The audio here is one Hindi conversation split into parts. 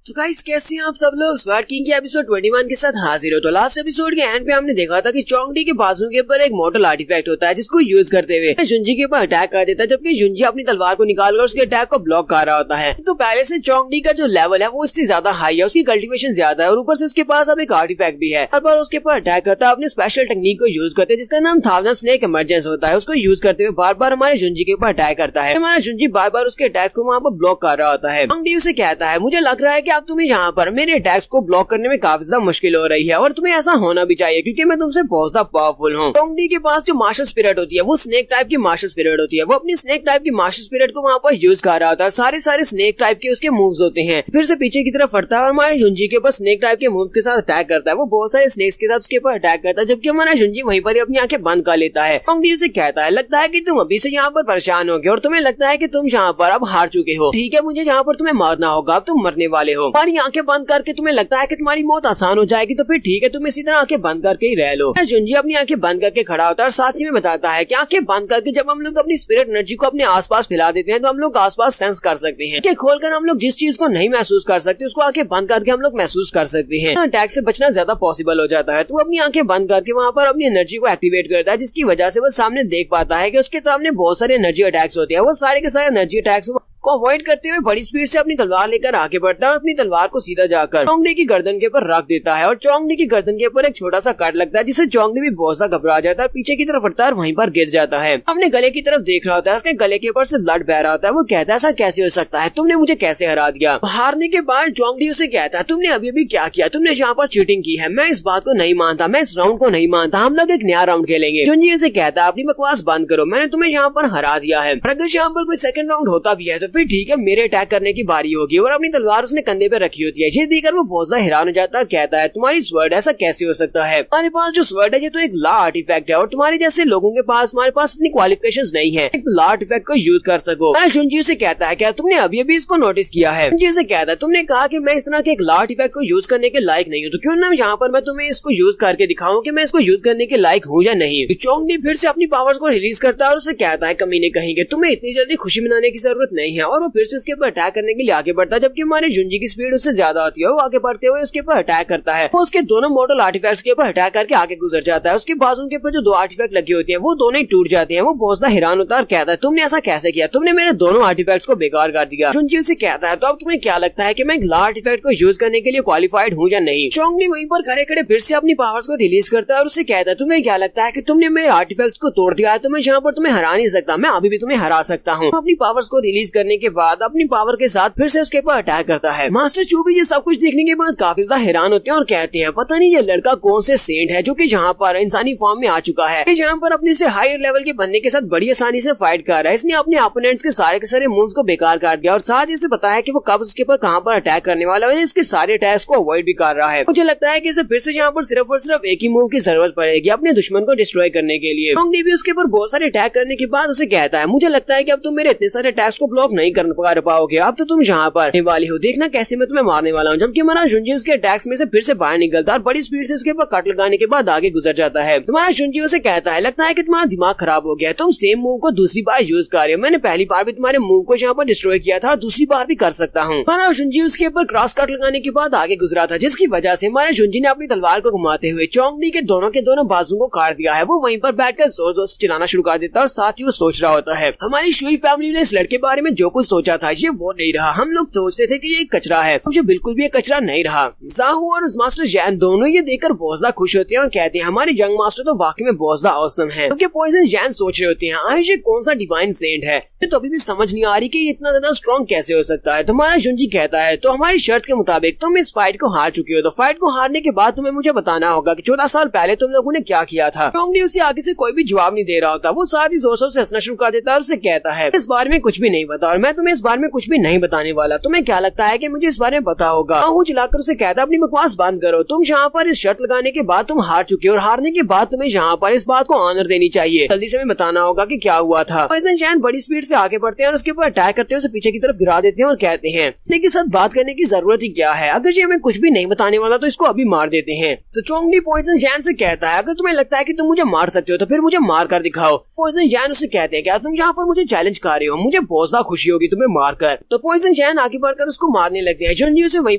तो गाइस कैसे हैं आप सब लोग। स्वर्ड किंग के एपिसोड 21 के साथ हाजिर हो। तो लास्ट एपिसोड के एंड पे हमने देखा था कि चोंगडी के बाजू के ऊपर एक मोटल आर्टिफैक्ट होता है जिसको यूज करते हुए जुंजी के ऊपर अटैक कर देता है, जबकि जुंजी अपनी तलवार को निकालकर उसके अटैक को ब्लॉक कर रहा होता है। तो पहले से चोंगडी का जो लेवल है वो इससे ज्यादा हाई है, उसकी कल्टीवेशन ज्यादा है और ऊपर से उसके पास अब एक आर्टिफैक्ट भी है। हर बार उसके ऊपर अटैक करता है अपने स्पेशल टेक्निक को यूज करते हैं जिसका नाम 1000 स्नेक इमरजेंस होता है। उसको यूज करते हुए बार बार हमारे जुंजी के ऊपर अटैक करता है। हमारा जुंजी बार बार उसके अटैक को वहाँ पर ब्लॉक कर रहा होता है। चोंगडी उसे कहता है मुझे लग रहा है कि अब तुम्हें यहाँ पर मेरे अटैक्स को ब्लॉक करने में काफी ज्यादा मुश्किल हो रही है और तुम्हें ऐसा होना भी चाहिए क्योंकि मैं तुमसे बहुत ज्यादा पावरफुल हूँ। चोंगडी के पास जो मास्टर स्पिरिट होती है वो स्नेक टाइप की मास्टर स्पिरिट होती है। वो अपनी स्नेक टाइप की मास्टर स्पिरिट को वहाँ पर यूज कर रहा होता है। सारे स्नेक टाइप के उसके मूव्स होते हैं। फिर से पीछे की तरफ हटता है और हमारे जुंजी के ऊपर स्नेक टाइप के मूव्स के साथ अटैक करता है। वो बहुत सारे स्नेक्स के साथ उसके ऊपर अटैक करता है, जबकि हमारा जुंजी वहीं पर अपनी आंखें बंद कर लेता है। चोंगडी उसे कहता है लगता है कि तुम अभी से यहाँ पर परेशान होगे और तुम्हें लगता है कि तुम यहाँ पर अब हार चुके हो। ठीक है, मुझे यहाँ पर तुम्हें मारना होगा, अब तुम मरने वाले हो। तुम्हारी आंखें बंद करके तुम्हें लगता है कि तुम्हारी मौत आसान हो जाएगी, तो फिर ठीक है तुम इसी तरह आंखें बंद करके ही रह लो। जुंजी अपनी आंखें बंद करके खड़ा होता है और साथ ही में बताता है कि आंखें बंद करके जब हम लोग अपनी स्पिरिट एनर्जी को अपने आसपास फैला देते हैं तो हम लोग आसपास सेंस कर सकते हैं। आंखें खोलकर हम लोग जिस चीज को नहीं महसूस कर सकते उसको आंखें बंद करके हम लोग महसूस कर सकते हैं। अटैक से बचना ज्यादा पॉसिबल हो जाता है। तो अपनी आंखें बंद करके वहाँ पर अपनी एनर्जी को एक्टिवेट करता है, जिसकी वजह से वो सामने देख पाता है कि उसके सामने बहुत सारे एनर्जी अटैक्स होते हैं। वो सारे के सारे एनर्जी अटैक्स को अवॉइड करते हुए बड़ी स्पीड से अपनी तलवार लेकर आगे बढ़ता है और अपनी तलवार को सीधा जाकर चोंगडी की गर्दन के ऊपर रख देता है और चोंगडी की गर्दन के ऊपर एक छोटा सा कट लगता है जिससे चोंगडी भी बहुत सा घबरा जाता है, पीछे की तरफ हटता है और वहीं पर गिर जाता है। अपने गले की तरफ देख रहा होता है, उसके गले के ऊपर से ब्लड बह रहा होता है। वो कहता है ऐसा कैसे हो सकता है, तुमने मुझे कैसे हरा दिया। हारने के बाद चोंगडी उसे कहता है तुमने अभी अभी क्या किया, तुमने यहाँ पर चीटिंग की है। मैं इस बात को नहीं मानता, मैं इस राउंड को नहीं मानता, हम लोग एक नया राउंड खेलेंगे। जुंजी उसे कहता है अपनी बकवास बंद करो, मैंने तुम्हें यहाँ पर हरा दिया है। अगर यहाँ पर कोई सेकंड राउंड होता भी है तो फिर ठीक है, मेरे अटैक करने की बारी होगी। और अपनी तलवार उसने कंधे पे रखी होती है। ये देखकर वो बहुत ज्यादा हैरान हो जाता है, कहता है तुम्हारी स्वर्ड ऐसा कैसे हो सकता है। तुम्हारे पास जो स्वर्ड है ये तो एक लॉ आर्टिफैक्ट है और तुम्हारे जैसे लोगों के पास हमारे पास इतनी क्वालिफिकेशंस नहीं है एक लॉ आर्टिफैक्ट को यूज कर सको। जुंजी से कहता है क्या तुमने अभी अभी इसको नोटिस किया है। जुंजी से कहता है तुमने कहा कि मैं इस तरह के एक लॉ आर्टिफैक्ट को यूज करने के लायक नहीं हूँ, तो क्यों ना यहाँ पर मैं तुम्हें इसको यूज करके दिखाऊं कि मैं इसको यूज करने के लायक हूँ या नहीं। चोंगडी फिर से अपनी पावर्स को रिलीज करता है और उसे कहता है कमीने कहेंगे तुम्हें इतनी जल्दी खुशी मनाने की जरूरत नहीं है। और वो फिर से उसके ऊपर अटैक करने के लिए आगे बढ़ता है, जबकि हमारे जुंजी की स्पीड उससे ज्यादा होती है। वो आगे बढ़ते हुए उसके ऊपर अटैक करता है। वो उसके दोनों मोटल आर्टिफैक्ट्स के ऊपर अटैक करके आगे गुजर जाता है। उसके बाजू के ऊपर जो दो आर्टिफैक्ट लगे होते हैं वो दोनों ही टूट जाते हैं। वो बहुत ज्यादा हैरान होता है और कहता है तुमने ऐसा कैसे किया, तुमने मेरे दोनों आर्टिफैक्ट्स को बेकार कर दिया। जुंजी उसे कहता है तो अब तुम्हें क्या लगता है कि मैं एक लॉ आर्टिफैक्ट को यूज करने के लिए क्वालिफाइड हूँ या नहीं। चोंगडी वहीं पर खड़े खड़े फिर से अपनी पावर्स को रिलीज करता है और उसे कहता है तुम्हें क्या लगता है कि तुमने मेरे आर्टिफैक्ट्स को तोड़ दिया है, तो मैं यहाँ पर तुम्हें हरा नहीं सकता, मैं अभी भी तुम्हें हरा सकता हूँ। अपनी पावर्स को रिलीज करने के बाद अपनी पावर के साथ फिर से उसके ऊपर अटैक करता है। मास्टर चू भी ये सब कुछ देखने के बाद काफी ज्यादा हैरान होते हैं और कहते हैं पता नहीं ये लड़का कौन से सेंट है जो कि यहाँ पर इंसानी फॉर्म में आ चुका है, यहाँ पर अपने से हायर लेवल के बंदे के साथ बड़ी आसानी से फाइट कर रहा है। इसने अपने ओपोनेंट्स के सारे मूव्स को बेकार कर दिया और साथ ही इसे पता है कि वो कब उसके ऊपर कहाँ पर अटैक करने वाला है। इसके सारे अटैक्स को अवॉइड भी कर रहा है। मुझे लगता है कि इसे फिर से यहाँ पर सिर्फ और सिर्फ एक ही मूव की जरूरत पड़ेगी अपने दुश्मन को डिस्ट्रॉय करने के लिए। चोंगडी भी उसके ऊपर बहुत सारे अटैक करने के बाद उसे कहता है मुझे लगता है कि अब तुम मेरे इतने सारे अटैक्स को ब्लॉक नहीं कर पाओगे, अब तो तुम यहाँ पर वाली हो, देखना कैसे मैं तुम्हें मारने वाला हूँ। जबकि हमारा जुंजी उसके अटैक्स में से फिर से बाहर निकलता है और बड़ी स्पीड से उसके ऊपर कट लगाने के बाद आगे गुजर जाता है। तुम्हारा जुंजी उसे कहता है लगता है कि तुम्हारा दिमाग खराब हो गया है, तुम सेम मूव को दूसरी बार यूज कर रहे हो। मैंने पहली बार भी तुम्हारे मूव को यहाँ पर डिस्ट्रॉय किया था, दूसरी बार भी कर सकता हूँ। हमारा जुंजी उसके ऊपर क्रॉस कट लगाने के बाद आगे गुजरा था, जिसकी वजह से हमारे जुंजी ने अपनी तलवार को घुमाते हुए चोंगडी के दोनों बाजू को काट दिया है। वो वहीं पर बैठकर जोर जोर से चिल्लाना शुरू कर देता है और साथ ही वो सोच रहा होता है हमारी शुई फैमिली ने इस लड़के बारे में जो कुछ सोचा था ये वो नहीं रहा। हम लोग सोचते थे कि ये कचरा है, मुझे बिल्कुल भी ये कचरा नहीं रहा। जाहू और मास्टर जैन दोनों ये देखकर बहुत ज्यादा खुश होते हैं और कहते हैं हमारे यंग मास्टर तो वाकई में बहुत ज्यादा ऑसम है। क्योंकि पॉइजन जैन सोच रहे होते हैं आयुष ये कौन सा डिवाइन सेंट है, तो अभी भी समझ नहीं आ रही कि ये इतना ज्यादा स्ट्रॉन्ग कैसे हो सकता है। तुम्हारा जुंजी कहता है तो हमारी शर्त के मुताबिक तुम इस फाइट को हार चुके हो, तो फाइट को हारने के बाद तुम्हें मुझे बताना होगा कि 14 साल पहले तुम लोगों ने क्या किया था। चोंगडी उसे आगे से कोई भी जवाब नहीं दे रहा होता। वो साथ ही जोर से हंसना शुरू कर देता है और उसे कहता है इस बारे में कुछ भी नहीं पता और मैं तुम्हें इस बारे में कुछ भी नहीं बताने वाला। तुम्हें क्या लगता है कि मुझे इस बारे में पता होगा। चिल्लाकर उसे कहता है अपनी बकवास बंद करो, तुम यहाँ पर इस शर्त लगाने के बाद तुम हार चुके हो और हारने के बाद तुम्हें यहाँ पर इस बात को ऑनर देनी चाहिए। जल्दी से हमें बताना होगा कि क्या हुआ था। पॉइजन जैन बड़ी स्पीड से आगे बढ़ते हैं और उसके ऊपर अटैक करते हैं, उसे पीछे की तरफ गिरा देते हैं और कहते हैं लेकिन साथ बात करने की जरूरत ही क्या है, अगर ये हमें कुछ भी नहीं बताने वाला तो इसको अभी मार देते हैं। तो चोंगडी पॉइजन जैन से कहता है अगर तुम्हें लगता है कि तुम मुझे मार सकते हो तो फिर मुझे मार कर दिखाओ। पॉइजन जैन उसे कहते हैं क्या तुम यहाँ पर मुझे चैलेंज कर रहे हो, मुझे बहुत ज्यादा खुशी खुशी होगी तुम्हें मारकर। तो पॉइजन चैन आगे बढ़कर उसको मारने लगते हैं। जुनजी उसे वहीं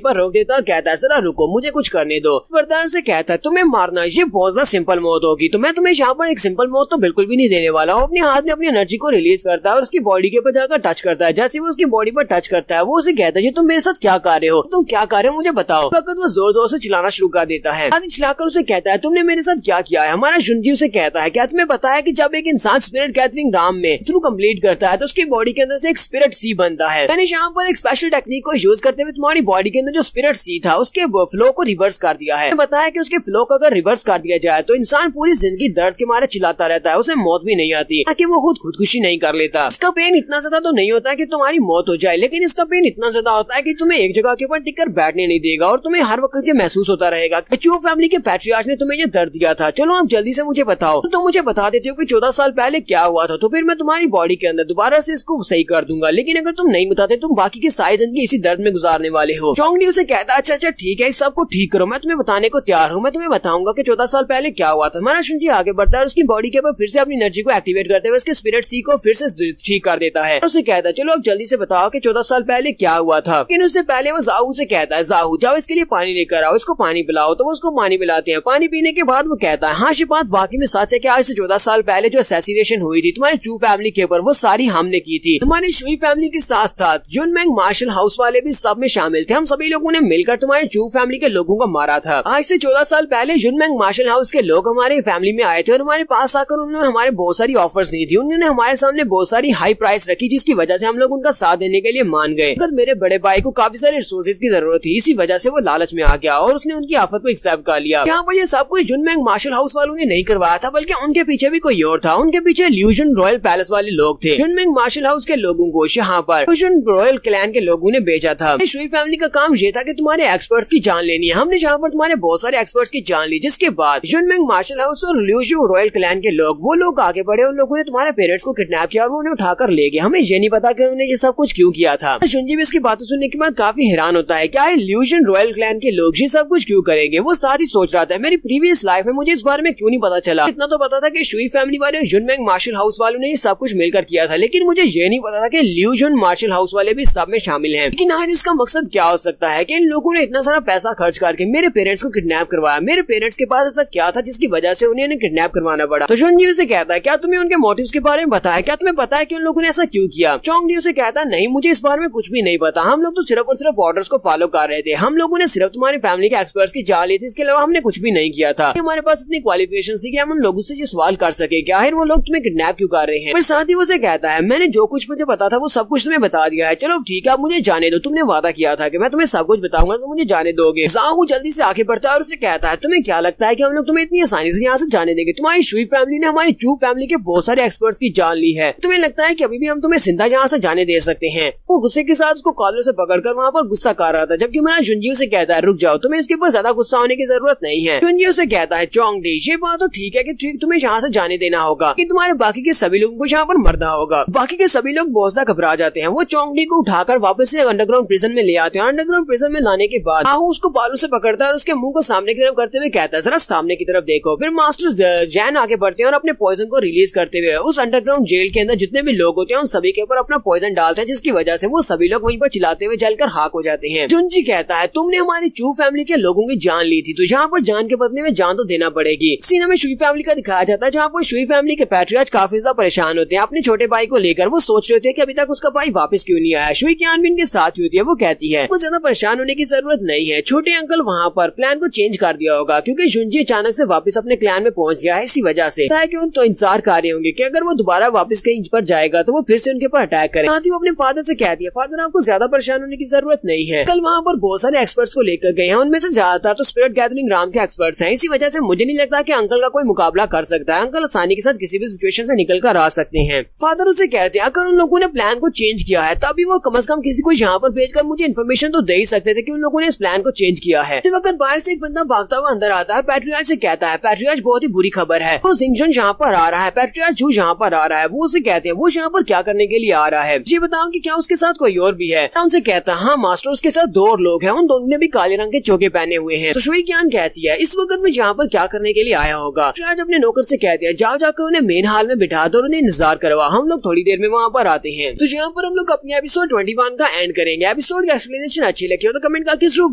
पर रोक देता और कहता है जरा रुको, मुझे कुछ करने दो। बर्दार से कहता है तुम्हें मारना ये बहुत ज्यादा सिंपल मौत होगी, तो मैं तुम्हें यहाँ पर एक सिंपल मौत तो बिल्कुल भी नहीं देने वाला हूँ। अपने हाथ में अपनी एनर्जी को रिलीज करता है और उसकी बॉडी के ऊपर जाकर टच करता है। जैसे वो उसकी बॉडी पर टच करता है वो उसे कहता है तुम मेरे साथ क्या कर रहे हो, तुम क्या कर रहे हो मुझे बताओ। वक्त वो जोर जोर से चिल्लाना शुरू कर देता है। चिल्लाकर उसे कहता है तुमने मेरे साथ क्या किया है। हमारा जुनजी उसे कहता है क्या तुम्हें पता है कि जब एक इंसान स्पिरिट गैदरिंग राम में थ्रू कंप्लीट करता है तो उसकी बॉडी के अंदर से एक स्पिरिट सी बनता है। मैंने यहाँ पर एक स्पेशल टेक्निक को यूज करते हुए तुम्हारी बॉडी के अंदर जो स्पिरिट सी था उसके फ्लो को रिवर्स कर दिया है। बताया कि उसके फ्लो को अगर रिवर्स कर दिया जाए तो इंसान पूरी जिंदगी दर्द के मारे चिल्लाता रहता है, उसे मौत भी नहीं आती ताकि वो खुदकुशी नहीं कर लेता। इसका पेन इतना ज्यादा तो नहीं होता है कि तुम्हारी मौत हो जाए, लेकिन इसका पेन इतना ज्यादा होता है कि तुम्हें एक जगह के ऊपर टिककर बैठने नहीं देगा और तुम्हें हर वक्त ये महसूस होता रहेगा कि चू फैमिली के पैट्रियार्च ने तुम्हें ये दर्द दिया था। चलो आप जल्दी से मुझे बताओ। तो मुझे बता देते हो कि 14 साल पहले क्या हुआ था, तो फिर मैं तुम्हारी बॉडी के अंदर दोबारा से इसको सही कर दूंगा। लेकिन अगर तुम नहीं बताते तुम बाकी की सारी जिंदगी इसी दर्द में गुजारने वाले हो। चोंगडी उसे कहता अच्छा अच्छा ठीक है, इस सब को ठीक करो, मैं तुम्हें बताने को तैयार हूँ। मैं तुम्हें बताऊंगा कि 14 साल पहले क्या हुआ था। हमारा जुनजी आगे बढ़ता है, उसकी बॉडी के ऊपर फिर से अपनी एनर्जी को एक्टिवेट करते हुए उसके स्पिरिट सी को फिर से ठीक कर देता है। उसे कहता है चलो अब जल्दी से बताओ कि 14 साल पहले क्या हुआ था। लेकिन उससे पहले वो जाहू से कहता है जाहू जाओ इसके लिए पानी लेकर आओ, इसको पानी पिलाओ। तो वो उसको पानी पिलाते हैं। पानी पीने के बाद वो कहता है हाँ ये बात वाकई में सच है कि आज से 14 साल पहले जो असैसिनेशन हुई थी तुम्हारी चू फैमिली के ऊपर वो सारी हमने की थी। हमारी शुई फैमिली के साथ साथ जुनमेंग मार्शल हाउस वाले भी सब में शामिल थे। हम सभी लोगों ने मिलकर तुम्हारे चू फैमिली के लोगों को मारा था। आज से 14 साल पहले जुनमेंग मार्शल हाउस के लोग हमारे फैमिली में आए थे और हमारे पास आकर उन्होंने हमारे बहुत सारी ऑफर्स दी थी। उन्होंने हमारे सामने बहुत सारी हाई प्राइस रखी जिसकी वजह से हम लोग उनका साथ देने के लिए मान गए। मेरे बड़े भाई को काफी सारे रिसोर्सेज की जरूरत थी, इसी वजह से वो लालच में आ गया और उसने उनकी ऑफर को एक्सेप्ट कर लिया। यहाँ पर ये सब कुछ जुनमेंग मार्शल हाउस वालों ने नहीं करवाया था, बल्कि उनके पीछे भी कोई और था। उनके पीछे ल्यूजन रॉयल पैलेस वाले लोग थे। जुनमेंग मार्शल हाउस के लोगों को यहाँ पर ल्यूजन रॉयल क्लैन के लोगों ने भेजा था। शुई फैमिली का काम ये था कि तुम्हारे एक्सपर्ट्स की जान लेनी है। हमने जहाँ पर तुम्हारे बहुत सारे एक्सपर्ट्स की जान ली, जिसके बाद जुनमेंग मार्शल हाउस और ल्यूजन रॉयल क्लैन के लोग आगे बढ़े। उन लोगों ने तुम्हारे पेरेंट्स को किडनैप किया और उन्हें उठाकर ले गए। हमें ये नहीं पता कि उन्होंने ये सब कुछ क्यों किया था। जुनजी भी इसकी बातें सुनने के बाद काफी हैरान होता है, क्या है ल्यूजन रॉयल क्लैन के लोग ये सब कुछ क्यों करेंगे। वो सारी सोच रहा था मेरी प्रीवियस लाइफ में मुझे इस बारे में क्यों नहीं पता चला। इतना तो पता था कि शुई फैमिली वाले जुनमेंग मार्शल हाउस वालों ने ये सब कुछ मिलकर किया था, लेकिन मुझे ये नहीं पता था कि ल्यूजन मार्शल हाउस वाले भी सब में शामिल हैं। लेकिन आखिर इसका मकसद क्या हो सकता है कि इन लोगों ने इतना सारा पैसा खर्च करके मेरे पेरेंट्स को किडनैप करवाया। मेरे पेरेंट्स के पास ऐसा क्या था जिसकी वजह से उन्हें किडनैप करवाना पड़ा। तो जुनजी से कहता है क्या तुम्हें उनके मोटिव्स के बारे में पता है, क्या तुम्हें पता है कि उन लोगों ने ऐसा क्यों किया। चोंगडी से कहता है नहीं मुझे इस बारे में कुछ भी नहीं पता, हम लोग तो सिर्फ और सिर्फ ऑर्डर्स को फॉलो कर रहे थे। हम लोगों ने सिर्फ तुम्हारी फैमिली के एक्सपर्ट्स की जान ली थी, इसके अलावा हमने कुछ भी नहीं किया था। हमारे पास इतनी क्वालिफिकेशंस थी कि हम उन लोगों से ये सवाल कर सके कि आखिर वो लोग तुम्हें किडनैप क्यों कर रहे हैं। पर साथ ही वो से कहता है मैंने जो कुछ मुझे पता था वो सब कुछ तुम्हें बता दिया है। चलो ठीक है मुझे जाने दो, तुमने वादा किया था कि मैं तुम्हें सब कुछ बताऊंगा तो मुझे जाने दोगे। जाहू जल्दी से आगे बढ़ता है और उसे कहता है तुम्हें क्या लगता है कि हम लोग तुम्हें इतनी आसानी से यहाँ से जाने देंगे। तुम्हारी शुई फैमिली ने हमारी चू फैमिली के बहुत सारे एक्सपर्ट्स की जान ली है, तुम्हें लगता है कि अभी भी हम तुम्हें जिंदा यहाँ से जाने दे सकते हैं। वो गुस्से के साथ उसको कॉलर से पकड़कर वहाँ पर गुस्सा कर रहा था, जबकि हमारा जुनजी से कहता है रुक जाओ, तुम्हें इसके ऊपर ज्यादा गुस्सा होने की जरूरत नहीं है। जुनजी से कहता है चोंगडी ये बात तो ठीक है कि तुम्हें यहाँ से जाने देना होगा कि तुम्हारे बाकी के सभी लोगों को यहाँ पर मरना होगा। बाकी के सभी लोग बहुत ज्यादा घबरा जाते हैं। वो चोंगडी को उठाकर वापस से अंडरग्राउंड प्रिजन में ले आते हैं। अंडरग्राउंड प्रिजन में लाने के बाद आहू उसको बालों से पकड़ता है और उसके मुंह को सामने की तरफ करते हुए कहता है जरा सामने की तरफ देखो। फिर मास्टर जैन आगे बढ़ते हैं और अपने पॉइजन को रिलीज करते हुए उस अंडरग्राउंड जेल के अंदर जितने भी लोग होते हैं उन सभी के ऊपर अपना पॉइजन डालते हैं, जिसकी वजह से वो सभी लोग वहीं पर चिल्लाते हुए जलकर खाक हो जाते हैं। जुनजी कहता है तुमने हमारी चू फैमिली के लोगों की जान ली थी, तो यहाँ पर जान के बदले में जान तो देना पड़ेगी। सीन में शुई फैमिली का दिखाया जाता है जहाँ पर शुई फैमिली के पैट्रियार्च काफी ज्यादा परेशान होते हैं अपने छोटे भाई को लेकर। वो सोच रहे होते हैं कि अभी तक उसका भाई वापस क्यों नहीं आया। शुई की आनबीन के साथ होती है, वो कहती है वो ज्यादा परेशान होने की जरूरत नहीं है, छोटे अंकल वहाँ पर प्लान को चेंज कर दिया होगा क्योंकि जुनजी अचानक से वापस अपने क्लैन में पहुंच गया है। इसी वजह से कि उन तो इंतजार कर रहे होंगे कि अगर वो दोबारा वापस कहीं पर जाएगा तो वो फिर से उनके ऊपर अटैक करे। साथ ही वो अपने फादर से कहती है फादर आपको ज्यादा परेशान होने की जरूरत नहीं है, कल वहाँ पर बहुत सारे एक्सपर्ट्स को लेकर गए हैं, उनमें से ज्यादातर तो स्पिरिट गैदरिंग राम के एक्सपर्ट्स हैं। इसी वजह से मुझे नहीं लगता कि अंकल का कोई मुकाबला कर सकता है। अंकल आसानी के साथ किसी भी सिचुएशन से निकल कर आ सकते हैं। फादर उसे कहते हैं अगर उन लोगों ने प्लान को चेंज किया है तभी वो कम से कम किसी को यहाँ पर भेजकर मुझे इन्फॉर्मेशन तो दे ही सकते थे कि उन लोगों ने इस प्लान को चेंज किया है। इस वक्त बाहर से एक बंदा भागता हुआ अंदर आता है। पैट्रियार्च से कहता है पैट्रियार्च बहुत ही बुरी खबर है, वो जिंगजन यहाँ पर आ रहा है। पैट्रियार्च जो यहाँ पर आ रहा है वो उसे कहते हैं वो यहाँ पर क्या करने के लिए आ रहा है, ये बताओ कि क्या उसके साथ कोई और भी है। उनसे कहता है हाँ मास्टर उसके साथ 2 और लोग हैं, उन दोनों ने भी काले रंग के चोगे पहने हुए हैं। तो शुई ज्ञान कहती है इस वक्त में यहाँ पर क्या करने के लिए आया होगा। आज अपने नौकर से कहती है जाओ जाकर उन्हें मेन हाल में बिठा दो और उन्हें इंतजार करवा, हम लोग थोड़ी देर में वहाँ पर आते हैं। तो यहाँ पर हम लोग अपने एपिसोड 21 का एंड करेंगे। एपिसोड का एक्सप्लेनेशन अच्छी लगी हो तो कमेंट करके जरूर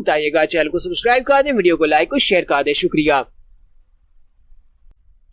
बताइएगा। चैनल को सब्सक्राइब कर दें, वीडियो को लाइक और शेयर कर दें। शुक्रिया।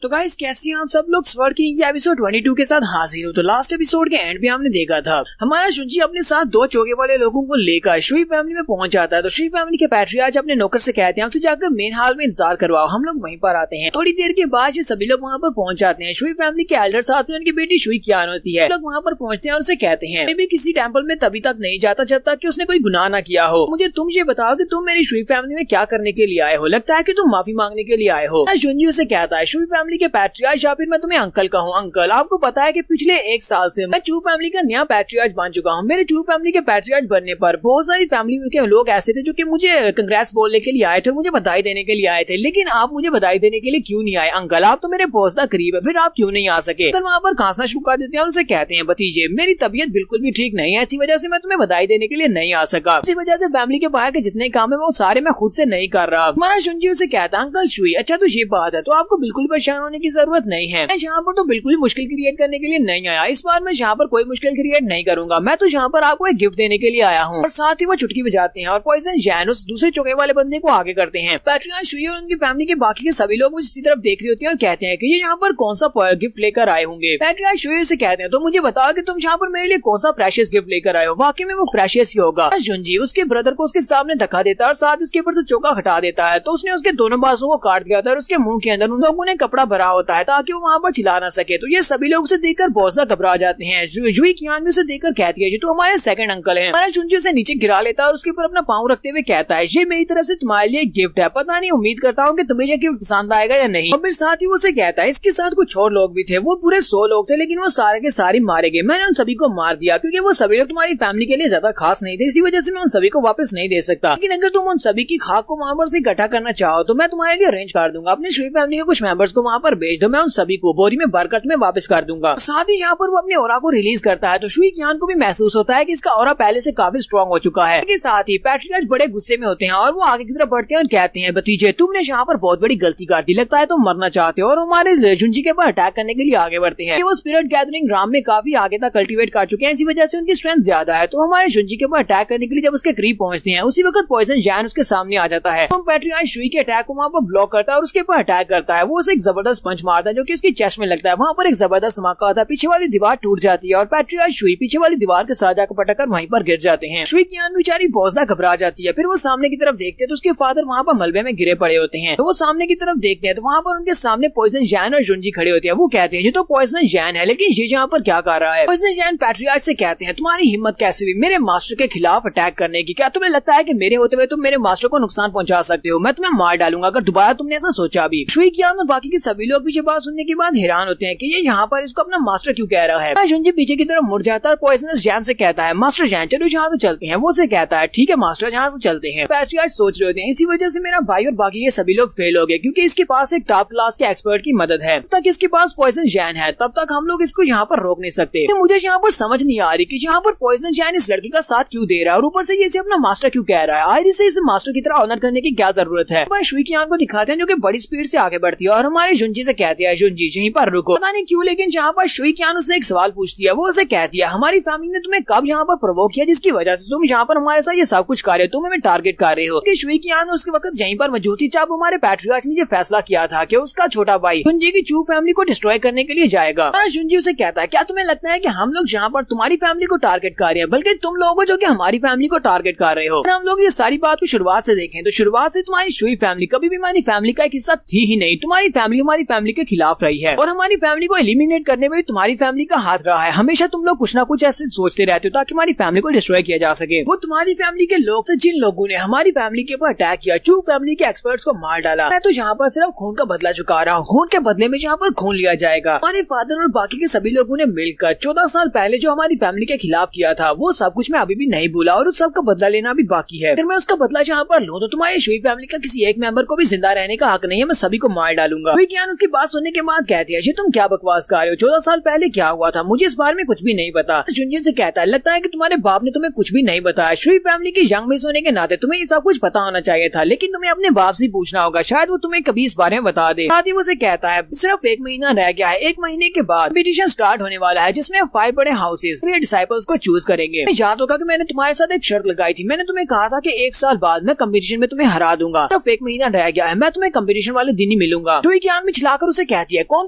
तो गाइस कैसे हैं आप सब लोग? स्वर्ड किंग के एपिसोड 22 के साथ हाजिर हो। तो लास्ट एपिसोड के एंड पे हमने देखा था हमारा शुंजी अपने साथ 2 चोगे वाले लोगों को लेकर शुई फैमिली में पहुंच जाता है। तो शुई फैमिली के पैट्रियार्च अपने नौकर से कहते हैं हमसे जाकर मेन हॉल में इंतजार करवाओ, हम लोग वहीं पर आते हैं। थोड़ी देर के बाद ये सभी लोग वहाँ पर पहुंच जाते हैं। शुई फैमिली के एल्डर साथ में उनकी बेटी शुई कियान होती है। लोग वहाँ पर पहुंचते हैं और उसे कहते हैं मैं भी किसी टेम्पल में तभी तक नहीं जाता जब तक कि उसने कोई गुनाह न किया हो। मुझे तुम ये बताओ कि तुम मेरी शुई फैमिली में क्या करने के लिए आए हो? लगता है कि तुम माफी मांगने के लिए आए हो। शुंजी उसे कहता है शुई फैमिली के पैट्रियार्च या फिर मैं तुम्हें अंकल कहूँ। अंकल आपको पता है कि पिछले 1 साल से मैं चू फैमिली का नया पैट्रियार्च बन चुका हूँ। मेरे चू फैमिली के पैट्रियार्च बनने पर बहुत सारी फैमिली के लोग ऐसे थे जो कि मुझे कंग्रेट्स बोलने के लिए आए थे, मुझे बधाई देने के लिए आए थे, लेकिन आप मुझे बधाई देने के लिए क्यों नहीं आए? अंकल आप तो मेरे बहुत ज्यादा करीब है, फिर आप क्यों नहीं आ सके? तो वहाँ पर खांसना शुरू कर देते हैं। उनसे कहते हैं भतीजे मेरी तबीयत बिल्कुल भी ठीक नहीं है, इसी वजह से मैं तुम्हें बधाई देने के लिए नहीं आ सका। इसी वजह से फैमिली के बाहर के जितने काम है वो सारे मैं खुद से नहीं कर रहा। हमारा शुंजी उसे कहता अंकल शुई अच्छा तो ये बात है, तो आपको बिल्कुल परेशान होने की जरूरत नहीं है। मैं यहाँ पर तो बिल्कुल मुश्किल क्रिएट करने के लिए नहीं आया। इस बार मैं यहाँ पर कोई मुश्किल क्रिएट नहीं करूंगा। मैं तो यहाँ पर आपको एक गिफ्ट देने के लिए आया हूँ। और साथ ही वो चुटकी बजाते हैं और पॉइजन जैन उस दूसरे चौके वाले बंदे को आगे करते हैं। पैट्रियार्च शुई और उनकी फैमिली के बाकी के सभी लोग इसी तरफ देख रहे होते हैं और कहते हैं कि ये यहाँ पर कौन सा गिफ्ट लेकर आए होंगे। पैट्रियार्च शुई से कहते हैं तो मुझे बताओ कि तुम यहाँ पर मेरे लिए कौन सा प्रेशियस गिफ्ट लेकर आए हो? वाकई में वो प्रेशियस ही होगा। शुंजी उसके ब्रदर को उसके सामने धक्का देता है और साथ उसके ऊपर से चौका हटा देता है। तो उसने उसके दोनों बाजुओं को काट दिया था और उसके मुंह के अंदर उन लोगों ने कपड़ा भरा होता है ताकि वो वहाँ पर चिल्ला ना सके। तो ये सभी लोग उसे देखकर बहुत ज्यादा घबरा जाते हैं। शुई कियान भी उसे देखकर कहती है तो हमारे सेकंड अंकल हैं। हमारा शुंजी उसे नीचे गिरा लेता है और उसके ऊपर अपना पाँव रखते हुए कहता है ये मेरी तरफ से तुम्हारे लिए गिफ्ट है, पता नहीं उम्मीद करता हूँ कि तुम्हें ये गिफ्ट पसंद आएगा या नहीं। और फिर साथ ही वो उसे कहता है इसके साथ कुछ और लोग भी थे, वो पूरे 100 लोग थे लेकिन वो सारे के सारे मारे गए। मैंने उन सभी को मार दिया क्योंकि वो सभी लोग तुम्हारी फैमिली के लिए ज्यादा खास नहीं थे, इसी वजह से मैं उन सभी को वापस नहीं दे सकता। लेकिन अगर तुम उन सभी की खाक को वहाँ पर से इकट्ठा करना चाहो तो मैं तुम्हारे लिए अरेंज कर दूंगा। अपनी शुई फैमिली के कुछ मेंबर्स को वहाँ पर भेज दो, मैं उन सभी को बोरी में बरकत में वापस कर दूंगा। साथ ही यहाँ पर वो अपने ऑरा को रिलीज करता है तो शुई कियान को भी महसूस होता है कि इसका ऑरा पहले से काफी स्ट्रॉन्ग हो चुका है। इसके साथ ही पैट्रियार्च बड़े गुस्से में होते हैं और वो आगे की तरफ बढ़ते हैं और कहते हैं भतीजे तुमने यहाँ पर बहुत बड़ी गलती कर दी, लगता है तुम मरना चाहते हो और हमारे शुंजी के ऊपर अटैक करने के लिए आगे बढ़ते हैं। वो स्पिरिट गैदरिंग राम में काफी आगे तक कल्टीवेट कर चुके हैं, इसी वजह से उनकी स्ट्रेंथ ज्यादा है। तो हमारे शुंजी के ऊपर अटैक करने के लिए जब उसके करीब पहुंचते हैं उसी वक्त पॉइजन जैन उसके सामने आ जाता है। तो पैट्रियार्च शुई के अटैक को वहाँ पर ब्लॉक करता है और उसके ऊपर अटैक करता है। वो उसे एक जबरदस्त पंच मारता है जो कि उसकी चेस्ट में लगता है। वहाँ पर एक जबरदस्त धमाका होता है, पीछे वाली दीवार टूट जाती है और पैट्रियार्च शुई पीछे वाली दीवार के साथ जाकर पटक कर वहीं पर गिर जाते हैं। शुई कियान बेचारी बहुत ज्यादा घबरा जाती है। फिर वो सामने की तरफ देखते हैं तो उसके फादर वहाँ पर मलबे में गिरे पड़े होते हैं। तो वो सामने की तरफ देखते हैं तो वहाँ पर उनके सामने पॉइजन जैन और शुंजी खड़े होते हैं। वो कहते हैं ये तो पॉइजन जैन है लेकिन ये यहाँ पर क्या कर रहा है? पॉइजन जैन पैट्रियार्च से कहते हैं तुम्हारी हिम्मत कैसे हुई मेरे मास्टर के खिलाफ अटैक करने की? क्या तुम्हें लगता है कि मेरे होते हुए तुम मेरे मास्टर को नुकसान पहुंचा सकते हो? मैं तुम्हें मार डालूंगा अगर दोबारा तुमने ऐसा सोचा भी। शुई कियान और बाकी के सभी लोग भी ये बात सुनने के बाद हैरान होते हैं कि ये यहाँ पर इसको अपना मास्टर क्यों कह रहा है। शुंजी पीछे की तरफ मुड़ जाता है और पॉइजनस जैन से कहता है मास्टर जैन चलो यहाँ से चलते हैं। वो से कहता है ठीक है मास्टर यहाँ से चलते हैं। पैट्रियार्च सोच रहे होते हैं इसी वजह से मेरा भाई और बाकी ये सभी लोग फेल हो गए क्योंकि इसके पास एक टॉप क्लास के एक्सपर्ट की मदद है। तब तक इसके पास पॉइजन जैन है तब तक हम लोग इसको यहाँ पर रोक नहीं सकते। मुझे यहाँ पर समझ नहीं आ रही कि यहाँ पर पॉइजन जैन इस लड़के का साथ क्यों दे रहा है और ऊपर से ये इसे अपना मास्टर क्यों कह रहा है? आयरी से इसे मास्टर की तरह ऑनर करने की क्या जरूरत है? वह शुई कियान को दिखाते हैं जो कि बड़ी स्पीड से आगे बढ़ती है और हमारे शुंजी से कहती है शुंजी यहीं पर रुको। पता नहीं क्यों लेकिन जहाँ पर शुई कियान उससे एक सवाल पूछती है वो उसे कहती है हमारी फैमिली ने तुम्हें कब यहाँ पर प्रोवोक किया जिसकी वजह से तुम यहाँ पर हमारे साथ ये सब कुछ कर रहे हो, तुम हमें टारगेट कर रहे हो? शुई कियान उसके वक्त यहीं पर मौजूद थी जब हमारे पैट्रियार्च ने ये फैसला किया था कि उसका छोटा भाई शुंजी की चू फैमिली को डिस्ट्रॉय करने के लिए जाएगा। शुंजी उसे कहता है क्या तुम्हें लगता है कि हम लोग यहाँ पर तुम्हारी फैमिली को टारगेट कर रहे हैं बल्कि तुम लोग जो कि हमारी फैमिली को टारगेट कर रहे हो? हम लोग ये सारी बात को शुरुआत से देखें तो शुरुआत से तुम्हारी शुई फैमिली कभी भी हमारी फैमिली का एक हिस्सा थी ही नहीं। तुम्हारी फैमिली हमारी फैमिली के खिलाफ रही है और हमारी फैमिली को एलिमिनेट करने में तुम्हारी फैमिली का हाथ रहा है। हमेशा तुम लोग कुछ ना कुछ ऐसे सोचते रहते हो ताकि हमारी फैमिली को डिस्ट्रॉय किया जा सके। वो तुम्हारी फैमिली के लोग थे जिन लोगों ने हमारी फैमिली के ऊपर अटैक किया, चू फैमिली के एक्सपर्ट्स को मार डाला। मैं तो यहाँ पर सिर्फ खून का बदला चुका रहा हूँ, खून के बदले में यहाँ पर खून लिया जाएगा। हमारे फादर और बाकी के सभी लोगों ने मिलकर 14 साल पहले जो हमारी फैमिली के खिलाफ किया था वो सब कुछ मैं अभी भी नहीं भूला और उस सब का बदला लेना भी बाकी है। अगर मैं उसका बदला यहाँ पर लूँ तो तुम्हारी शुई फैमिली का किसी एक मेंबर को भी जिंदा रहने का हक नहीं है, मैं सभी को मार डालूंगा। कियान उसकी बात सुनने के बाद कहती है, तुम क्या बकवास कर रहे हो, 14 साल पहले क्या हुआ था, मुझे इस बारे में कुछ भी नहीं पता। जुनजिन से कहता है, लगता है कि तुम्हारे बाप ने तुम्हें कुछ भी नहीं बताया। शुई फैमिली की यंग मिस होने के नाते तुम्हें ये सब कुछ पता होना चाहिए था, लेकिन तुम्हें अपने बाप से पूछना होगा, शायद वो तुम्हें कभी इस बारे में बता दे। साथ ही वो कहता है, सिर्फ 1 महीना रह गया है, 1 महीने के बाद कंपटीशन स्टार्ट होने वाला है, जिसमें 5 बड़े हाउसेस डिसाइपल्स को चूज करेंगे। याद होगा कि मैंने तुम्हारे साथ एक शर्त लगाई थी, मैंने तुम्हें कहा था कि 1 साल बाद मैं कंपटीशन में तुम्हें हरा दूंगा। सिर्फ 1 महीना रह गया है, मैं तुम्हें कंपटीशन वाले दिन ही मिलूंगा। शुई कियान में चिल्लाकर उसे कहती है, कौन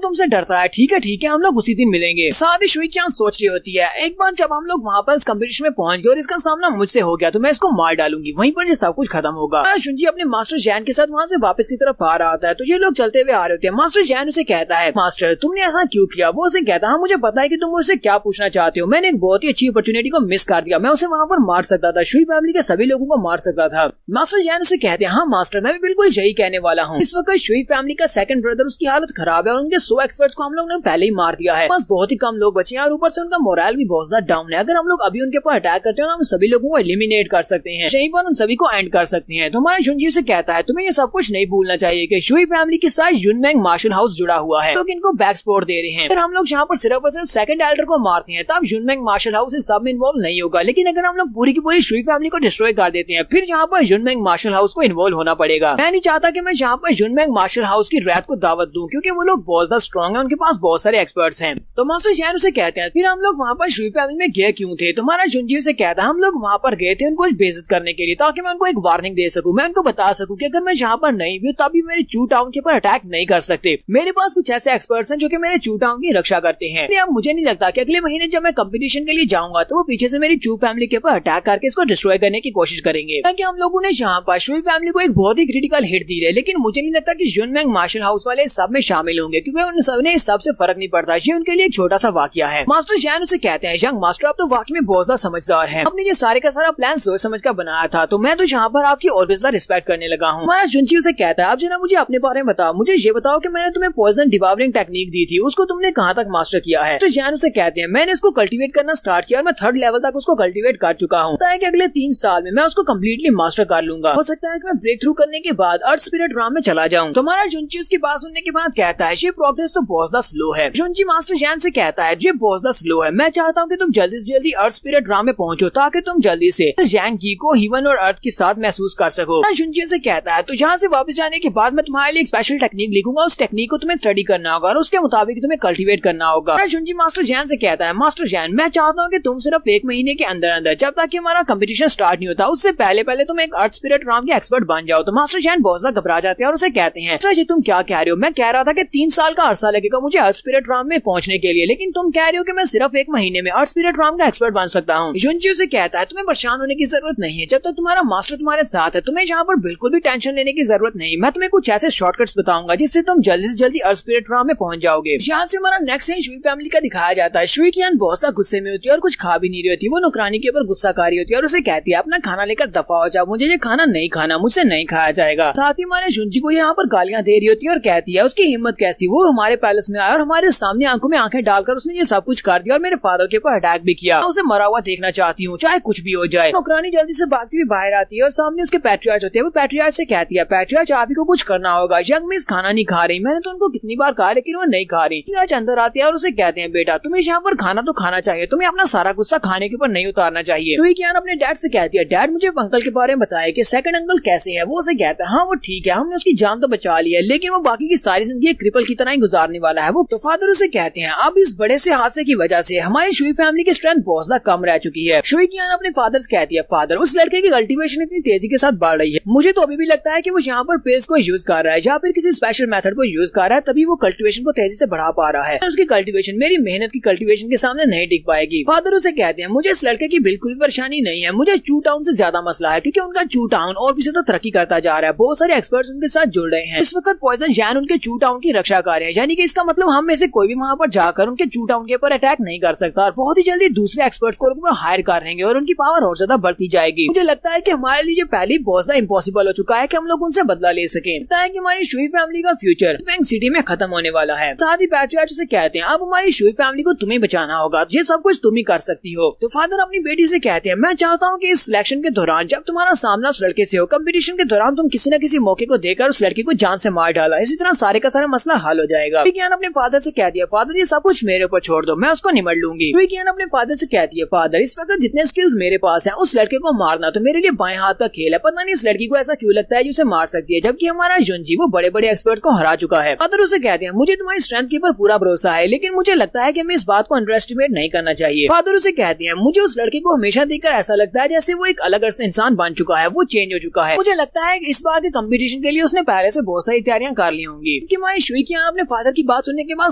तुमसे डरता है, ठीक है हम लोग उसी दिन मिलेंगे। साथ ही शुई कियान सोच रही होती है, एक बार जब हम लोग वहाँ पर इस कंपटीशन में पहुंच गए और इसका सामना मुझसे हो गया तो मैं इसको मार डालूंगी, वहीं पर ये सब कुछ खत्म होगा। शुनजी अपने मास्टर जैन के साथ वहाँ से वापस की तरफ आ रहा था, तो ये लोग चलते हुए आ रहे होते हैं। मास्टर जैन उसे कहता है, मास्टर तुमने ऐसा क्यों किया? वो उसे कहता है, मुझे पता है कि तुम मुझसे क्या पूछना चाहते हो, मैंने एक बहुत ही अच्छी अपॉर्चुनिटी को मिस कर दिया, मैं उसे वहाँ पर मार सकता था, शुई फैमिली के सभी लोगों को मार सकता था। मास्टर जैन उसे कहते हैं, हाँ मास्टर मैं भी बिल्कुल यही कहने वाला हूँ। इस वक्त शुई फैमिली का सेकंड ब्रदर, उसकी हालत खराब है और उनके 100 एक्सपर्ट्स को हम लोग ने पहले ही मार दिया है, बस बहुत ही कम लोग बचे हैं और ऊपर से उनका मोरल भी बहुत ज्यादा डाउन है। अगर हम लोग अभी उनके ऊपर अटैक करते हैं तो हम सभी लोगों को एलिमिनेट कर सकते हैं, यहीं पर उन सभी को एंड कर सकते हैं। तो हमारे शुनजी से कहता है, तुम्हें ये सब कुछ नहीं भूलना चाहिए कि शुई फैमिली के साथ युनमेंग मार्शल हाउस जुड़ा हुआ है, लोग इनको बैक सपोर्ट दे रहे हैं। अगर हम लोग यहाँ पर सिर्फ और सिर्फ सेकंड एल्डर को मारते हैं तब युनमेंग मार्शल हाउस इस सब में इन्वॉल्व नहीं होगा, लेकिन अगर हम लोग पूरी की पूरी शुई फैमिली को डिस्ट्रॉय कर देते हैं फिर यहाँ पर युनमेंग मार्शल हाउस को इन्वॉल्व होना पड़ेगा। मैं नहीं चाहता कि मैं यहाँ पर युनमेंग मार्शल हाउस की रैत को दावत दूं, क्योंकि वो लोग बहुत ज्यादा स्ट्रॉन्ग है, उनके पास बहुत सारे एक्सपर्ट्स हैं। तो मास्टर जैन उसे कहते हैं, फिर हम लोग वहाँ पर शुई फैमिली में गए क्यों थे? तुम्हारा जुनजी से कहता है, हम लोग वहाँ पर गए थे उनको बेइज्जत करने के लिए, ताकि मैं उनको एक वार्निंग दे सकूं, मैं उनको बता सकूं कि अगर मैं यहाँ पर नहीं भी तभी मेरे चू टाउन के ऊपर अटैक नहीं कर सकते। मेरे पास कुछ ऐसे एक्सपर्ट्स हैं जो कि मेरे चू टाउन की रक्षा करते हैं। अब मुझे नहीं लगता कि अगले महीने जब मैं कंपटीशन के लिए जाऊंगा तो वो पीछे से मेरी चू फैमिली के ऊपर अटैक करके इसको डिस्ट्रॉय करने की कोशिश करेंगे, ताकि हम लोगों ने यहाँ पर शुई फैमिली को एक बहुत ही क्रिटिकल हिट दी है। लेकिन मुझे नहीं लगता कि युनमेंग मार्शल हाउस वाले सब में शामिल होंगे, क्योंकि उन सब ने इस सब से फर्क नहीं पड़ता, ये उनके लिए एक छोटा सा वाकया है। मास्टर जैन उसे कहते हैं, यंग मास्टर आप तो वाकई में बहुत ज्यादा समझदार हैं, आपने ये सारे का सारा प्लान सोच समझ कर बनाया था, तो मैं तो यहाँ पर आपकी और भी ज्यादा रिस्पेक्ट करने लगा हूँ। हमारा जुनची उसे कहता है, आप जरा मुझे अपने बारे में बताओ, मुझे ये बताओ कि मैंने तुम्हें पॉइजन डिवावरिंग टेक्निक दी थी, उसको तुमने कहाँ तक मास्टर किया है? जैन उसे कहते हैं, मैंने इसको कल्टीवेट करना स्टार्ट किया और मैं 3rd लेवल तक उसको कल्टीवेट कर चुका हूँ, कि अगले 3 साल में मैं उसको कम्प्लीटली मास्टर कर लूंगा। हो सकता है कि मैं ब्रेक थ्रू करने के बाद अर्थ स्पिरिट राम में चला जाऊँ। तो हमारा जुनची उसकी बात सुनने के बाद कहता है, ये प्रोग्रेस तो बहुत ज्यादा स्लो है। जुनची मास्टर जैन से कहता है, ये बहुत ज्यादा स्लो है, मैं चाहता हूँ कि तुम जल्दी से जल्दी अर्थ स्पिरिट राम में पहुंचो, ताकि तुम जल्दी से जैंग की को हीवन और अर्थ के साथ महसूस कर सको। जुनची से कहता है, तो यहाँ से वापस जाने के बाद मैं तुम्हारे लिए एक स्पेशल टेक्निक लिखूंगा, उस टेक्निक को तुम्हें स्टडी करना होगा और उसके मुताबिक तुम्हें कल्टीवेट करना होगा। जुनची मास्टर जैन से कहता है, मास्टर जैन मैं चाहता हूँ कि तुम सिर्फ 1 महीने के अंदर अंदर, जब तक कि हमारा कंपटीशन स्टार्ट नहीं होता, उससे पहले पहले तुम एक अर्थ स्पिरिट राम के एक्सपर्ट बन जाओ। तो मास्टर जैन बहुत ज्यादा घबरा जाते हैं और उसे कहते हैं, जी तुम क्या कह रहे हो? मैं कह रहा था कि 3 साल का अरसा लगेगा मुझे अर्थ स्पिरिट राम में पहुंचने के लिए, लेकिन तुम कह रहे हो कि मैं सिर्फ 1 महीने में अर्थ स्पिरिट राम का एक्सपर्ट बन सकता हूँ। जुनची उसे कहता है, तुम्हें परेशान होने की जरूरत नहीं है, जब तक तुम्हारा मास्टर तुम्हारे साथ है तुम्हें यहाँ पर बिल्कुल भी टेंशन लेने की जरूरत नहीं। मैं तुम्हें कुछ ऐसे शॉर्टकट्स बताऊंगा जिससे तुम जल्दी से जल्दी अर्थ स्पिरिट राम में पहुंच जाओगे। यहाँ से हमारा नेक्स्ट सीन शुई फैमिली का दिखाया जाता है। शुई कियान बहुत ज्यादा गुस्से में होती है और कुछ खा भी नहीं रही होती, वो नौकरानी के ऊपर गुस्सा कर रही होती है और उसे कहती है, अपना खाना लेकर दफा हो जाओ, मुझे ये खाना नहीं खाना, मुझसे नहीं खाया जाएगा। साथ ही हमारे जुनची को यहाँ पर गालियां दे रही होती है और कहती है, उसकी हिम्मत कैसी, वो हमारे पैलेस में आया और हमारे सामने आंखों में आंखें डालकर उसने ये सब कुछ कर दिया और मेरे फादर के ऊपर अटैक भी किया, उसे मरा हुआ देखना चाहती हूँ, चाहे कुछ भी हो जाए। नौकरानी जल्दी से भागती हुई बाहर आती है और सामने उसके पैट्रियार्च होते हैं। वो पैट्रियार्च से कहती है, पैट्रियार्च आप ही को कुछ करना होगा, यंग मिस खाना नहीं खा रही, मैंने तो उनको कितनी बार कहा लेकिन वो नहीं खा रही। पैट्रियार्च अंदर आती है और उसे कहते हैं, बेटा तुम्हें यहाँ पर खाना तो खाना चाहिए, तुम्हें अपना सारा गुस्सा खाने के ऊपर नहीं उतारना चाहिए। शुई कियान अपने डैड से कहती है, डैड मुझे अंकल के बारे में बताया कि सेकंड अंकल कैसे है? वो उसे कहता है, हाँ वो ठीक है, हमने उसकी जान तो बचा ली है, लेकिन वो बाकी की सारी जिंदगी क्रिपल की तरह ही गुजारने वाला है। वो तो फादर उसे कहते हैं, अब इस बड़े से हादसे की वजह से हमारी शुई फैमिली की स्ट्रेंथ बहुत ज्यादा कम रह चुकी है। शुई कियान अपने फादर से कहती है, फादर उस लड़के की कल्टीवेशन इतनी तेजी के साथ बढ़ रही है, मुझे तो अभी भी लगता है कि वो यहाँ पर पेस को यूज कर रहा है या फिर किसी स्पेशल मेथड को यूज कर रहा है, तभी वो कल्टीवेशन को तेजी से बढ़ा पा रहा है। उसकी कल्टीवेशन मेरी मेहनत की कल्टीवेशन के सामने नहीं टिक पाएगी। फादर उसे कहते हैं, मुझे इस लड़के की बिल्कुल भी परेशानी नहीं है, मुझे चू टाउन से ज्यादा मसला है, क्योंकि उनका चू टाउन और भी ज्यादा तरक्की करता जा रहा है, बहुत सारे एक्सपर्ट्स उनके साथ जुड़ रहे हैं। इस वक्त पॉइजन जैन उनके चू टाउन की रक्षा कर रहे हैं, यानी कि इसका मतलब हम में से कोई भी वहाँ पर जाकर उनके चू टाउन के ऊपर अटैक नहीं कर सकता और बहुत ही जल्दी दूसरे एक्सपर्ट को हायर कर लेंगे और उनकी पावर और ज्यादा बढ़ती जाएगी। मुझे लगता है कि हमारे लिए पहले बहुत ज्यादा इम्पॉसिबल हो चुका है कि हम लोग उनसे बदला ले सके। लगता है कि हमारी शुई फैमिली का फ्यूचर फैंग सिटी में खत्म होने वाला है। साथ ही पैट्रियार्च से कहते हैं, अब हमारी शुई फैमिली को तुम्हें बचाना होगा, ये सब कुछ तुम ही कर सकती हो। तो फादर अपनी बेटी से कहते हैं, मैं चाहता हूँ कि इस सिलेक्शन के दौरान जब तुम्हारा सामना उस लड़के से हो, कंपटीशन के दौरान तुम किसी न किसी मौके को देकर उस लड़की को जान से मार डाला, इसी तरह सारे का सारा मसला हल हो जाएगा। विज्ञान अपने फादर से कह दिया, फादर ये सब कुछ मेरे ऊपर छोड़ दो, मैं उसको निमट लूंगी। विज्ञान अपने फादर से कहती है, फादर इस वक्त जितने स्किल्स मेरे पास हैं उस लड़के को मारना तो मेरे लिए बाएं हाथ का खेल है। पता नहीं इस लड़की को ऐसा क्यों लगता है जो उसे मार सकती है, जबकि हमारा जुंजी वो बड़े बड़े एक्सपर्ट को हरा चुका है। फादर उसे कहते हैं, मुझे तुम्हारी स्ट्रेंथ के ऊपर पूरा भरोसा है, लेकिन मुझे लगता है कि हमें इस बात को अंडर एस्टिमेट नहीं करना चाहिए। फादर उसे कहते हैं, मुझे उस लड़के को हमेशा देखकर ऐसा लगता है जैसे वो एक अलग इंसान बन चुका है, वो चेंज हो चुका है। मुझे लगता है इस बार के कंपटीशन के लिए उसने पहले से बहुत सारी तैयारियां कर ली होंगी। कि हमारी शुई की अपने फादर की बात सुनने के बाद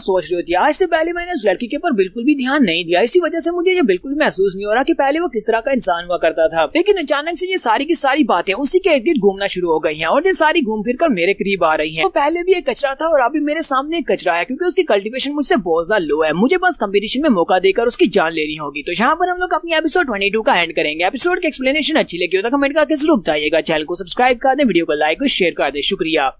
सोच रही होती है, आज से पहले मैंने उस लड़की के ऊपर बिल्कुल भी ध्यान नहीं दिया, इसी वजह से मुझे ये बिल्कुल महसूस नहीं हो रहा कि पहले वो किस तरह का इंसान हुआ करता था। लेकिन अचानक से ये सारी की सारी बातें उसी के इर्द गिर्द घूमना शुरू हो गई हैं और ये सारी घूम फिर कर मेरे करीब आ रही हैं। वो पहले भी एक कचरा था और अभी मेरे सामने एक कचरा है, क्योंकि उसकी कल्टीवेशन मुझसे बहुत ज्यादा लो है। मुझे बस कंपटीशन में मौका देकर उसकी जान लेनी होगी। तो यहाँ पर हम लोग अपनी एपिसोड 22 का एंड करेंगे। एपिसोड की एक्सप्लेनेशन अच्छी लगी हो तो कमेंट करके जरूर बताइएगा। चैनल को सब्सक्राइब कर दे, वीडियो को लाइक और शेयर कर दे। शुक्रिया।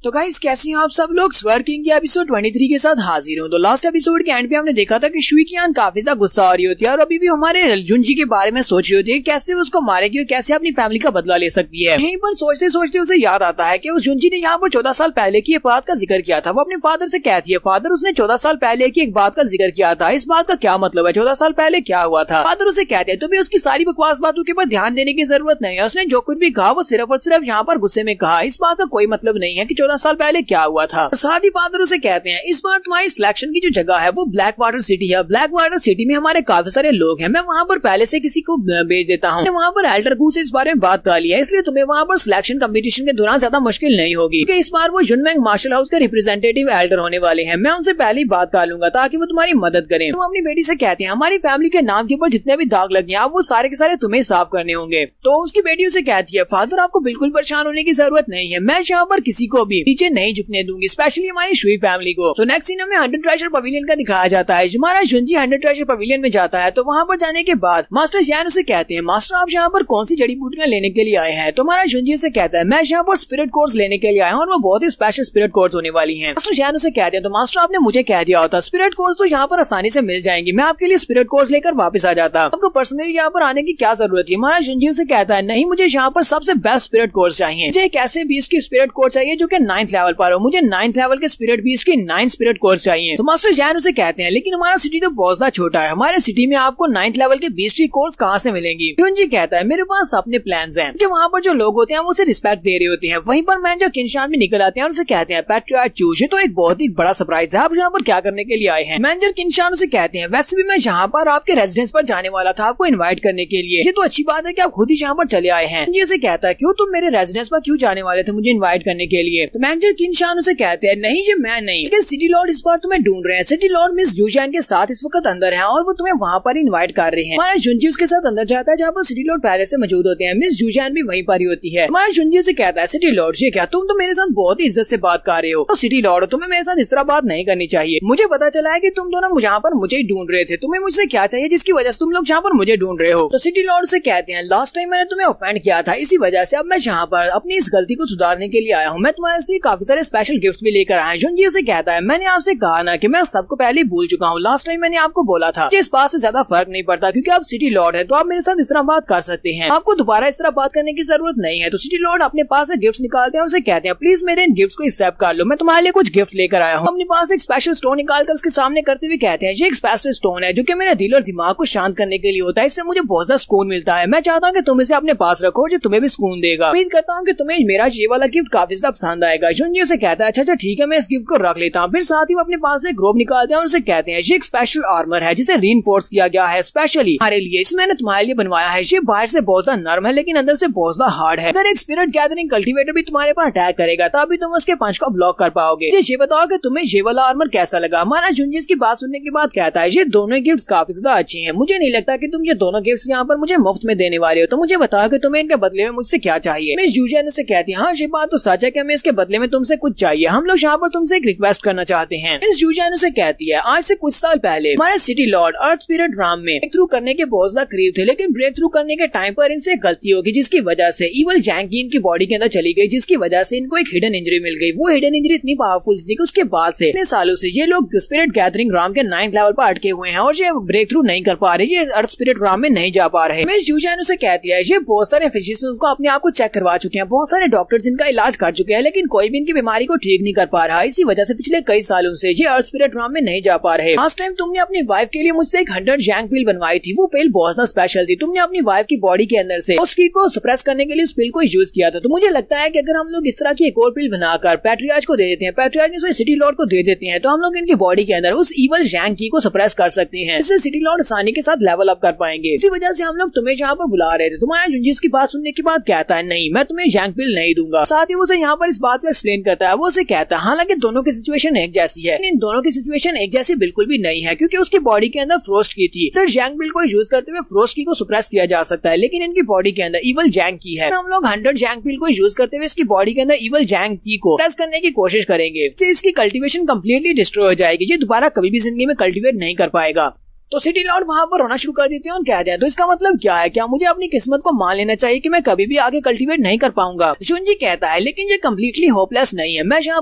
तो गाइस कैसे हैं आप सब लोग? स्वर्ड किंग के एपिसोड 23 के साथ हाजिर हूं। तो लास्ट एपिसोड के एंड पे हमने देखा था कि शुई कियान काफी ज्यादा गुस्सा आ रही होती है और अभी भी हमारे जुंजी के बारे में सोच रही होती है कैसे वो उसको मारेगी और कैसे अपनी फैमिली का बदला ले सकती है। यहीं पर सोचते सोचते उसे याद आता है कि उस जुंजी ने यहाँ पर 14 साल पहले की एक बात का जिक्र किया था। वो अपने फादर से कहती है, फादर उसने 14 साल पहले की एक बात का जिक्र किया था, इस बात का क्या मतलब है? 14 साल पहले क्या हुआ था? फादर उसे कहते हैं, तुम्हें उसकी सारी बकवास बातों के ऊपर ध्यान देने की जरूरत नहीं है। उसने जो कुछ भी कहा वो सिर्फ और सिर्फ यहाँ पर गुस्से में कहा, इस बात का कोई मतलब नहीं है कि 14 साल पहले क्या हुआ था। साथ ही फादर उसे कहते हैं, इस बार तुम्हारी सिलेक्शन की जो जगह है वो ब्लैक वाटर सिटी है। ब्लैक वाटर सिटी में हमारे काफी सारे लोग हैं, मैं वहाँ पर पहले से किसी को भेज देता हूँ। वहाँ पर एल्डर गू से इस बारे में बात कर लिया है, इसलिए तुम्हें वहाँ पर सिलेक्शन कंपटीशन के दौरान ज्यादा मुश्किल नहीं होगी, क्योंकि इस बार वो जुनमेंग मार्शल हाउस के रिप्रेजेंटेटिव एल्डर होने वाले हैं। मैं उनसे पहले ही बात कर लूंगा ताकि वो तुम्हारी मदद करें। तुम अपनी बेटी से कहते हैं, हमारी फैमिली के नाम के ऊपर जितने भी दाग लगे हैं वो सारे के सारे तुम्हें साफ करने होंगे। तो उसकी बेटी उसे कहती है, फादर आपको बिल्कुल परेशान होने की जरूरत नहीं है, मैं यहाँ पर किसी को भी नीचे नहीं झुकने दूंगी, स्पेशली हमारी शुई फैमिली को। तो नेक्स्ट सीन हमें 100 ट्रेजर पवेलियन का दिखाया जाता है। हमारा जुंजी 100 ट्रेजर पवेलियन में जाता है, तो वहाँ पर जाने के बाद मास्टर जैन उसे कहते हैं, मास्टर आप यहाँ पर कौन सी जड़ी बूटियां लेने के लिए आए हैं? तो हमारा जुंजी से कहता है, मैं यहाँ पर स्पिरिट कोर्स लेने के लिए आया हूँ और वो बहुत ही स्पेशल स्पिरिट कोर्स होने वाली है। मास्टर जैन उसे कहते हैं, तो मास्टर आपने मुझे कह दिया होता, स्पिरिट कोर्स तो यहाँ पर आसानी से मिल जाएंगी, मैं आपके लिए स्पिरिट कोर्स लेकर वापस आ जाता, आपको पर्सनली यहाँ पर आने की क्या जरूरत है? हमारा जुंजी उसे कहता है, नहीं मुझे यहाँ पर सबसे बेस्ट स्पिरिट कोर्स चाहिए, मुझे एक ऐसे बीस्ट की स्पिरिट कोर्स चाहिए जो कि 9th लेवल पर हो, मुझे 9th लेवल के स्पिरिट बीस्ट की 9 स्पिरिट कोर्स चाहिए। तो मास्टर जैन उसे कहते हैं, लेकिन हमारा सिटी तो बहुत ज्यादा छोटा है, हमारे सिटी में आपको 9th लेवल के बीस्ट की कोर्स कहाँ से मिलेंगी? जुंजी कहता है, मेरे पास अपने प्लान्स हैं, कि वहाँ पर जो लोग होते हैं वो उसे रिस्पेक्ट दे रहे होते हैं। वहीं पर मैनेजर किनशान भी निकल आते हैं और उसे कहते हैं, पैट्रियार्च चू, ये तो एक बहुत ही बड़ा सरप्राइज है, आप यहाँ पर क्या करने के लिए आए हैं? मैनेजर किनशान उसे कहते हैं, वैसे भी मैं यहाँ पर आपके रेजिडेंस पर जाने वाला था आपको इन्वाइट करने के लिए, ये तो अच्छी बात है कि आप खुद ही यहाँ पर चले आए हैं। ये उसे कहता है, क्यों तुम मेरे रेजिडेंस पर क्यों जाने वाले थे मुझे इन्वाइट करने के लिए? तो मैनेजर किनशान उसे कहते हैं, नहीं ये मैं नहीं, लेकिन सिटी लॉर्ड इस बार तुम्हें ढूंढ रहे हैं, सिटी लॉर्ड मिस यूजैन के साथ इस वक्त अंदर है और वो तुम्हें वहाँ पर इनवाइट कर रहे हैं। हमारा जुंजी उसके साथ अंदर जाता है जहाँ पर सिटी लॉर्ड पहले से मौजूद होते हैं, मिस यूजैन भी वहीं पर ही होती है। हमारा जुंजी से कहता है, सिटी लॉर्ड ये क्या, तुम तो मेरे साथ बहुत ही इज्जत से बात कर रहे हो, तो सिटी लॉर्ड तुम्हें मेरे साथ इस तरह बात नहीं करनी चाहिए, मुझे पता चला है कि तुम दोनों यहाँ पर मुझे ही ढूंढ रहे थे, तुम्हें मुझसे क्या चाहिए जिसकी वजह से तुम लोग यहाँ पर मुझे ढूंढ रहे हो? तो सिटी लॉर्ड से कहते हैं, लास्ट टाइम मैंने तुम्हें ऑफेंड किया था, इसी वजह से अब मैं यहाँ पर अपनी इस गलती को सुधारने के लिए आया हूँ, मैं तुम्हारे से काफी सारे स्पेशल गिफ्ट भी लेकर आया। जुंजी से कहता है, मैंने आपसे कहा ना कि मैं सबको पहले भूल चुका हूँ, लास्ट टाइम मैंने आपको बोला था कि इस बात से ज्यादा फर्क नहीं पड़ता, क्योंकि आप सिटी लॉर्ड है तो आप मेरे साथ इस तरह बात कर सकते हैं, आपको दोबारा इस तरह बात करने की जरूरत नहीं है। तो सिटी लॉर्ड अपने पास से गिफ्ट निकालते हैं और उसे कहते हैं, प्लीज मेरे इन गिफ्ट को एक्सेप्ट कर लो, मैं तुम्हारे लिए कुछ गिफ्ट लेकर आया हूँ। अपने पास एक स्पेशल स्टोन निकालकर उसके सामने करते हुए कहते हैं, ये एक स्पेशल स्टोन है जो कि मेरे दिल और दिमाग को शांत करने के लिए होता है, इससे मुझे बहुत ज्यादा सुकून मिलता है, मैं चाहता हूँ कि तुम इसे अपने पास रखो जो तुम्हें भी सुकून देगा। उम्मीद करता हूँ कि तुम्हें मेरा ये वाला गिफ्ट काफी ज्यादा पसंद आएगा। जुंजी से कहता है, अच्छा ठीक है मैं इस गिफ्ट को रख लेता हूँ। फिर साथ ही वो अपने पास एक रोब निकालते हैं और उसे कहते हैं, ये एक स्पेशल आर्मर है जिसे रीइंफोर्स किया गया है स्पेशली हमारे लिए, इसे मैंने तुम्हारे लिए बनवाया है, ये बाहर से बहुत ज्यादा नर्म है लेकिन अंदर से बहुत ज्यादा हार्ड है, अगर एक स्पिरिट गैदरिंग कल्टीवेटर भी तुम्हारे पास अटैक करेगा तभी तुम उसके पंच को ब्लॉक कर पाओगे। ये बताओ कि तुम्हें ये वाला आर्मर कैसा लगा? हमारा जुंजी की बात सुनने के बाद कहता है, ये दोनों गिफ्ट काफी ज्यादा अच्छे हैं, मुझे नहीं लगता कि तुम ये दोनों गिफ्ट यहाँ पर मुझे मुफ्त में देने वाले हो, तो मुझे बताओ कि तुम्हें इनके बदले में मुझसे क्या चाहिए? मिस यूजैन से कहती है, हाँ ये बात तो सच है कि हमें इसके बदले में तुमसे कुछ चाहिए, हम लोग यहाँ पर तुमसे एक रिक्वेस्ट करना चाहते हैं। मिस यूजैन से कहती है, आज से कुछ साल पहले हमारे सिटी लॉर्ड अर्थ स्पिरिट राम में ब्रेक थ्रू करने के बहुत ज्यादा करीब थे, लेकिन ब्रेक थ्रू करने के टाइम पर इनसे गलती होगी जिसकी वजह से इवल जैंकी इनकी बॉडी के अंदर चली गई, जिसकी वजह से इनको एक हिडन इंजरी मिल गई। वो हिडन इंजरी इतनी पावरफुल थी कि उसके बाद से इतने सालों से ये लोग स्पिरिट गैदरिंग राम के 9th लेवल पर अटके हुए हैं और ये ब्रेक थ्रू नहीं कर पा रहे, ये अर्थ स्पिरिट राम में नहीं जा पा रहे। मिस यूजैन से कहती है, ये बहुत सारे फिजिशियंस को अपने आप को चेक करवा चुके हैं, बहुत सारे डॉक्टर्स इनका इलाज कर चुके हैं, लेकिन कोई भी इनकी बीमारी को ठीक नहीं कर पा रहा। इसी वजह से पिछले कई सालों से ये अर्थ स्पिरिट realm में नहीं जा पा रहे। लास्ट टाइम तुमने अपनी वाइफ के लिए मुझसे एक 100 जैंक पिल बनवाई थी। वो पिल बहुत ज्यादा स्पेशल थी। तुमने अपनी वाइफ की बॉडी के अंदर से उस की को सप्रेस करने के लिए उस पिल को यूज किया था। तो मुझे लगता है कि अगर हम लोग इस तरह की एक और पिल बनाकर पैट्रियार्च को दे देते हैं, पैट्रियार्च ने सिटी लॉर्ड को दे देते हैं, तो हम लोग इनकी बॉडी के अंदर उस इवल जैंक की को सप्रेस कर सकते हैं। इससे सिटी लॉर्ड आसानी के साथ लेवल अप कर पाएंगे। इसी वजह से हम लोग तुम्हें यहाँ पर बुला रहे थे। तुम्हारा जुंजीस की बात सुनने के बाद कहता है नहीं, मैं तुम्हें जैंक पिल नहीं दूंगा। साथ ही वो यहाँ पर इस बात को एक्सप्लेन करता है। वो उसे कहता है हालांकि दोनों की सिचुएशन एक जैसी है, इन दोनों की सिचुएशन एक जैसी बिल्कुल भी नहीं है, क्योंकि उसकी बॉडी के अंदर फ्रोस्ट की थी। तो जैंक पिल को यूज करते हुए फ्रोस्ट की को सप्रेस किया जा सकता है, लेकिन इनकी बॉडी के अंदर इवल जैंक की है। हम लोग 100 जैंक पिल को यूज करते हुए इसकी बॉडी के अंदर इवल जैंक की को प्रेस करने की कोशिश करेंगे। इसकी कल्टीवेशन कम्प्लीटली डिस्ट्रॉय हो जाएगी। ये दोबारा कभी भी जिंदगी में कल्टीवेट नहीं कर पाएगा। तो सिटी लॉर्ड वहाँ पर रोना शुरू कर देते हैं और कहते हैं तो इसका मतलब क्या है? क्या मुझे अपनी किस्मत को मान लेना चाहिए कि मैं कभी भी आगे कल्टीवेट नहीं कर पाऊंगा? जुंजी कहता है लेकिन ये कम्प्लीटली होपलेस नहीं है, मैं यहाँ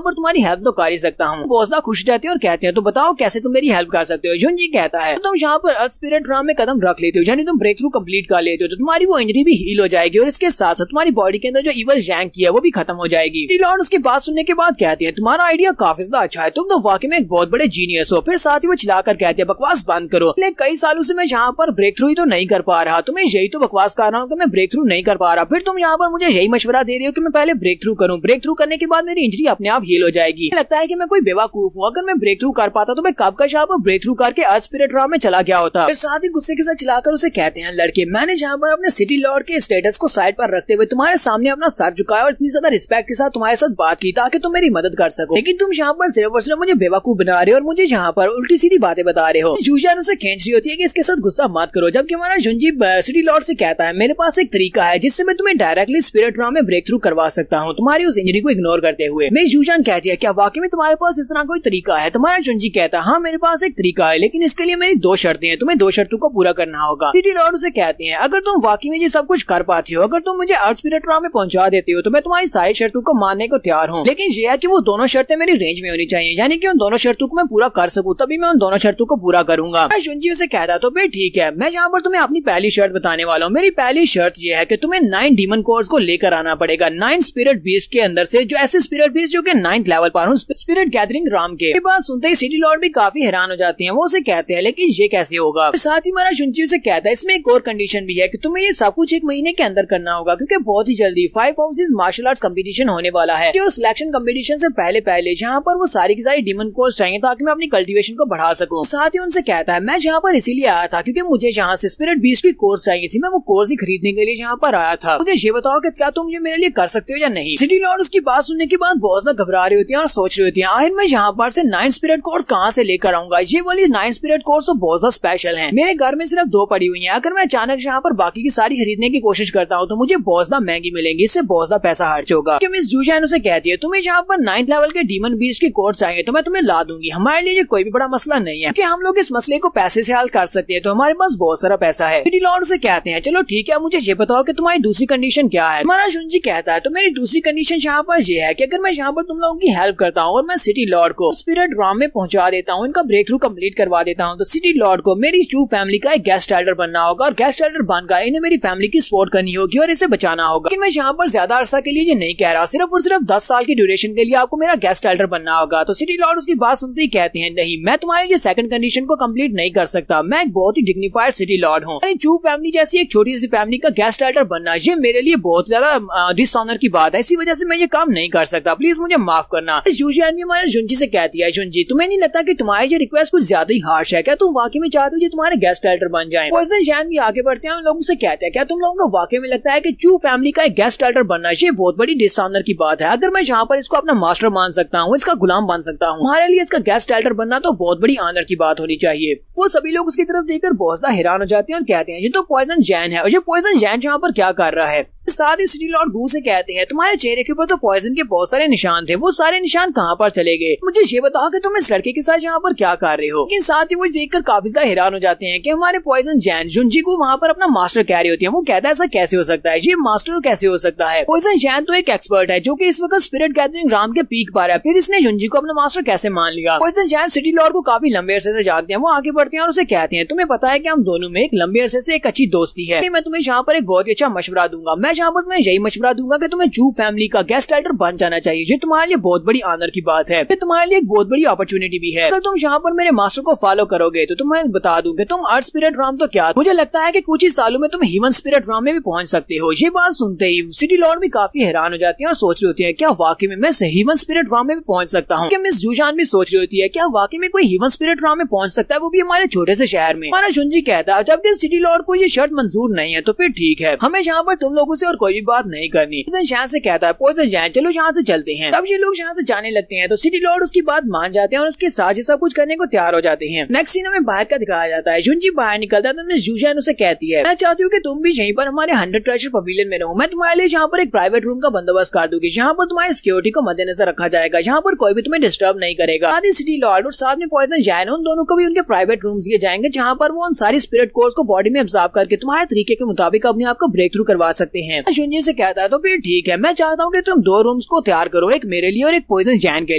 पर तुम्हारी हेल्प तो कर ही सकता हूँ। बोसदा खुश जाते हैं और कहते हैं तो बताओ कैसे तुम मेरी हेल्प कर सकते हो? जुंजी कहता है तुम यहाँ पर अर्थ स्पिरिट realm में कदम रख लेते हो, यानी तुम ब्रेक थ्रू कम्प्लीट कर लेते हो, तो तुम्हारी वो इंजरी भी हील हो जाएगी और इसके साथ साथ तुम्हारी बॉडी के अंदर जो इवल जैंक की है वो भी खत्म हो जाएगी। सिटी लॉर्ड उसकी बात सुनने के बाद कहते हैं तुम्हारा आइडिया काफी ज्यादा अच्छा है, तुम तो वाकई में एक बहुत बड़े जीनियस हो। फिर साथ ही वो चिल्लाकर कहते हैं बकवास बंद करो, कई सालों से मैं यहाँ पर ब्रेक थ्रू ही तो नहीं कर पा रहा, तुम्हें यही तो बकवास कर रहा हूँ कि मैं ब्रेक थ्रू नहीं कर पा रहा, फिर तुम यहाँ पर मुझे यही मशवरा दे रहे हो कि मैं पहले ब्रेक थ्रू करूँ, ब्रेक थ्रू करने के बाद मेरी इंजरी अपने आप हील हो जाएगी। लगता है कि मैं कोई बेवकूफ हूँ, अगर मैं ब्रेक थ्रू कर पाता तो मैं कब का यहाँ पर ब्रेक थ्रू करके अर्थ स्पिरिट realm में चला गया होता। फिर साथ ही गुस्से के साथ चिल्लाकर उसे कहते हैं लड़के, मैंने यहाँ पर अपने सिटी लॉर्ड के स्टेटस को साइड पर रखते हुए तुम्हारे सामने अपना सर झुकाया और इतनी ज्यादा रिस्पेक्ट के साथ तुम्हारे साथ बात की ताकि तुम मेरी मदद कर सको, लेकिन तुम यहाँ पर सिर्फ और सिर्फ मुझे बेवकूफ बना रहे हो और मुझे यहाँ पर उल्टी सीधी बातें बता रहे हो। जूजान उसे खींच रही होती है कि इसके साथ गुस्सा मत करो, जबकि हमारा जुंजी सिटी लॉर्ड से कहता है मेरे पास एक तरीका है जिससे मैं तुम्हें डायरेक्टली स्पिरिट realm में ब्रेक थ्रू करवा सकता हूँ तुम्हारी उस इंजरी को इग्नोर करते हुए। मैं जूजान कहती है क्या वाकई में तुम्हारे पास इस तरह कोई तरीका है? तुम्हारा जुंजी कहता है हाँ मेरे पास एक तरीका है, लेकिन इसके लिए मेरी 2 शर्तें हैं, तुम्हें 2 शर्तों को पूरा करना होगा। सिटी लॉर्ड उसे कहते हैं अगर तुम वाकई में ये सब कुछ कर पाती हो, अगर तुम मुझे अर्थ स्पिरिट realm में पहुंचा देती हो, तो मैं तुम्हारी सारी शर्तों को मानने को तैयार हूँ, लेकिन ये है कि वो दोनों शर्तें मेरी रेंज में होनी चाहिए, यानी कि उन दोनों शर्तों को मैं पूरा कर सकूँ, तभी मैं उन दोनों शर्तों को पूरा करूंगा। जुंजी उसे कहता तो फिर ठीक है, मैं यहाँ पर तुम्हें अपनी पहली शर्त बताने वाला हूँ। मेरी पहली शर्त ये है कि तुम्हें 9 डीमन कोर्स को लेकर आना पड़ेगा, 9 स्पिरिट बीस्ट के अंदर से, जो ऐसे स्पिरिट बीस्ट जो कि 9th लेवल पर हूँ स्पिरिट गैदरिंग realm के। बात सुनते ही सिटी लॉर्ड भी काफी हैरान हो जाती हैं। वो उसे कहते हैं लेकिन ये कैसे होगा? साथ ही हमारा जुंजी उसे कहता है इसमें एक और कंडीशन भी है कि तुम्हें ये सब कुछ 1 महीने के अंदर करना होगा, क्योंकि बहुत ही जल्दी 5 हाउसेस मार्शल आर्ट्स कंपटीशन होने वाला है। जो सिलेक्शन कंपटीशन से पहले जहाँ पर वो सारी की सारी डीमन कोर्स चाहिए ताकि मैं अपनी कल्टीवेशन को बढ़ा सकूं। साथ ही उनसे कहता है मैं यहाँ पर इसीलिए आया था क्योंकि मुझे यहाँ से स्पिरिट बीस्ट की कोर्स चाहिए थी, मैं वो कोर्स ही खरीदने के लिए यहाँ पर आया था। मुझे ये बताओ कि क्या तुम ये मेरे लिए कर सकते हो या नहीं? सिटी लॉर्ड उसकी बात सुनने के बाद बहुत ज्यादा घबरा रही होती है और सोच रही होती है आखिर मैं यहाँ पर से 9 स्पिरिट कोर्स कहाँ से लेकर आऊंगा? ये वाली 9 स्पिरिट कोर्स तो बहुत ज्यादा स्पेशल है, मेरे घर में सिर्फ 2 पड़ी हुई है, अगर मैं अचानक यहाँ पर बाकी की सारी खरीदने की कोशिश करता हूँ तो मुझे बहुत ज्यादा महंगी मिलेंगी, इससे बहुत ज्यादा पैसा खर्च होगा। मिस जूजान उसे कहती है तुम्हें यहाँ पर 9th लेवल के डीमन बीस्ट की कोर्स चाहिए तो मैं तुम्हें ला दूंगी, हमारे लिए ये कोई भी बड़ा मसला नहीं है कि हम लोग इस मसले को पैसे से हल कर सकते हैं, तो हमारे पास बहुत सारा पैसा है। सिटी लॉर्ड से कहते हैं चलो ठीक है, मुझे ये बताओ कि तुम्हारी दूसरी कंडीशन क्या है? हमारा जुंजी कहता है तो मेरी दूसरी कंडीशन यहाँ पर ये है कि अगर मैं यहाँ पर तुम लोगों की हेल्प करता हूँ और मैं सिटी लॉर्ड को स्पिरिट realm में पहुंचा देता हूँ, इनका ब्रेक थ्रू कम्प्लीट करवा देता हूँ, तो सिटी लॉर्ड को मेरी चू फैमिली का एक गेस्ट एल्डर बनना होगा और गेस्ट एल्डर बनकर इन्हें मेरी फैमिली की सपोर्ट करनी होगी और इसे बचाना होगा। लेकिन मैं यहाँ पर ज्यादा अरसा के लिए ये नहीं कह रहा, सिर्फ और सिर्फ 10 साल की ड्यूरेशन के लिए आपको मेरा गेस्ट एल्डर बनना होगा। तो सिटी लॉर्ड उसकी बात सुनते ही कहते हैं नहीं, मैं तुम्हारी ये सेकंड कंडीशन को कंप्लीट नहीं कर सकता, मैं एक बहुत ही डिग्निफाइड सिटी लॉर्ड हूँ, चू फैमिली जैसी एक छोटी सी फैमिली का गेस्ट एल्डर बनना ये मेरे लिए बहुत ज्यादा डिसऑनर की बात है, इसी वजह से मैं ये काम नहीं कर सकता, प्लीज मुझे माफ करना। जूजियान भी हमारे जुंजी से कहती है जुंजी तुम्हें नहीं लगता कि तुम्हारी ये रिक्वेस्ट कुछ ज्यादा ही हार्श है? क्या तुम वाकई में चाहते हो कि तुम्हारे गेस्ट एल्डर बन जाएं? पॉइजन जैन भी आगे बढ़ते हैं, उन लोगों से कहते हैं क्या तुम लोगों को वाकई में लगता है कि चू फैमिली का एक गेस्ट एल्डर बनना ये बहुत बड़ी डिसऑनर की बात है? अगर मैं यहाँ पर इसको अपना मास्टर मान सकता हूँ, इसका गुलाम बन सकता हूँ, हमारे लिए इसका गेस्ट एल्डर बनना तो बहुत बड़ी ऑनर की बात होनी चाहिए। वो सभी लोग उसकी तरफ देखकर बहुत ज्यादा हैरान हो जाते हैं और कहते हैं ये तो पॉइजन जैन है और ये पॉइजन जैन यहाँ पर क्या कर रहा है? साथ ही सिटी लॉर्ड बू से कहते हैं तुम्हारे चेहरे के ऊपर तो पॉइजन के बहुत सारे निशान थे, वो सारे निशान कहाँ पर चले गए? मुझे ये बताओ कि तुम इस लड़के के साथ यहाँ पर क्या कर रहे हो? लेकिन साथ ही वो देखकर काफी ज्यादा हैरान हो जाते हैं कि हमारे पॉइजन जैन जुंजी को वहाँ पर अपना मास्टर कह रही होती है। वो कहता है ऐसा कैसे हो सकता है, ये मास्टर कैसे हो सकता है? पॉइजन जैन तो एक एक्सपर्ट है जो कि इस वक्त स्पिरिट गैदरिंग realm के पीक पर है, फिर इसने जुंजी को अपना मास्टर कैसे मान लिया? पॉइजन जैन सिटी लॉर्ड को काफी लंबे अरसे से जानते हैं। वो आगे बढ़ते हैं और उसे कहते हैं तुम्हें पता है कि हम दोनों में एक लंबे अरसे से एक अच्छी दोस्ती है, मैं तुम्हें यहाँ पर एक बहुत ही अच्छा मशवरा दूंगा। मैं यहाँ पर तुम्हें यही मशवरा दूंगा कि तुम्हें जू फैमिली का गेस्ट राइटर बन जाना चाहिए। ये तुम्हारे लिए बहुत बड़ी ऑनर की बात है, ये तुम्हारे लिए एक बहुत बड़ी अपॉर्चुनिटी भी है। अगर तुम यहाँ पर मेरे मास्टर को फॉलो करोगे तो तुम्हें बता दूं कि तुम अर्थ स्पिरिट राम तो क्या, मुझे लगता है कि कुछ ही सालों में तुम ह्यूमन स्पिरिट राम में भी पहुंच सकते हो। ये बात सुनते ही सिटी लॉर्ड भी काफी हैरान हो जाती है और सोच रही होती है क्या वाकई में मैं ह्यूमन स्पिरिट राम में भी पहुंच सकता हूँ। मिस जूशान भी सोच रही होती है क्या वाकई में कोई ह्यूमन स्पिरिट राम में पहुंच सकता है, वो भी हमारे छोटे से शहर में। हमारा जुंजी कहता है जबकि सिटी लॉर्ड को ये शर्त मंजूर नहीं है तो फिर ठीक है, हमें यहाँ पर तुम लोगों से और कोई भी बात नहीं करनी। यहाँ से कहता है पॉइजन जाए, चलो यहाँ से चलते हैं। तब ये लोग यहाँ से जाने लगते हैं तो सिटी लॉर्ड उसकी बात मान जाते हैं और उसके साथ ही सब कुछ करने को तैयार हो जाते हैं। नेक्स्ट सीन में बाहर का दिखाया जाता है। जुंजी बाहर निकलता है तो मिस जूशान उसे कहती है मैं चाहती हूँ कि तुम भी यहीं पर हमारे 100 ट्रेजर पवेलियन में रहो। मैं तुम्हारे लिए यहाँ पर एक प्राइवेट रूम का बंदोबस्त कर दूंगी जहाँ पर तुम्हारी सिक्योरिटी को मद्देनजर रखा जाएगा, यहाँ पर कोई भी तुम्हें डिस्टर्ब नहीं करेगा। साथ ही सिटी लॉर्ड और साथ में पॉइजन जैन उन दोनों को भी उनके प्राइवेट रूम्स दिए जाएंगे जहाँ पर वो उन सारी स्पिरिट कोर्स को बॉडी में एब्जॉर्ब करके तुम्हारे तरीके के मुताबिक अपने आप को ब्रेक थ्रू करवा सकते हैं। जुंजी से कहता है तो फिर ठीक है, मैं चाहता हूँ कि तुम 2 रूम्स को तैयार करो, एक मेरे लिए और एक पॉइजन जैन के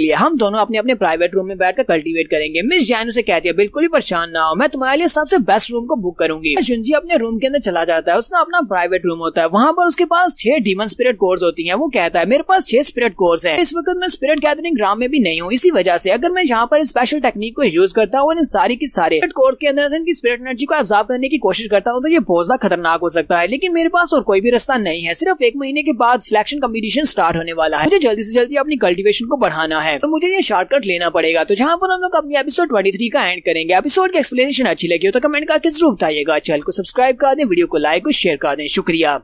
लिए। हम दोनों अपने अपने प्राइवेट रूम में बैठकर कल्टीवेट करेंगे। मिस जैन उसे कहती है बिल्कुल भी परेशान ना हो, मैं तुम्हारे लिए सबसे बेस्ट रूम को बुक करूंगी। जुंजी अपने रूम के अंदर चला जाता है, उसका अपना प्राइवेट रूम होता है, वहाँ पर उसके पास 6 डीमन स्पिरिट कोर्स होती है। वो कहता है मेरे पास 6 स्पिरिट कोर्स है, इस वक्त मैं स्पिरिट गैदरिंग ग्राम में भी नहीं हूँ, इसी वजह से अगर मैं यहाँ पर स्पेशल टेक्निक को यूज करता हूँ इन सारी की सारे कोर्स के अंदर इनकी स्पिरिट एनर्जी को एब्जॉर्ब करने की कोशिश करता हूँ तो ये बहुत ज्यादा खतरनाक हो सकता है। लेकिन मेरे पास और कोई भी रास्ता नहीं है, सिर्फ 1 महीने के बाद सिलेक्शन कॉम्पिटिशन स्टार्ट होने वाला है, मुझे जल्दी से जल्दी अपनी कल्टीवेशन को बढ़ाना है तो मुझे ये शॉर्टकट लेना पड़ेगा। तो जहाँ पर हम लोग अपनी एपिसोड 23 का एंड करेंगे। एपिसोड की एक्सप्लेनेशन अच्छी लगी हो तो कमेंट करके जरूर बताइएगा। चैनल को सब्सक्राइब कर दें, वीडियो को लाइक और शेयर कर दें। शुक्रिया।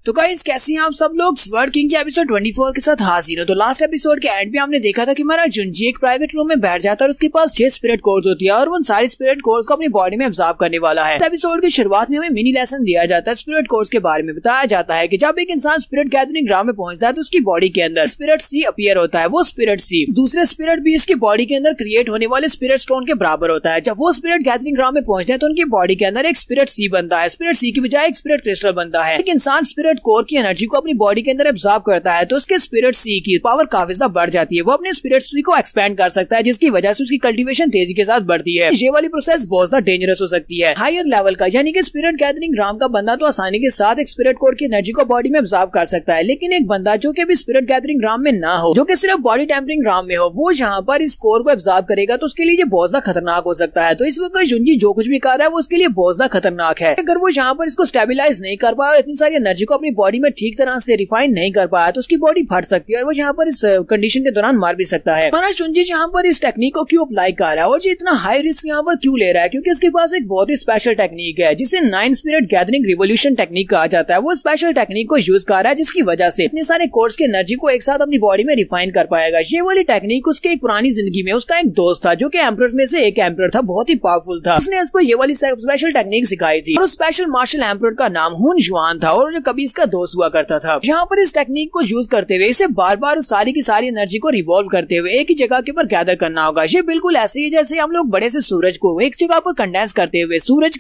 तो गाइस कैसे हैं आप सब लोग। स्वर्ड किंग के एपिसोड 24 के साथ हाजिर हो। तो लास्ट एपिसोड के एंड पे हमने देखा था कि हमारा जुंजी एक प्राइवेट रूम में बैठ जाता है और उसके पास 6 स्पिरिट कोर्स होती है और वो सारे स्पिरिट कोर्स को अपनी बॉडी में एब्जॉर्ब करने वाला है। इस एपिसोड की शुरुआत में हमें मिनी लेसन दिया जाता है, स्पिरिट कोर्स के बारे में बताया जाता है कि जब एक इंसान स्पिरिट गैदरिंग ग्राउंड में पहुंचता है तो उसकी बॉडी के अंदर स्पिरिट सी अपीयर होता है। वो स्पिरिट सी दूसरे स्पिरिट भी इसकी बॉडी के अंदर क्रिएट होने वाले स्पिरिट स्टोन के बराबर होता है। जब वो स्पिरिट गैदरिंग ग्राउंड में पहुंचते हैं तो उनकी बॉडी के अंदर एक स्पिरिट सी बनता है, स्पिरिट सी की बजाय एक स्पिरिट क्रिस्टल बनता है। एक इंसान स्पिरिट कोर की एनर्जी को अपनी बॉडी के अंदर एब्जॉर्ब करता है तो उसके स्पिरिट सी की पावर काफी ज्यादा बढ़ जाती है। वो अपने स्पिरिट सी को एक्सपेंड कर सकता है जिसकी वजह से उसकी कल्टीवेशन तेजी के साथ बढ़ती है। ये वाली प्रोसेस बहुत ज्यादा डेंजरस हो सकती है। हायर लेवल का यानी कि स्पिरिट गैदरिंग ग्राम का बंदा तो आसानी के साथ एक स्पिरिट कोर की एनर्जी को बॉडी में एब्जॉर्ब कर सकता है, लेकिन एक बंदा जो कि भी स्पिरिट गैदरिंग ग्राम में ना हो, जो कि सिर्फ बॉडी टेम्परिंग ग्राम में हो, वो यहाँ पर इस कोर को एब्जॉर्ब करेगा तो उसके लिए ये बहुत ज्यादा खतरनाक हो सकता है। तो इस वक्त जुंजी जो कुछ भी कर रहा है वो उसके लिए बहुत ज्यादा खतरनाक है। अगर वो यहाँ पर इसको स्टेबिलाईज नहीं कर पाया और इतनी सारी एनर्जी को अपनी बॉडी में ठीक तरह से रिफाइन नहीं कर पाया तो उसकी बॉडी फट सकती है और वो यहाँ पर इस कंडीशन के दौरान मार भी सकता है। हमारा जुंजी यहाँ पर इस टेक्निक को क्यों अप्लाई कर रहा है और ये इतना हाई रिस्क यहाँ पर क्यों ले रहा है, क्योंकि इसके पास एक बहुत ही स्पेशल टेक्निक है जिसे 9 स्पिरिट गैदरिंग रिवोल्यूशन टेक्निक कहा जाता है। वो स्पेशल टेक्निक को यूज कर रहा है जिसकी वजह से इतने सारे कोर्स की एनर्जी को एक साथ अपनी बॉडी में रिफाइन कर पाएगा। ये वाली टेक्निक उसके एक पुरानी जिंदगी में उसका एक दोस्त था जो कि एम्परर में से एक एम्परर था, बहुत ही पावरफुल था, उसने उसको ये वाली स्पेशल टेक्निक सिखाई थी और स्पेशल मार्शल एम्परर का नाम हुन जुआन था और जो कभी इसका दोस्त हुआ करता था। यहाँ पर इस टेक्निक को यूज करते हुए इसे बार बार सारी की सारी एनर्जी को रिवॉल्व करते हुए एक ही जगह के ऊपर गैदर करना होगा। ये बिल्कुल ऐसे ही जैसे हम लोग बड़े से सूरज को एक जगह पर कंडेंस करते हुए सूरज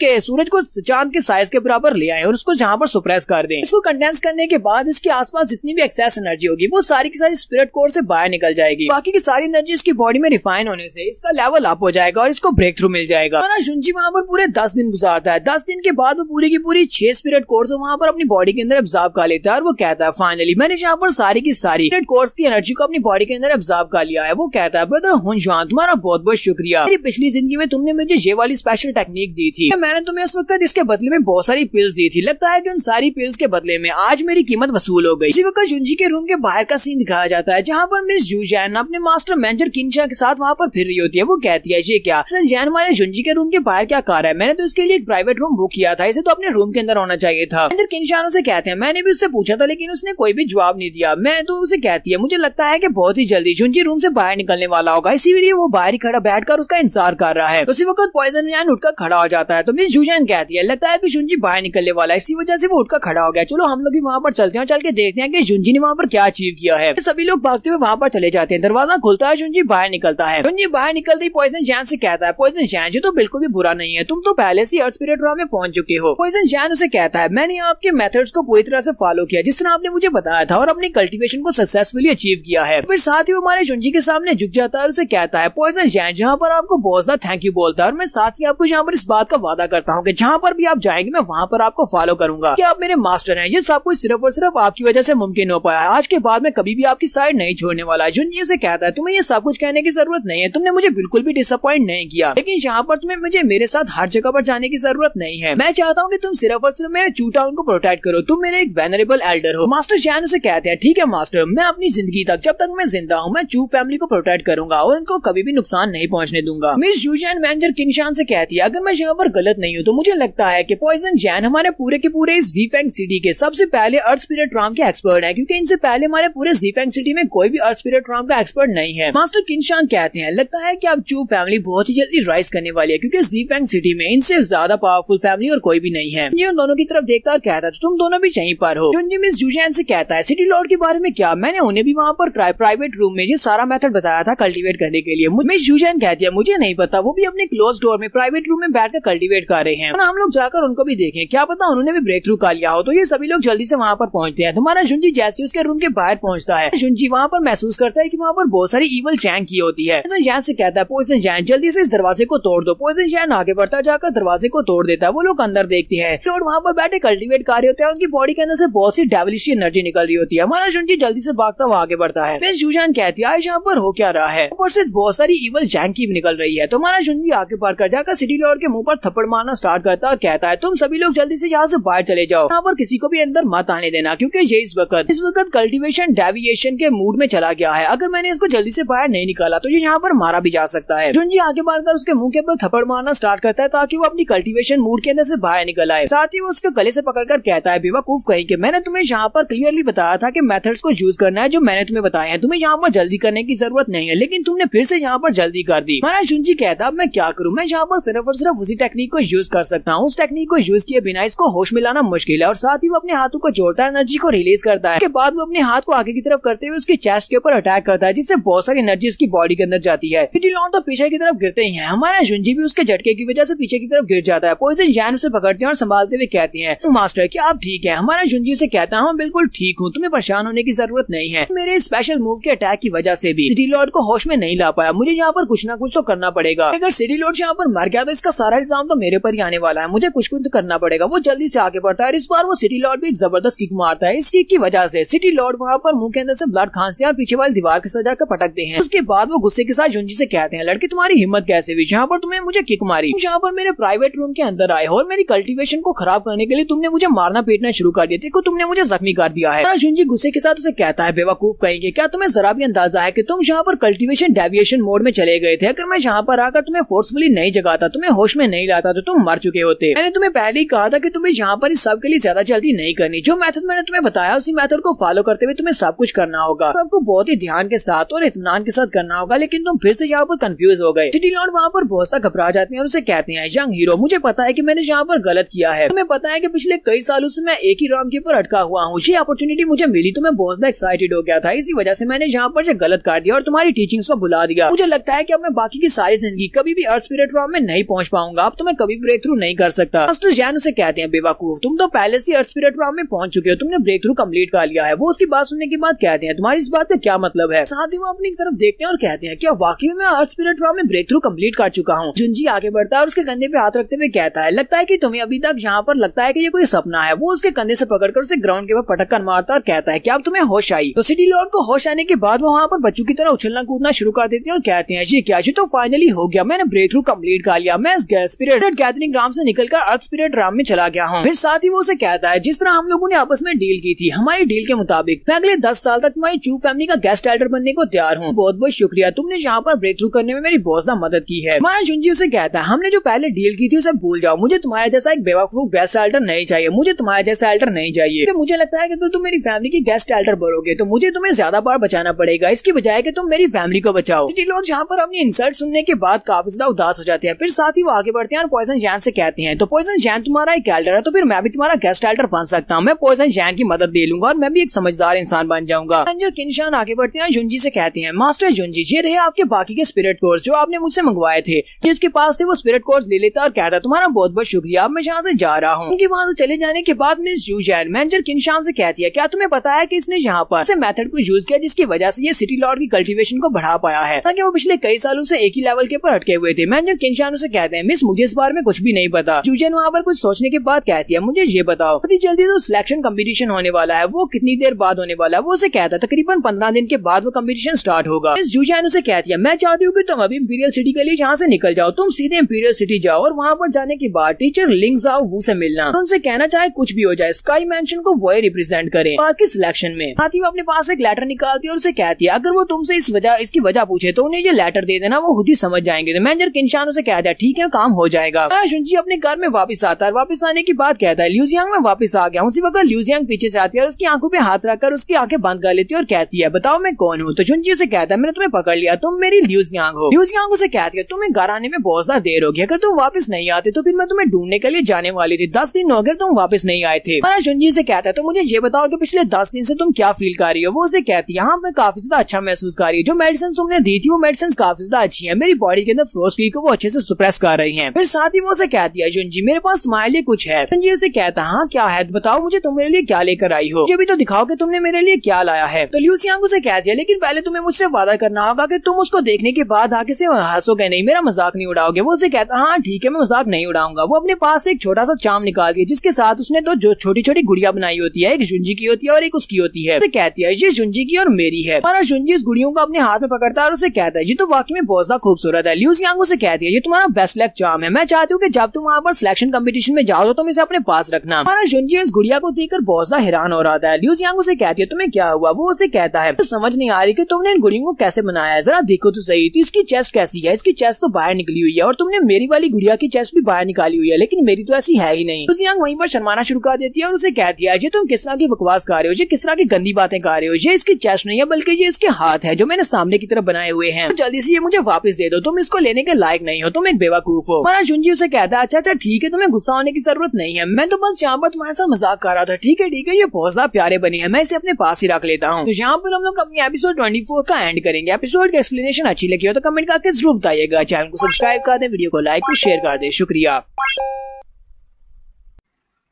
को चांद के साइज के बराबर ले आए और उसको जहाँ पर सुप्रेस कर दें। इसको कंडेंस करने के बाद इसके आसपास जितनी भी एक्सेस एनर्जी होगी वो सारी की सारी स्पिरिट कोर से बाहर निकल जाएगी। बाकी की सारी एनर्जी इसकी बॉडी में रिफाइन होने से इसका लेवल अप हो जाएगा और इसको ब्रेक थ्रू मिल जाएगा। जुंजी वहाँ पर पूरे 10 दिन गुजारता है। 10 दिन के बाद वो पूरी की पूरी 6 स्पिरिट कोर्स वहाँ पर अपनी बॉडी के अंदर एब्जॉर्ब कर लेता है और वो कहता है फाइनली मैंने यहाँ पर सारी की सारी स्पिरिट कोर्स की एनर्जी को अपनी बॉडी के अंदर एब्जॉर्ब कर लिया है। वो कहता है ब्रदर हुन जुआन तुम्हारा बहुत बहुत शुक्रिया, मेरी पिछली जिंदगी में तुमने मुझे ये वाली स्पेशल टेक्निक दी थी, मैंने तुम्हें उस वक्त इसके बदले में बहुत सारी पिल्स दी थी, लगता है कि उन सारी पिल्स के बदले में आज मेरी कीमत वसूल हो गई। इसी वक्त जुंजी के रूम के बाहर का सीन दिखाया जाता है जहाँ पर मिस जू जैन अपने मास्टर मैनेजर किंशा के साथ वहाँ पर फिर रही होती है। वो कहती है ये क्या जैन हमारे जुंजी के रूम के बाहर क्या कर रहा है, मैंने तो इसके लिए एक प्राइवेट रूम बुक किया था, इसे तो अपने रूम के अंदर होना चाहिए था। मैनेजर किंशा से कहते हैं मैंने भी उससे पूछा था लेकिन उसने कोई भी जवाब नहीं दिया। मैं तो उसे कहती है मुझे लगता है कि बहुत ही जल्दी जुंजी रूम से बाहर निकलने वाला होगा, इसीलिए वो बाहर ही खड़ा बैठकर उसका इंतजार कर रहा है। उसी वक्त पॉइजन जैन उठकर खड़ा हो जाता है तो मिस जू जैन कहती है लगता है कि जुंजी बाहर निकलने वाला है, इसी वजह से वो उठकर खड़ा हो गया, चलो हम लोग भी वहाँ पर चलते हैं, चल के देखते हैं कि जुंजी ने वहाँ पर क्या अचीव किया है। सभी लोग भागते हुए वहाँ पर चले जाते हैं, दरवाजा खुलता है, जुंजी बाहर निकलता है। जुंजी बाहर निकलते ही पॉइजन जैन से कहता है पॉइजन जैन जी तो बिल्कुल भी बुरा नहीं है, तुम तो पहले से अर्थ स्पिरिट रूम में पहुंच चुके हो। पॉइजन जैन उसे कहता है मैंने आपके मेथड्स को पूरी वही तरह से फॉलो किया जिस तरह आपने मुझे बताया था और अपनी कल्टीवेशन को सक्सेसफुली अचीव किया है। फिर साथ ही वो हमारे जुंजी के सामने झुक जाता है और उसे कहता है पॉइजन जैन, जहाँ पर आपको बहुत ज्यादा थैंक यू बोलता है और मैं साथ ही आपको यहाँ पर इस बात का वादा करता हूँ कि जहाँ पर भी आप जाएंगे मैं वहाँ पर आपको फॉलो करूंगा कि आप मेरे मास्टर हैं। ये सब कुछ सिर्फ और सिर्फ आपकी वजह से मुमकिन हो पाया है। आज के बाद में कभी भी आपकी साइड नहीं छोड़ने वाला है। जुंजी उसे कहता है तुम्हें ये सब कुछ कहने की जरूरत नहीं है, तुमने मुझे बिल्कुल भी डिसअपॉइंट नहीं किया, लेकिन यहाँ पर तुम्हें मुझे मेरे साथ हर जगह पर जाने की जरूरत नहीं है। मैं चाहता हूँ कि तुम सिर्फ और सिर्फ मेरे चू टाउन को प्रोटेक्ट करो, तुम मेरे एक वेनरेबल एल्डर हो। मास्टर जैन उसे कहते हैं ठीक है मास्टर, मैं अपनी जिंदगी तक जब तक मैं जिंदा हूँ मैं चू फैमिली को प्रोटेक्ट करूंगा और उनको कभी भी नुकसान नहीं पहुँचने दूंगा। मिस यूजैन मैनेजर किनशान से कहती है अगर मैं यहाँ पर गलत नहीं हूँ तो मुझे लगता है कि पॉइजन जैन हमारे पूरे के पूरे इस ज़ीफेंग सिटी के सबसे पहले अर्थ स्पिरिट राम के एक्सपर्ट है, क्योंकि इनसे पहले हमारे पूरे ज़ीफेंग सिटी में कोई भी अर्थ स्पिरिट राम का एक्सपर्ट नहीं है। मास्टर किनशान कहते हैं लगता है कि अब चू फैमिली बहुत ही जल्दी राइज करने वाली है, क्योंकि ज़ीफेंग सिटी में इनसे ज्यादा पावरफुल फैमिली और कोई भी नहीं है। ये उन दोनों की तरफ देखकर कहता है तुम दोनों भी यहीं पर हो। जुंजी मिस यूजैन से कहता है सिटी लॉर्ड के बारे में क्या, मैंने उन्हें भी वहाँ पर प्राइवेट रूम में ये सारा मेथड बताया था कल्टीवेट करने के लिए। मिस यूजैन कहती है मुझे नहीं पता, वो भी अपने क्लोज डोर में प्राइवेट रूम में बैठकर कल्टीवेट कर रहे हैं, हम लोग जाकर उनको भी देखें, क्या पता उन्होंने भी ब्रेक थ्रू कर लिया हो। तो ये सभी लोग जल्दी से वहाँ पर पहुँचते हैं। तुम्हारा जुंजी जैसे उसके रूम के बाहर पहुँचता है, जुंजी वहाँ पर महसूस करता है कि वहाँ पर बहुत सारी ईवल चैंग की होती है। जैन से कहता है पॉइजन जैन जल्दी से इस दरवाजे को तोड़ दो। पॉइजन जैन आगे बढ़ता जाकर दरवाजे को तोड़ देता है। वो लोग अंदर देखते हैं और वहाँ पर बैठे कल्टीवेट कर रहे होते हैं, उनकी बॉडी के अंदर से बहुत सी डेविलिश एनर्जी निकल रही होती है। हमारा जुंजी जल्दी से भागता हुआ आगे बढ़ता है। मिस यूजैन कहती है यहाँ पर हो क्या रहा है, ऊपर से बहुत सारी ईवल चैंग की निकल रही है। तो हमारा जुंजी आगे बढ़कर जाकर सिटी लॉर्ड के मुंह पर थप्पड़ मारना स्टार्ट करता है और कहता है तुम सभी लोग जल्दी से यहाँ से बाहर चले जाओ, यहाँ पर किसी को भी अंदर मत आने देना, क्योंकि ये इस वक्त कल्टीवेशन डेविएशन के मूड में चला गया है। अगर मैंने इसको जल्दी से बाहर नहीं निकाला तो ये यहाँ पर मारा भी जा सकता है। जुंजी आगे बढ़कर उसके मुंह के ऊपर थप्पड़ मारना स्टार्ट करता है ताकि वो अपनी कल्टीवेशन मूड के अंदर से बाहर निकल आए। साथ ही वो उसके गले से पकड़कर कहता है बेवकूफ कहीं के, मैंने तुम्हें यहाँ पर क्लियरली बताया था कि मेथड्स को यूज करना है जो मैंने तुम्हें बताया है, तुम्हें यहाँ पर जल्दी करने की जरूरत नहीं है, लेकिन तुमने फिर से यहाँ पर जल्दी कर दी। हमारा जुंजी कहता है मैं क्या करूँ, मैं यहाँ पर सिर्फ और सिर्फ उसी टेक्निक को यूज कर सकता हूँ। उस टेक्निक को यूज किए बिना इसको होश में लाना मुश्किल है। और साथ ही वो अपने हाथों को जोड़ता है, एनर्जी को रिलीज करता है। उसके बाद वो अपने हाथ को आगे की तरफ करते हुए उसके चेस्ट के ऊपर अटैक करता है, जिससे बहुत सारी एनर्जी उसकी बॉडी के अंदर जाती है। सिटी लॉर्ड तो पीछे की तरफ गिरते ही है। हमारा जुंजी भी उसके झटके की वजह से पीछे की तरफ गिर जाता है। पॉइजन जैन उसे पकड़ते हैं और संभालते हुए कहती है तो मास्टर क्या आप ठीक है। हमारा जुंजी से कहता है बिल्कुल ठीक हूँ, तुम्हें परेशान होने की जरूरत नहीं है। मेरे स्पेशल मूव के अटैक की वजह से भी सिटी लॉर्ड को होश में नहीं ला पाया, मुझे यहाँ पर कुछ ना कुछ तो करना पड़ेगा। अगर सिटी लॉर्ड यहाँ पर मर गया तो इसका सारा इल्जाम तो मेरे पर ही आने वाला है, मुझे कुछ तो करना पड़ेगा। वो जल्दी से आगे बढ़ता है। इस बार वो सिटी लॉर्ड भी एक जबरदस्त किक मारता है। इस किक की वजह से सिटी लॉर्ड वहाँ पर मुंह के अंदर से ब्लड खांसते हैं और पीछे वाली दीवार के सजा कर पटकते हैं। उसके बाद वो गुस्से के साथ जुंजी से कहते हैं लड़के तुम्हारी हिम्मत कैसे हुई, जहाँ पर तुमने मुझे किक मारी, यहाँ पर मेरे प्राइवेट रूम के अंदर आए और मेरी कल्टीवेशन को खराब करने के लिए तुमने मुझे मारना पीटना शुरू कर दिया, देखो तुमने मुझे जख्मी कर दिया है। जुंजी गुस्से के साथ उसे कहता है बेवकूफ कहेंगे, क्या तुम्हें जरा भी अंदाजा है कि तुम यहाँ पर कल्टीवेशन डेविएशन मोड में चले गए थे। अगर मैं यहाँ पर आकर तुम्हें फोर्सफुली नहीं जगाता, तुम्हें होश में नहीं लाता तो तुम मर चुके होते। मैंने तुम्हें पहले ही कहा था कि तुम्हें यहाँ पर इस सब के लिए ज्यादा जल्दी नहीं करनी। जो मेथड मैंने तुम्हें बताया उसी मेथड को फॉलो करते हुए तुम्हें सब कुछ करना होगा, सबको बहुत ही ध्यान के साथ और इत्मीनान के साथ करना होगा। लेकिन तुम फिर से यहाँ पर कंफ्यूज हो गए। सिटी लॉर्ड वहाँ पर बहुत सा घबरा जाते हैं और उसे कहते हैं यंग हीरो मुझे पता है कि मैंने यहाँ पर गलत किया है, तुम्हें पता है कि पिछले कई सालों से मैं एक ही राम के ऊपर अटका हुआ हूँ। ये अपॉर्चुनिटी मुझे मिली तो मैं बहुत ज्यादा एक्साइटेड हो गया था, इसी वजह से मैंने यहाँ पर गलत कर दिया और तुम्हारी टीचिंग्स को भुला दिया। मुझे लगता है कि अब मैं बाकी की सारी जिंदगी कभी भी अर्थ स्पिरिट राम में नहीं पहुँच पाऊंगा, अब तो मैं कभी ब्रेक थ्रू नहीं कर सकता। मास्टर जैन उसे कहते हैं बेवकूफ, तुम तो पहले से अर्थ स्पिरिट राम में पहुंच चुके हो, तुमने ब्रेक थ्रू कम्प्लीट कर लिया है। वो उसकी बात सुनने के बाद कहते हैं तुम्हारी इस बात का क्या मतलब है। साथ ही वो अपनी तरफ देखते हैं और कहते हैं क्या वाकई में मैं अर्थ स्पिरिट राम में ब्रेक थ्रू कम्प्लीट कर चुका हूँ। जुंजी आगे बढ़ता है और उसके कंधे पे हाथ रखते हुए कहता है लगता है कि तुम्हें अभी तक यहाँ पर लगता है कि ये कोई सपना है। वो उसके कंधे से पकड़कर उसे ग्राउंड के ऊपर पटक कर मारता और कहता है कि अब तुम्हें होश आई। तो सिटी लॉर्ड को होश आने के बाद वो वहाँ पर बच्चों की तरह उछलना कूदना शुरू कर देते हैं और कहते हैं ये क्या, ये तो फाइनली हो गया, मैंने ब्रेक थ्रू कम्प्लीट कर लिया, मैं स्पिरिट गैदरिंग राम से निकलकर अर्थ स्पिरिट राम में चला गया हूँ। फिर साथ ही वो उसे कहता है जिस तरह हम लोगों ने आपस में डील की थी, हमारी डील के मुताबिक मैं अगले 10 साल तक तुम्हारी चू फैमिली का गेस्ट एल्डर बनने को तैयार हूँ। बहुत बहुत शुक्रिया, तुमने यहाँ पर ब्रेक थ्रू करने में मेरी बहुत ज्यादा मदद की है। हमारा जुंजी उसे कहता है हमने जो पहले डील की थी उसे भूल जाओ, मुझे तुम्हारे जैसा एक बेवकूफ गेस्ट एल्डर नहीं चाहिए, मुझे तुम्हारे जैसा एल्डर नहीं चाहिए। मुझे लगता है कि अगर तुम मेरी फैमिली की गेस्ट एल्डर बनोगे तो मुझे तुम्हें ज्यादा बार बचाना पड़ेगा, इसकी बजाय कि तुम मेरी फैमिली को बचाओ। सिटी लॉर्ड यहाँ पर अपनी इंसल्ट सुनने के बाद काफी ज्यादा उदास हो जाते हैं। फिर साथ ही वो आगे बढ़ते हैं और पॉइजन जैन से कहते हैं तो पॉइजन जैन तुम्हारा एक एल्डर है तो फिर मैं भी तुम्हारा गेस्ट एल्डर बन सकता हूँ, मैं पॉइजन जैन की मदद ले लूंगा और मैं भी एक समझदार इंसान बन जाऊंगा। किनशान आगे बढ़ते हैं जुंजी से कहते हैं मास्टर जुंजी ये रहे आपके बाकी के स्पिरिट कोर्स जो आपने मुझसे मंगवाए थे। जिसके पास थे वो स्पिरिट कोर्स ले लेता और कहता तुम्हारा बहुत बहुत शुक्रिया, अब मैं यहाँ से जा रहा हूँ। उनके वहाँ से चले जाने के बाद मिस यूजन मैनेजर किनशान से कहती है क्या तुम्हें पता है कि इसने यहाँ पर ऐसे मेथड को यूज किया जिसकी वजह से ये सिटी लॉर्ड की कल्टीवेशन को बढ़ा पाया है, ताकि वो पिछले कई सालों से एक ही लेवल के ऊपर अटके हुए थे। मैनेजर किनशान से कहते हैं मिस मुझे इस बारे में कुछ भी नहीं पता। यूजन वहाँ पर कुछ सोचने के बाद कहती है मुझे ये बताओ अति जल्दी तो सिलेक्शन कंपटीशन होने वाला है, वो कितनी देर बाद होने वाला है? वो उसे कहता है तकरीबन 15 दिन के बाद वो कंपटीशन स्टार्ट होगा। इस यूजन उसे कहती है मैं चाहती हूँ कि तुम अभी इंपीरियल सिटी के लिए यहाँ से निकल जाओ, तुम सीधे इंपीरियल सिटी जाओ और वहाँ पर जाने के बाद टीचर लिंग जाओ वो से मिलना, उनसे कहना चाहे कुछ भी हो जाए स्काई मैंशन को वो रिप्रेजेंट करे बाकी सिलेक्शन में। साथ ही वो अपने पास एक लेटर निकालती है और उसे कहती है अगर वो तुमसे इसकी वजह पूछे तो उन्हें ये लेटर दे देना, वो खुद ही समझ जाएंगे। तो मैनेजर किनशान उसे कहता है ठीक है काम हो जाएगा। शुनजी अपने घर में वापस आता है, वापस आने के बाद कहता है ल्यूजियांग मैं वापस आ गया हूँ। उसी वक्त ल्यूजियांग पीछे से आती है और उसकी आंखों पे हाथ रखकर उसकी आंखें बंद कर लेती है और कहती है बताओ मैं कौन हूँ। तो शुनजी उसे कहता है मैंने तुम्हें पकड़ लिया, तुम मेरी ल्यूजियांग हो। ल्यूजियांग उसे कहती है तुम्हें घर आने में बहुत ज्यादा देर होगी, अगर तुम वापस नहीं आते तो फिर मैं तुम्हें ढूंढने के लिए जाने वाली थी, 10 दिन हो गए तुम वापस नहीं आए थे। शुनजी से कहता है तो मुझे ये बताओ कि पिछले 10 दिन से तुम क्या फील कर रही हो? वो उसे कहती है हाँ मैं काफी ज्यादा अच्छा महसूस कर रही हूँ, जो मेडिसिन तुमने दी थी वो मेडिसिन काफी ज्यादा अच्छी है, मेरी बॉडी के अंदर फ्रोस्ट फील को वो अच्छे से सुप्रेस कर रही है। फिर साथ ही वो उसे कहती है शुनजी मेरे पास तुम्हारे लिए कुछ है। शुनजी उसे कहता है हाँ क्या है बताओ मुझे, तुम मेरे लिए क्या लेकर आई हो, मुझे भी तो दिखाओ कि तुमने मेरे लिए क्या लाया है। तो ल्यूजियांग उसे कहती है लेकिन पहले तुम्हें मुझसे वादा करना होगा कि तुम उसको देखने के बाद आगे से हंसोगे नहीं, मेरा मजाक नहीं उड़ाओगे। वो उसे कहता है हाँ ठीक है मैं मजाक नहीं उड़ाऊंगा। वो अपने पास एक छोटा सा चाम निकालती है जिसके साथ उसने तो जो छोटी छोटी गुड़िया बनाई होती है, एक शुनजी की होती है और एक उसकी होती है। तो कहती है ये शुनजी की और मेरी है। और शुनजी उस गुड़ियों को अपने हाथ में पकड़ता है और उसे कहता है ये तो वाकई में बहुत ज्यादा खूबसूरत है। ल्यूजियांग उसे कहती है ये तुम्हारा बेस्ट लक चाम है, मैं चाहती हूँ कि जब तुम वहाँ पर सिलेक्शन कंपटीशन में जाओ तो तुम इसे अपने पास रखना। और शुनजी इस गुड़िया को देखकर बहुत ज्यादा हैरान हो रहा है। ल्यूजियांग उसे कहती है तुम्हें क्या हुआ? वो उसे कहता है समझ नहीं आ रही कि तुमने इन गुड़ियों को कैसे बनाया है, जरा देखो तो सही, इसकी चेस्ट कैसी है, इसकी चेस्ट तो बाहर निकली हुई है और तुमने मेरी वाली गुड़िया की चेस्ट भी बाहर निकाली हुई है, लेकिन मेरी तो ऐसी है ही नहीं। ल्यूजियांग वहीं पर शर्माना शुरू कर देती है और उसे कहती है ये तुम किस तरह की बकवास कर रहे हो, ये किस तरह की गंदी बातें कर रहे हो, ये इसकी चेस्ट नहीं है बल्कि ये इसके हाथ है जो मैंने सामने की तरफ बनाए हुए हैं, तो जल्दी से ये मुझे वापस दे दो, तुम इसको लेने के लायक नहीं हो, तुम एक बेवकूफ हो। महाराज शुनजी उसे कहता है अच्छा ठीक है तुम्हें गुस्सा होने की जरूरत नहीं है, मैं तो बस यहाँ पर तुम्हारे साथ मजाक कर रहा था। ठीक है ये बहुत ज्यादा प्यारे बने हैं, मैं इसे अपने पास ही रख लेता हूँ। तो यहाँ पर हम लोग अपनी एपिसोड 24 का एंड करेंगे। एपिसोड की एक्सप्लेनेशन अच्छी लगी हो तो कमेंट करके जरूर बताइएगा, चैनल को सब्सक्राइब कर दे, वीडियो को लाइक और शेयर कर दे। शुक्रिया।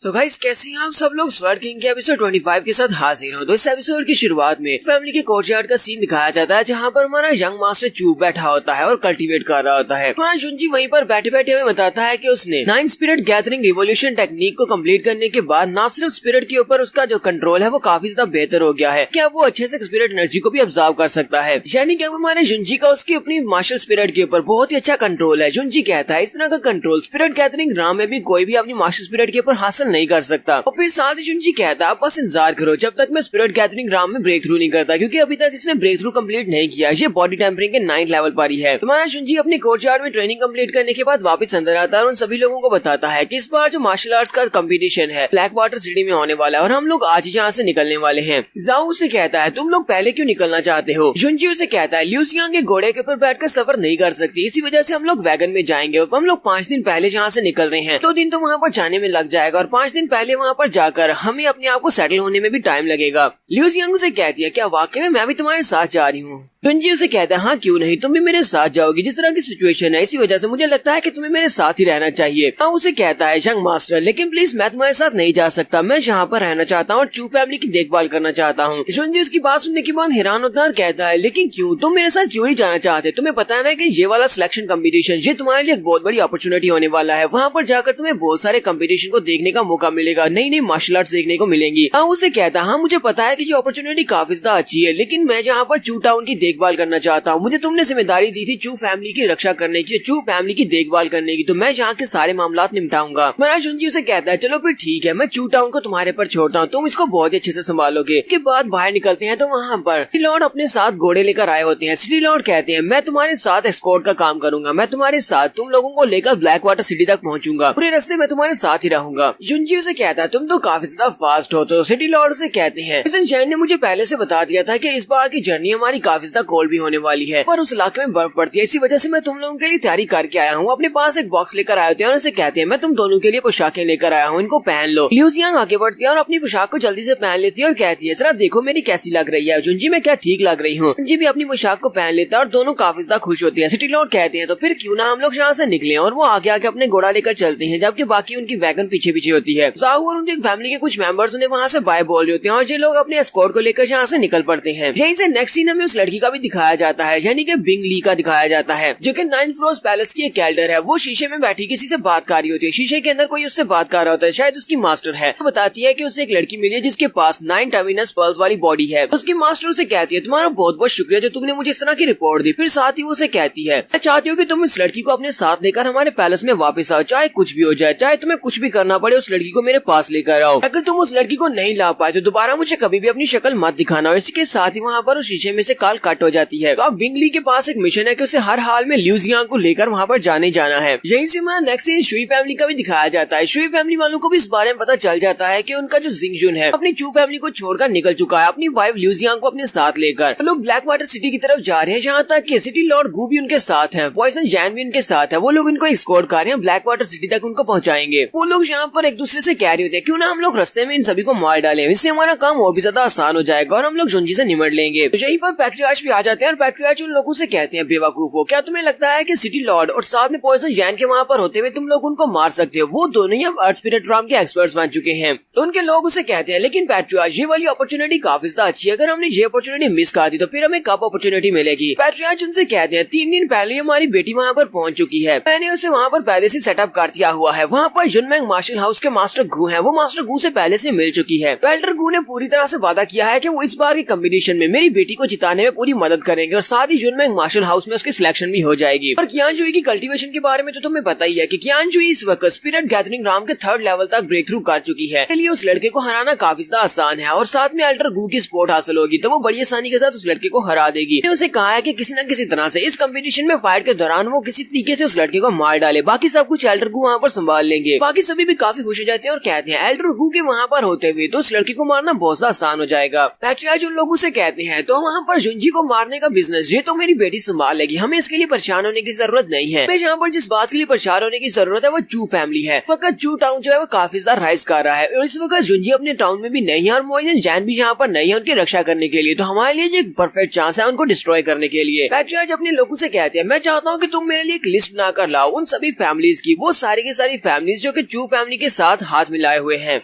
तो गाइस कैसे हैं आप सब लोग? स्वर्ड किंग के एपिसोड 25 के साथ हाजिर हूँ। तो इस एपिसोड की शुरुआत में फैमिली के कोर्टयार्ड का सीन दिखाया जाता है जहाँ पर हमारा यंग मास्टर चूप बैठा होता है और कल्टीवेट कर रहा होता है। हमारा शुनजी वहीं पर बैठे बैठे हमें बताता है कि उसने 9 स्पिरिट गैदरिंग रिवोल्यूशन टेक्निक को कंप्लीट करने के बाद न सिर्फ स्पिरिट के ऊपर उसका जो कंट्रोल है वो काफी ज्यादा बेहतर हो गया है, क्या वो अच्छे से स्पिरिट एनर्जी को भी ऑब्जर्व कर सकता है, यानी कि हमारे शुनजी का उसकी अपनी मार्शल स्पिरिट के ऊपर बहुत ही अच्छा कंट्रोल है। शुनजी कहता है इस तरह का कंट्रोल स्पिरिट गैदरिंग राम में भी कोई भी अपनी मार्शल स्पिरिट के ऊपर हासिल नहीं कर सकता। फिर साथ ही शुनजी कहता है बस इंतजार करो जब तक मैं स्पिरिट गैदरिंग राम में ब्रेक थ्रू नहीं करता, क्योंकि अभी तक इसने ब्रेक थ्रू कम्प्लीट नहीं किया, ये बॉडी टेम्परिंग के 9th लेवल पर ही है। हमारा शुनजी अपने कोर्टयार्ड में ट्रेनिंग कंप्लीट करने के बाद वापस अंदर आता है और उन सभी लोगों को बताता है कि इस बार जो मार्शल आर्ट्स का कंपटीशन है ब्लैक वाटर सिटी में होने वाला है और हम लोग आज ही यहाँ से निकलने वाले हैं। जाओ उसे कहता है तुम लोग पहले क्यों निकलना चाहते हो? शुनजी उसे कहता है ल्यूजियांग के घोड़े के ऊपर बैठकर सफर नहीं कर सकती, इसी वजह से हम लोग वैगन में जाएंगे और हम लोग 5 दिन पहले जहाँ से निकल रहे हैं, 2 दिन तो वहाँ पर जाने में लग जाएगा और 5 दिन पहले वहाँ पर जाकर हमें अपने आप को सेटल होने में भी टाइम लगेगा। ल्यूजियांग से कहती है क्या वाकई में मैं भी तुम्हारे साथ जा रही हूँ? शुनजी उसे कहता है हाँ क्यों नहीं, तुम भी मेरे साथ जाओगी, जिस तरह की सिचुएशन है इसी वजह से मुझे लगता है कि तुम्हें मेरे साथ ही रहना चाहिए। हाँ उसे कहता है यंग मास्टर लेकिन प्लीज मैं तुम्हारे साथ नहीं जा सकता, मैं यहाँ पर रहना चाहता हूँ और चू फैमिली की देखभाल करना चाहता हूँ। शुनजी उसकी बात सुनने के बाद हैरान होता है और कहता है लेकिन क्यों, तुम मेरे साथ क्यों नहीं जाना चाहते? तुम्हें पता है ना कि ये वाला सिलेक्शन कम्पिटिशन ये तुम्हारे लिए एक बहुत बड़ी अपॉर्चुनिटी होने वाला है, वहाँ पर जाकर तुम्हें बहुत सारे कम्पिटिशन को देखने का मौका मिलेगा, नई नई मार्शल आर्ट्स देखने को मिलेंगी। हाँ उसे कहता है हाँ मुझे पता है कि ये अपॉर्चुनिटी काफी ज्यादा अच्छी है, लेकिन मैं यहाँ पर चू टाउन की देखभाल करना चाहता हूँ, मुझे तुमने जिम्मेदारी दी थी चू फैमिली की रक्षा करने की, चू फैमिली की देखभाल करने की, तो मैं यहाँ के सारे मामला निपटाऊंगा। महाराज शुनजी से कहता है चलो फिर ठीक है, मैं चू टाउन को तुम्हारे पर छोड़ता हूँ, तुम इसको बहुत ही अच्छे से संभालोगे। इसके बाद बाहर निकलते हैं तो वहाँ पर सिटी लॉर्ड अपने साथ घोड़े लेकर आए होते हैं। सिटी लॉर्ड कहते हैं मैं तुम्हारे साथ एस्कॉर्ट का काम करूंगा, मैं तुम्हारे साथ तुम लोगों को लेकर ब्लैक वाटर सिटी तक पहुँचूंगा, पूरे रास्ते में तुम्हारे साथ ही रहूंगा। शुनजी से कहता है तुम तो काफी ज्यादा फास्ट हो। तो सिटी लॉर्ड से कहते हैं ने मुझे पहले से बता दिया था कि इस बार की जर्नी हमारी काफी ज्यादा ज्यादा कोल्ड भी होने वाली है, पर उस इलाके में बर्फ पड़ती है। इसी वजह से मैं तुम लोगों के लिए तैयारी करके आया हूँ। अपने पास एक बॉक्स लेकर आए थे और उसे कहते हैं मैं तुम दोनों के लिए पोशाकें लेकर आया हूँ, इनको पहन लो। लिu जियांग आगे बढ़ती है और अपनी पोशाक को जल्दी से पहन लेती है और कहती है जरा देखो मेरी कैसी लग रही है। जुंजी मैं क्या ठीक लग रही हूँ। जुंजी भी अपनी पोशाक को पहन लेता है और दोनों काफी ज्यादा खुश होती है। सिटी लॉर्ड कहते हैं तो फिर क्यों ना हम लोग यहाँ से निकले, और वो आगे आगे अपने घोड़ा लेकर चलते हैं, जबकि बाकी उनकी वैगन पीछे पीछे होती है। जाऊ और उनकी फैमिली के कुछ मेंबर्स उन्हें वहाँ से बाय बोल रहे होते हैं और ये लोग अपने एस्कॉर्ट को लेकर यहाँ से निकल पड़ते हैं। यहीं से नेक्स्ट सीन हमें उस लड़की का भी दिखाया जाता है, यानी कि बिंग ली का दिखाया जाता है, जो कि 9 फ्लोर्स पैलेस की एक एल्डर है। वो शीशे में बैठी किसी से बात कर रही होती है। शीशे के अंदर कोई उससे बात कर रहा होता है, शायद उसकी मास्टर है। तो बताती है कि उससे एक लड़की मिली है जिसके पास 9 टर्मिनस पर्ल्स वाली बॉडी है। उसकी मास्टर उसे कहती है तुम्हारा बहुत बहुत शुक्रिया जो तुमने मुझे इस तरह की रिपोर्ट दी। फिर साथ ही वो उसे कहती है मैं चाहती हूँ कि तुम इस लड़की को अपने साथ लेकर हमारे पैलेस में वापस आओ, चाहे कुछ भी हो जाए, चाहे तुम्हें कुछ भी करना पड़े, उस लड़की को मेरे पास लेकर आओ। अगर तुम उस लड़की को नहीं ला पाए तो दोबारा मुझे कभी भी अपनी शक्ल मत दिखाना। और इसके साथ ही वहाँ पर उस शीशे में से काल कट हो जाती है। तो अब बिंग ली के पास एक मिशन है कि उसे हर हाल में लिu जियांग को लेकर वहाँ पर जाने जाना है। यहीं से हमारा नेक्स्ट सीन शुई फैमिली का भी दिखाया जाता है। शुई फैमिली वालों को भी इस बारे में पता चल जाता है कि उनका जो जिंगजुन है अपनी चू फैमिली को छोड़कर निकल चुका है, अपनी वाइफ लिu जियांग को अपने साथ लेकर। लोग ब्लैक वाटर सिटी की तरफ जा रहे हैं, जहाँ तक कि सिटी लॉर्ड गू भी उनके साथ है, पॉइजन जैन भी उनके साथ है। वो लोग इनको एस्कॉर्ट कर रहे हैं, ब्लैक वाटर सिटी तक उनको पहुँचाएंगे। वो लोग यहाँ पर एक दूसरे से कह रहे होते हैं क्यों ना हम लोग रास्ते में इन सभी को मार डालें, इससे हमारा काम और भी ज्यादा आसान हो जाएगा और हम लोग जुंजी से निमट लेंगे। तो यहीं पर पैट्रियार्च भी आ जाते हैं और पैट्रियार्च उन लोगों से कहते हैं बेवकूफो, क्या तुम्हें लगता है कि सिटी लॉर्ड और साथ में पॉइजन जैन के वहाँ पर होते हुए तुम लोग उनको मार सकते हो? वो दोनों ही अब अर्थ स्पिरिट ड्राम के एक्सपर्ट्स बन चुके हैं। तो उनके लोग उसे कहते हैं लेकिन पैट्रियार्च ये वाली अपॉर्चुनिटी काफी ज्यादा अच्छी है, अगर हमने ये अपॉर्चुनिटी मिस कर दी तो फिर हमें कब अपॉर्चुनिटी मिलेगी? पैट्रियार्च उनसे कहते हैं 3 दिन पहले हमारी बेटी वहाँ पर पहुँच चुकी है, मैंने उसे वहाँ पर पहले से सेटअप कर दिया हुआ है। वहाँ पर जुनमेंग मार्शल हाउस के मास्टर गू है, वो मास्टर गू से पहले से मिल चुकी है। एल्डर गू ने पूरी तरह से वादा किया है कि वो इस बार के कॉम्पिटिशन में मेरी बेटी को जिताने में पूरी मदद करेंगे और साथ ही जुनमेंग मार्शल हाउस में उसकी सिलेक्शन भी हो जाएगी। और कियानजुई की कल्टीवेशन के बारे में तो तुम्हें पता ही है कि कियानजुई इस वक्त स्पिरिट गैदरिंग राम के 3rd लेवल तक ब्रेक थ्रू कर चुकी है, इसलिए उस लड़के को हराना काफी ज्यादा आसान है। और साथ में एल्डर गू की सपोर्ट हासिल होगी तो वो बड़ी आसानी के साथ उस लड़के को हरा देगी। उसे कहा है कि किसी न किसी तरह से इस कंपटीशन में फाइट के दौरान वो किसी तरीके से उस लड़के को मार डाले, बाकी सब कुछ एल्डर गू वहाँ पर संभाल लेंगे। बाकी सभी भी काफी खुश हो जाते हैं और कहते हैं एल्डर गू के वहाँ पर होते हुए तो उस लड़के को मारना बहुत ज्यादा आसान हो जाएगा। पैट्रियार्च उन लोगों से कहते हैं तो वहाँ पर जुंजी को मारने का बिजनेस ये तो मेरी बेटी संभाल लेगी, हमें इसके लिए परेशान होने की जरूरत नहीं है। यहाँ पर जिस बात के लिए परेशान होने की जरूरत है वो चू फैमिली है। वक्त चू टाउन जो है वो काफी ज्यादा राइज कर रहा है और इस वक्त जुंजी अपने टाउन में भी नहीं है और मोइजन जैन भी यहाँ पर नहीं है उनकी रक्षा करने के लिए, तो हमारे लिए एक परफेक्ट चांस है उनको डिस्ट्रॉय करने के लिए। पैट्रियार्च अपने लोगों से कहते हैं मैं चाहता हूँ कि तुम मेरे लिए एक लिस्ट बनाकर लाओ उन सभी फैमिलीज की, वो सारी की सारी फैमिलीज जो कि चू फैमिली के साथ हाथ मिलाए हुए हैं।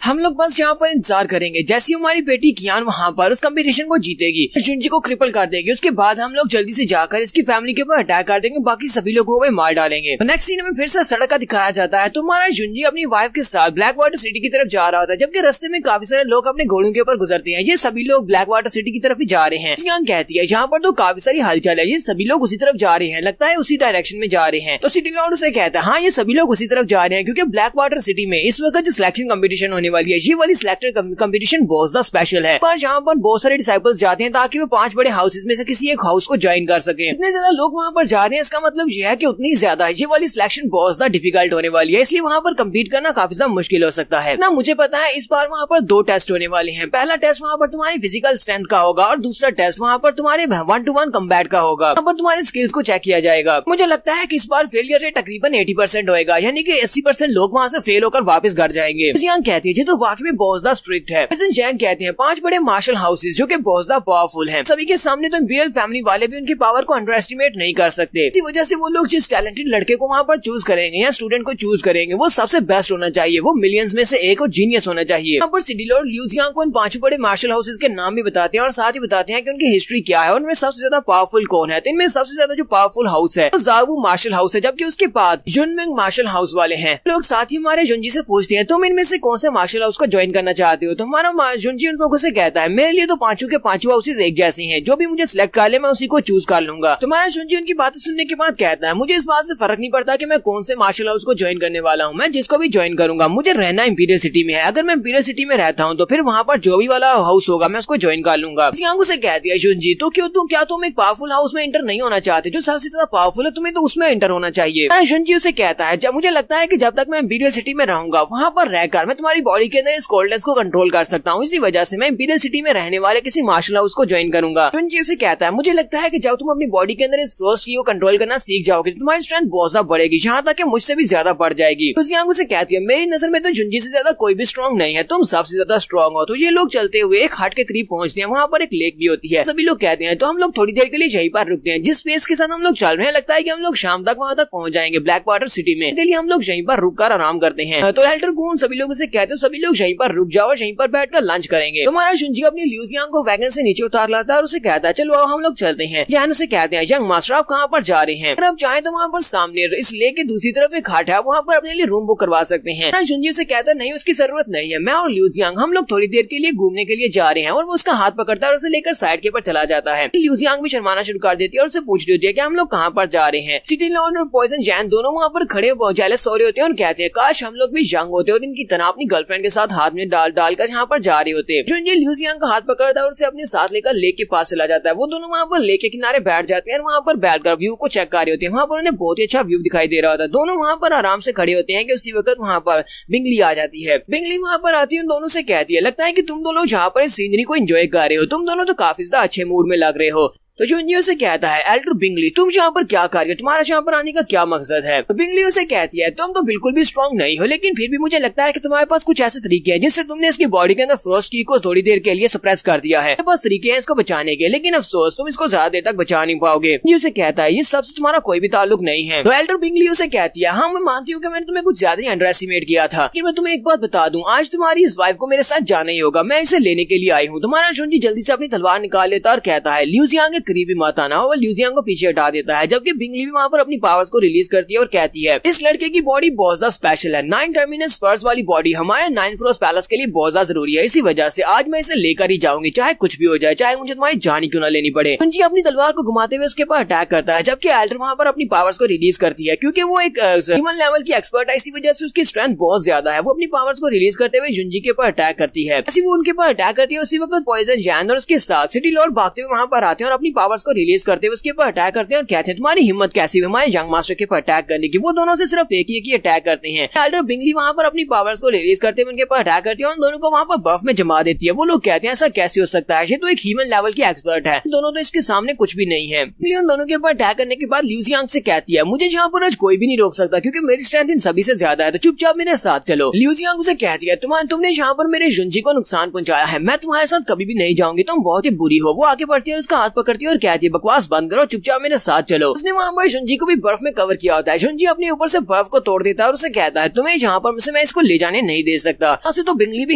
हम लोग बस यहाँ पर इंतजार करेंगे, जैसी हमारी बेटी कियान वहाँ पर उस कंपटीशन को जीतेगी, जुंजी को क्रिपल कर देगी, उसके बाद हम लोग जल्दी से जाकर इसकी फैमिली के ऊपर अटैक कर देंगे, बाकी सभी लोगों को मार डालेंगे। नेक्स्ट सीन में फिर से सड़क का दिखाया जाता है। तुम्हारा जुंजी अपनी वाइफ के साथ ब्लैक वाटर सिटी की तरफ जा रहा होता है, जबकि रास्ते में काफी सारे लोग अपने घोड़ों के ऊपर गुजरते हैं। ये सभी लोग ब्लैक वाटर सिटी की तरफ ही जा रहे हैं। जियांग कहती है यहाँ पर तो काफी सारी हलचल है, ये सभी लोग उसी तरफ जा रहे हैं, लगता है उसी डायरेक्शन में जा रहे हैं। तो सिटी लॉर्ड उसे कहता है हाँ ये सभी लोग उसी तरफ जा रहे हैं, क्योंकि ब्लैक वाटर सिटी में इस वक्त जो सिलेक्शन कंपटीशन होने वाली है ये वाली सिलेक्टेड कंपटीशन बहुत ज्यादा स्पेशल है, पर यहाँ पर बहुत सारे डिसाइपल्स जाते हैं ताकि वो 5 बड़े हाउसेज में से किसी एक हाउस को ज्वाइन कर सके। इतने ज्यादा लोग वहाँ पर जा रहे हैं, इसका मतलब ये है कि उतनी ज्यादा ये वाली सिलेक्शन बहुत ज्यादा डिफिकल्ट होने वाली है, इसलिए वहाँ पर कम्पीट करना काफी ज्यादा मुश्किल हो सकता है ना। मुझे पता है इस बार वहाँ पर 2 टेस्ट होने वाले हैं, पहला टेस्ट वहाँ पर तुम्हारी फिजिकल स्ट्रेंथ का होगा और दूसरा टेस्ट वहाँ पर तुम्हारे 1-to-1 कम्बैट का होगा, वहाँ पर तुम्हारे स्किल्स को चेक किया जाएगा। मुझे लगता है कि इस बार फेलियर रेट तकरीबन 80% होएगा, यानी कि 80% लोग वहाँ से फेल होकर वापस घर जाएंगे। जियांग कहती है तो वाकई में बहुत ज्यादा स्ट्रिक्ट है। जैन कहते हैं 5 बड़े मार्शल हाउसेज जो कि बहुत ज्यादा पावरफुल हैं, सभी के सामने तो इंपीरियल फैमिली वाले भी उनकी पावर को अंडर एस्टिमेट नहीं कर सकते। इसी वजह से वो लोग जिस टैलेंटेड लड़के को वहाँ पर चूज करेंगे या स्टूडेंट को चूज करेंगे वो सबसे बेस्ट होना चाहिए, वो मिलियंस में से एक और जीनियस होना चाहिए। यहाँ पर सिटी लॉर्ड लिu जियांग को इन 5 बड़े मार्शल हाउसेज के नाम भी बताते हैं और साथ ही बताते हैं कि उनकी हिस्ट्री क्या है और उनमें सबसे ज्यादा पावरफुल कौन है। तो इनमें सबसे ज्यादा जो पावरफुल हाउस है वो जावू मार्शल हाउस है, जबकि उसके बाद जुनमेंग मार्शल हाउस वाले हैं। लोग साथ ही हमारे जुंजी से पूछते हैं तुम इनमें से कौन से मार्शल हाउस को ज्वाइन करना चाहते हो, तो हमारा जुंजी उन लोगों से कहता है मेरे लिए तो 5 के 5 हाउसेज एक जैसे हैं, जो भी मुझे सिलेक्ट कर ले मैं उसी को चूज कर लूंगा। तुम्हारा जुंजी उनकी बातें सुनने के बाद कहता है मुझे इस बात से फर्क नहीं पड़ता कि मैं कौन से मार्शल हाउस को ज्वाइन करने वाला हूँ, मैं जिसको भी ज्वाइन करूंगा, मुझे रहना इंपीरियल सिटी में है। अगर मैं इंपीरियल सिटी में रहता हूँ तो फिर वहाँ पर जो भी वाला हाउस होगा मैं उसको ज्वाइन कर लूंगा। जियांग से कहती है जुंजी तो क्या तुम एक पावरफुल हाउस में एंटर नहीं होना चाहते, जो सबसे ज्यादा पावरफुल है तुम्हें तो उसमें एंटर होना चाहिए। जुंजी उसे कहता है जब मुझे लगता है कि जब तक मैं इंपीरियल सिटी में रहूंगा वहाँ पर रहकर मैं तुम्हारी बॉडी के अंदर इस कोल्डनेस को कंट्रोल कर सकता हूँ, इसी वजह से मैं इंपीरियल सिटी में रहने वाले किसी मार्शल हाउस को ज्वाइन करूंगा। जुंजी उसे कहता है मुझे लगता है कि जब तुम अपनी बॉडी के अंदर इस फ्रोस्ट की को कंट्रोल करना सीख जाओगे तो तुम्हारी स्ट्रेंथ बहुत ज्यादा बढ़ेगी, जहाँ तक कि मुझसे भी ज्यादा बढ़ जाएगी। उसकी आंखों से कहती है मेरी नजर में तो जुंजी से ज्यादा कोई भी स्ट्रॉन्ग नहीं है, तुम सबसे ज्यादा स्ट्रॉन्ग हो। तो ये लोग चलते हुए एक हाट के करीब पहुंचते हैं, वहाँ पर एक लेक भी होती है। सभी लोग कहते हैं तो हम लोग थोड़ी देर के लिए यहीं पर रुकते हैं। जिस पेस के साथ हम लोग चल रहे हैं लगता है कि हम लोग शाम तक वहाँ तक पहुंच जाएंगे ब्लैक वाटर सिटी में। इसके लिए हम लोग यहीं पर रुककर आराम करते हैं। तो एल्डर गून सभी लोगों से कहते हैं सभी लोग यहीं पर रुक जाओ और यहीं पर बैठकर लंच करेंगे। तुम्हारा जुंजी अपनी ल्यूजियांग को वैगन से नीचे उतार लाता है और उसे कहता है चलो अब हम लोग चलते हैं। जैन उसे कहते हैं यंग मास्टर आप कहाँ पर जा रहे हैं? अगर आप चाहें तो वहाँ पर सामने इस लेक के दूसरी तरफ एक हाट है, वहाँ पर अपने लिए रूम बुक करवा सकते हैं। जुंजी से कहता है नहीं उसकी जरूरत नहीं है, मैं और ल्यूजियांग हम लोग थोड़ी देर के लिए घूमने के लिए जा रहे हैं। और वो उसका हाथ पकड़ता है और उसे लेकर साइड के ऊपर चला जाता है। ल्यूजियांग भी शर्माना शुरू कर देती है और उसे पूछ रही होती है कि हम लोग कहाँ पर जा रहे हैं। सिटी लॉर्ड और पॉइजन जैन दोनों वहाँ पर खड़े जेलस हो रहे होते हैं और कहते हैं काश हम लोग भी यंग होते और इनकी तरह अपनी गर्लफ्रेंड के साथ हाथ में डालकर यहाँ पर जा रहे होते। जुंजी ल्यूजियांग का हाथ पकड़ता है और उसे अपने साथ लेकर लेक के पास चला जाता है। वो दोनों वहाँ पर लेक के किनारे बैठ जाते हैं और वहाँ पर बैठकर व्यू को चेक कर रहे होते हैं। वहाँ पर उन्हें बहुत ही अच्छा व्यू दिखाई दे रहा होता है। दोनों वहाँ पर आराम से खड़े होते हैं कि उसी वक्त वहाँ पर बिंगली आ जाती है। बिंगली वहाँ पर आती है, उन दोनों से कहती है लगता है कि तुम दोनों जहाँ पर इस सीनरी को एंजॉय कर रहे हो, तुम दोनों तो काफी ज्यादा अच्छे मूड में लग रहे हो। तो जुंजी उसे कहता है एल्डर बिंगली तुम यहाँ पर क्या कर रहे हो, तुम्हारा यहाँ पर आने का क्या मकसद है? तो बिंगली उसे कहती है तुम तो बिल्कुल भी स्ट्रॉन्ग नहीं हो, लेकिन फिर भी मुझे लगता है कि तुम्हारे पास कुछ ऐसे तरीके हैं जिससे तुमने इसकी बॉडी के अंदर फ्रोस्ट की को थोड़ी देर के लिए सप्रेस कर दिया है। बस तरीके हैं इसको बचाने के, लेकिन अफसोस तुम इसको ज्यादा देर तक बचा नहीं पाओगे। ये उसे कहता है ये सबसे तुम्हारा कोई भी ताल्लुक नहीं है। तो एल्डर बिंगली उसे कहती है हाँ मैं मानती हूँ कि मैंने तुम्हें कुछ ज्यादा ही अंडर एस्टिमेट किया था, कि मैं तुम्हें एक बात बता दूं आज तुम्हारी इस वाइफ को मेरे साथ जाना ही होगा, मैं इसे लेने के लिए आई हूँ। तुम्हारा जुंजी जल्दी से अपनी तलवार निकाल लेता और कहता है ल्यूजियांग के करीब भी मत आना। वो ल्यूजियांग को पीछे हटा देता है, जबकि बिंगली भी वहाँ पर अपनी पावर्स को रिलीज करती है और कहती है इस लड़के की बॉडी बहुत ज्यादा स्पेशल है, 9 टर्मिनस स्पर्स वाली बॉडी हमारे 9 फ्रोस पैलेस के लिए बहुत ज्यादा जरूरी है, इसी वजह से आज मैं इसे लेकर ही जाऊंगी चाहे कुछ भी हो जाए, चाहे मुझे तुम्हारी जान ही क्यों ना लेनी पड़े। जुंजी अपनी तलवार को घुमाते हुए उसके ऊपर अटैक करता है, जबकि एल्डर वहाँ पर अपनी पावर्स को रिलीज करती है। क्योंकि वो एक ह्यूमन लेवल की एक्सपर्ट है, इसी वजह से उसकी स्ट्रेंथ बहुत ज्यादा है। वो अपनी पावर्स को रिलीज करते हुए जुंजी के ऊपर अटैक करती है। ऐसी वो उनके ऊपर अटैक करती है, उसी वक्त पॉइजन जैन और उसके साथ सिटी लॉर्ड भागते हुए वहाँ पर आते हैं और अपनी पावर्स को रिलीज करते हुए उसके ऊपर अटैक करते हैं और कहते हैं तुम्हारी हिम्मत कैसी है हमारे यंग मास्टर के ऊपर अटैक करने की। वो दोनों से सिर्फ एक ही अटैक करते हैं। एल्डर बिंगली वहाँ पर अपनी पावर्स को रिलीज करते हुए उनके ऊपर अटैक करती है और दोनों को वहाँ पर बर्फ में जमा देती है। वो लोग कहते हैं ऐसा कैसे हो सकता है, ये तो एक ह्यूमन लेवल की एक्सपर्ट है, दोनों तो इसके सामने कुछ भी नहीं है। उन दोनों के ऊपर अटैक करने के बाद ल्यूजियांग से कहती है मुझे यहाँ पर आज कोई भी नहीं रोक सकता क्योंकि मेरी स्ट्रेंथ इन सभी से ज्यादा है, तो चुपचाप मेरे साथ चलो। ल्यूजियांग से कहती है तुमने यहाँ पर मेरे जुंजी को नुकसान पहुंचाया है, मैं तुम्हारे साथ कभी भी नहीं जाऊंगी, तुम बहुत ही बुरी हो। वो आगे बढ़ती है, उसका हाथ पकड़ती है और कहती है बकवास बंद करो, चुपचाप मेरे साथ चलो। उसने वहाँ पर जुंजी को भी बर्फ में कवर किया होता है। जुंजी अपने ऊपर से बर्फ को तोड़ देता है और उसे कहता है तुम्हें जहाँ पर मैं इसको ले जाने नहीं दे सकता। ऐसे तो बिंगली भी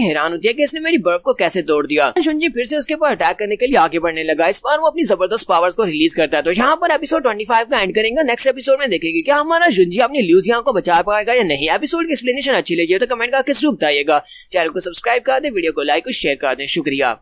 हैरान होती है कि इसने मेरी बर्फ को कैसे तोड़ दिया। जुंजी फिर से उसके ऊपर अटैक करने के लिए आगे बढ़ने लगा। इस बार वो अपनी जबरदस्त पावर्स को रिलीज करता है। तो यहाँ पर एपिसोड 25 का एंड करेंगे। नेक्स्ट एपिसोड में देखेंगे क्या हमारा जुंजी अपनी ल्यूजियांग को बचा पाएगा या नहीं। एपिसोड की एक्सप्लेनेशन अच्छी लगी तो कमेंट करके जरूर बताइएगा। चैनल को सब्सक्राइब कर दे, वीडियो को लाइक और शेयर कर दें। शुक्रिया।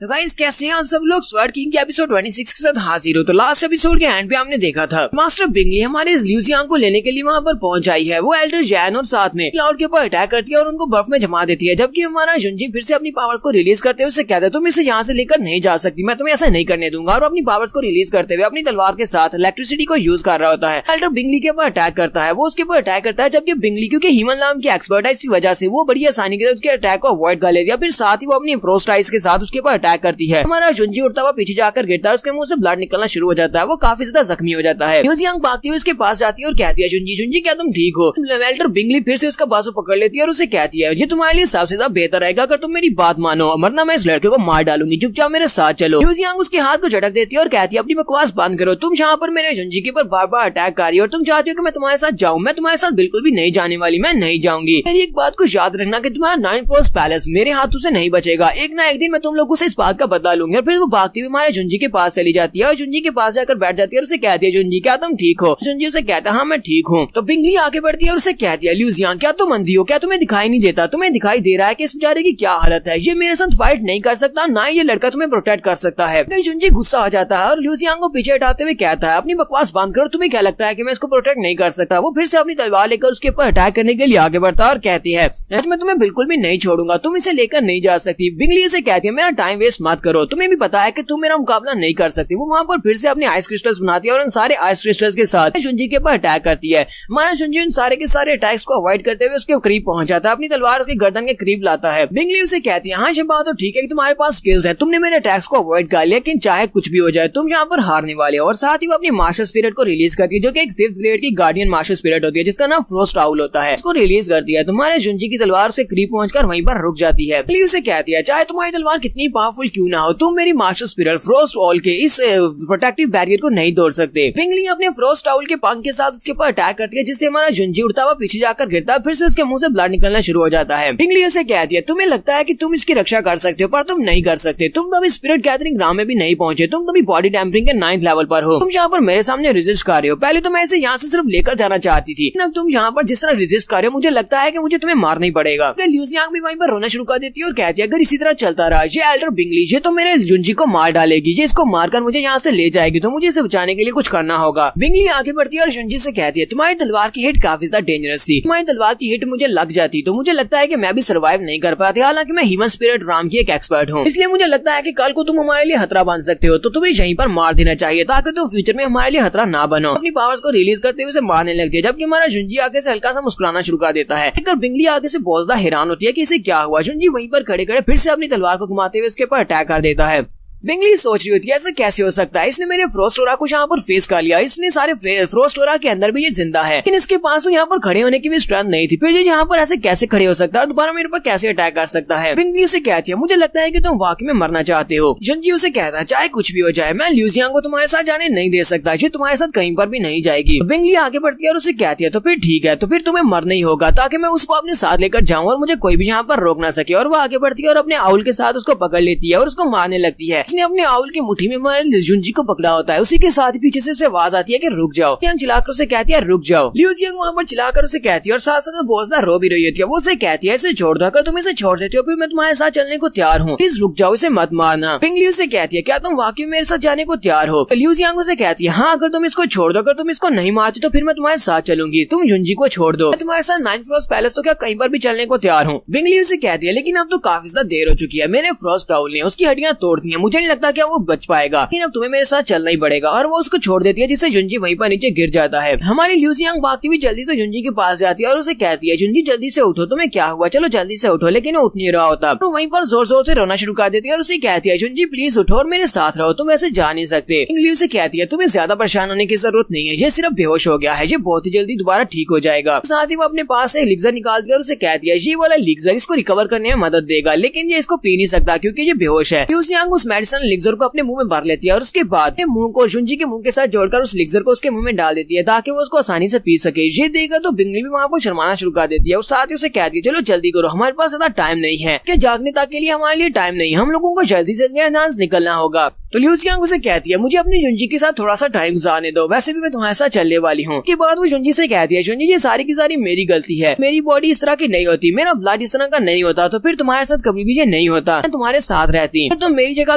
तो गाइस कैसे हैं आप सब लोग? स्वर्ड किंग के एपिसोड 26 के साथ हाजिर हो। तो लास्ट एपिसोड के एंड पे हमने देखा था मास्टर बिंगली हमारे इस ल्यूजियांग को लेने के लिए वहाँ पर पहुंच आई है। वो एल्डर जैन और साथ में क्लाउड के ऊपर अटैक करती है और उनको बर्फ में जमा देती है, जबकि हमारा जुंजी फिर से अपनी पावर्स को रिलीज करते हुए उससे कहता है तुम इसे यहाँ से लेकर नहीं जा सकती, मैं तुम्हें ऐसा नहीं करने दूंगा। और अपनी पावर्स को रिलीज करते हुए अपनी तलवार के साथ इलेक्ट्रिसिटी को यूज कर रहा होता है। एल्डर बिंगली के ऊपर अटैक करता है, वो उसके ऊपर अटैक करता है, जबकि बिंगली क्योंकि ह्यूमन नाम की एक्सपर्ट है इसी वजह से वो बड़ी आसानी के साथ उसके अटैक को अवॉइड कर लेती है। फिर साथ ही वो अपनी फ्रोस्ट आइस के साथ उसके ऊपर अटैक करती है। हमारा जुंजी उड़ता हुआ पीछे जाकर गिरता है, उसके मुंह से ब्लड निकलना शुरू हो जाता है, वो काफी ज्यादा जख्मी हो जाता है। ल्यूजियांग भागती हुई उसके पास जाती है और कहती है जुंजी क्या तुम ठीक हो? एल्डर बिंगली फिर से उसका बाजू पकड़ लेती है और उसे कहती है ये तुम्हारे लिए सबसे ज्यादा बेहतर रहेगा अगर तुम मेरी बात मानो, वरना मैं इस लड़के को मार डालूंगी, चुपचाप मेरे साथ चलो। ल्यूजियांग उसके हाथ को झटक देती है और कहती है अपनी बकवास बंद करो, तुम यहाँ पर मेरे जुंजी के ऊपर बार बार अटैक कर रही हो और तुम चाहती हो कि मैं तुम्हारे साथ जाऊँ, मैं तुम्हारे साथ बिल्कुल भी नहीं जाने वाली, मैं नहीं जाऊंगी। मेरी एक बात को याद रखना कि तुम्हारा 9 फ्रोस पैलेस मेरे हाथों से नहीं बचेगा, एक ना एक दिन मैं तुम लोगों से इस बात का बदला लूंगी। और फिर वो भागती हुई हमारे जुंजी के पास चली जाती है और जुंजी के पास जाकर बैठ जाती है और उसे कहती है जुंजी क्या तुम ठीक हो? जुंजी उसे कहता है हाँ मैं ठीक हूँ। तो बिंगली आगे बढ़ती है और उसे कहती है ल्यूजियांग क्या तुम अंधी हो? क्या तुम्हें दिखाई नहीं देता? तुम्हें दिखाई दे रहा है कि इस बेचारे की क्या हालत है, ये मेरे साथ फाइट नहीं कर सकता, ना ये लड़का तुम्हें प्रोटेक्ट कर सकता है। जुंजी गुस्सा आ जाता है और ल्यूजियांग को पीछे हटाते हुए कहता है अपनी बकवास बंद करो, तुम्हें क्या लगता है कि मैं इसको प्रोटेक्ट नहीं कर सकता? वो फिर से अपनी तलवार लेकर उसके ऊपर अटैक करने के लिए आगे बढ़ता है और कहती है मैं तुम्हें बिल्कुल भी नहीं छोड़ूंगा, तुम इसे लेकर नहीं जा सकती। बिंगली से कहती है मेरा टाइम वेस्ट मत करो, तुम्हें भी पता है कि तुम मेरा मुकाबला नहीं कर सकती। वो वहाँ पर फिर से अपने आइस क्रिस्टल्स बनाती है और उन सारे आइस क्रिस्टल्स के साथ शुंजी के ऊपर अटैक करती है। हमारा शुंजी उन सारे के सारे अटैक्स को अवॉइड करते हुए उसके करीब पहुंच जाता है, अपनी तलवार उसकी गर्दन के करीब लाता है। बिंगली उसे कहती है, हाँ शबा तो ठीक है कि तुम्हारे पास स्किल्स है, तुमने मेरे अटैक्स को अवॉइड कर लिया, लेकिन चाहे कुछ भी हो जाए तुम यहाँ पर हारने वाले हो। और साथ ही वो अपनी मार्शल स्पिरिट को रिलीज करती है, जो कि एक 5th ग्रेड की गार्डियन मार्शल स्पिरिट होती है, जिसका नाम फ्रोस्ट आउल होता है। इसको रिलीज करती है, तुम्हारे शुंजी की तलवार से करीब पहुंचकर वहीं पर रुक जाती है। बिंगली उसे कहती है, चाहे तुम्हारी तलवार कितनी पावरफुल क्यों ना हो, तुम मेरी मार्शल स्पिरिट फ्रोस्ट आउल के इस प्रोटेक्टिव बैरियर को नहीं तोड़ सकते। बिंगली अपने फ्रोस्ट आउल के पंख के साथ उसके ऊपर अटैक करती है, जिससे हमारा शुंजी उड़ता हुआ पीछे जाकर गिरता है, फिर से उसके मुंह से ब्लड निकलना शुरू हो जाता है। बिंगली उसे कहती है, तुम्हें लगता है कि तुम इसकी रक्षा कर सकते हो, पर तुम नहीं कर सकते। तुम तो अभी स्पिरिट गैदरिंग ग्राउंड में भी नहीं पहुंचे, तुम तो अभी बॉडी डैम्पिंग के 9th लेवल पर हो। तुम यहाँ पर मेरे सामने रेजिस्ट कर रहे हो। पहले तो मैं इसे यहाँ से सिर्फ लेकर जाना चाहती थी, अब तुम यहाँ पर जिस तरह रेजिस्ट कर रहे हो मुझे लगता है कि मुझे तुम्हें मारना ही पड़ेगा। ल्यू जियांग भी वहीं पर रोना शुरू कर देती है और कहती है, अगर इसी तरह चलता रहा ये एल्डर बिंगली ये तो मेरे शुंजी को मार डालेगी, ये इसको मारकर मुझे यहाँ से ले जाएगी, तो मुझे इसे बचाने के लिए कुछ करना होगा। बिंगली आगे बढ़ती है और शुंजी से कहती है, तुम्हारी तलवार की हिट काफी ज्यादा डेंजरस थी, तुम्हारी तलवार की हिट मुझे लग जाती तो मुझे लगता है कि मैं भी सर्वाइव नहीं कर पाती। हालांकि मैं ह्यूमन स्पिरिट राम की एक एक्सपर्ट हूँ, इसलिए मुझे लगता है कि कल को तुम हमारे लिए खतरा बन सकते हो, तो तुम्हें यहीं पर मार देना चाहिए ताकि तुम फ्यूचर में हमारे लिए खतरा ना बनो। अपनी पावर्स को रिलीज करते हुए उसे मारने लगती है, जबकि हमारा शुंजी आगे से हल्का सा मुस्कुराना शुरू कर देता है। देखकर बिंगली आगे से बहुत ज्यादा हैरान होती है कि इसे क्या हुआ। शुंजी वहीं पर खड़े खड़े फिर से अपनी तलवार को घुमाते हुए उसके ऊपर अटैक कर देता है। बिंगली सोच रही होती है, ऐसा कैसे हो सकता है, इसने मेरे फ्रोस्टोरा को यहाँ पर फेस कर लिया, इसने सारे फ्रोस्टोरा के अंदर भी ये जिंदा है, लेकिन इसके पास तो यहाँ पर खड़े होने की भी स्ट्रेंथ नहीं थी, फिर ये यहाँ पर ऐसे कैसे खड़े हो सकता है, दोबारा मेरे पर कैसे अटैक कर सकता है। बिंगली से कहती है, मुझे लगता है कि तुम वाकई में मरना चाहते हो। शुंजी उसे कहता है, चाहे कुछ भी हो जाए मैं ल्यू जियांग को तुम्हारे साथ जाने नहीं दे सकता, ये तुम्हारे साथ कहीं पर भी नहीं जाएगी। बिंगली आगे बढ़ती है और उसे कहती है, तो फिर ठीक है, तो फिर तुम्हें मरना ही होगा ताकि मैं उसको अपने साथ लेकर जाऊँ और मुझे कोई भी यहाँ पर रोक ना सके। और वो आगे बढ़ती है और अपने आउल के साथ उसको पकड़ लेती है और उसको मारने लगती है। उसने अपने आउल के मुट्ठी में शुंजी को पकड़ा होता है, उसी के साथ ही पीछे से उसे आवाज आती है कि रुक जाओ। जियांग चिल्लाकर उसे कहती है, रुक जाओ। ल्यू जियांग वहाँ पर चिल्लाकर उसे कहती है और साथ साथ बहुत ज्यादा रो भी रही होती है। वो उसे कहती है, इसे छोड़ दो, अगर तुम इसे छोड़ देते हो फिर मैं तुम्हारे साथ चलने को तैयार हूँ, प्लीज रुक जाओ, इसे मत मारना। बिंगली उसे कहती है, क्या तुम वाकई मेरे साथ जाने को तैयार हो। ल्यू जियांग उसे कहती है, हाँ अगर तुम इसको छोड़ दो, अगर तुम इसको नहीं मारती तो फिर मैं तुम्हारे साथ चलूंगी, तुम शुंजी को छोड़ दो, मैं तुम्हारे साथ 9th फ्रोस्ट पैलेस तो क्या कहीं पर भी चलने को तैयार हूँ। बिंगली उसे कहती है, लेकिन अब तो काफी ज्यादा देर हो चुकी है, मेरे फ्रोस्ट आउल ने उसकी हड्डियां तोड़ दी है, मुझे नहीं लगता क्या वो बच पाएगा, लेकिन अब तुम्हें मेरे साथ चलना ही पड़ेगा। और वो उसको छोड़ देती है, जिससे शुंजी वहीं पर नीचे गिर जाता है। हमारी ल्यू जियांग भागती हुई जल्दी से शुंजी के पास जाती है और उसे कहती है, शुंजी जल्दी से उठो, तुम्हें क्या हुआ, चलो जल्दी से उठो, लेकिन वो उठ नहीं रहा होता। तो वहीं पर जोर जोर से रोना शुरू कर देती है और उसे कहती है, शुंजी प्लीज उठो और मेरे साथ रहो, तुम ऐसे जा नहीं सकते। बिंगली से कहती है, तुम्हें ज्यादा परेशान होने की जरूरत नहीं है, ये सिर्फ बेहोश हो गया है, ये बहुत ही जल्दी दोबारा ठीक हो जाएगा। साथ ही वो अपने पास से एलिक्सर निकालती है और उसे कहती है, ये वाला एलिक्सर इसको रिकवर करने में मदद देगा, लेकिन ये इसको पी नहीं सकता क्योंकि ये बेहोश है। ल्यू जियांग उस मेडिसिन एलिक्सर को अपने मुंह में भर लेती है और उसके बाद मुंह को शुंजी के मुंह के साथ जोड़कर उस एलिक्सर को उसके मुंह में डाल देती है ताकि वो उसको आसानी से पी सके। ये देखकर तो बिंगली भी वहाँ पर शर्माना शुरू कर देती है और साथ ही उसे कहती है, चलो जल्दी करो, हमारे पास ज्यादा टाइम नहीं है, कि जागने तक के लिए हमारे लिए टाइम नहीं, हम लोगों को जल्दी से यहाँ से निकलना होगा। तो ल्यू जियांग उसे कहती है, मुझे अपनी शुंजी के साथ थोड़ा सा टाइम गुजारने दो, वैसे भी मैं तुम्हारे साथ चलने वाली हूँ। के बाद वो शुंजी से कहती है, शुंजी ये सारी की सारी मेरी गलती है, मेरी बॉडी इस तरह की नहीं होती, मेरा ब्लड इस तरह का नहीं होता, तो फिर तुम्हारे साथ कभी भी ये नहीं होता, मैं तुम्हारे साथ रहती, तो मेरी जगह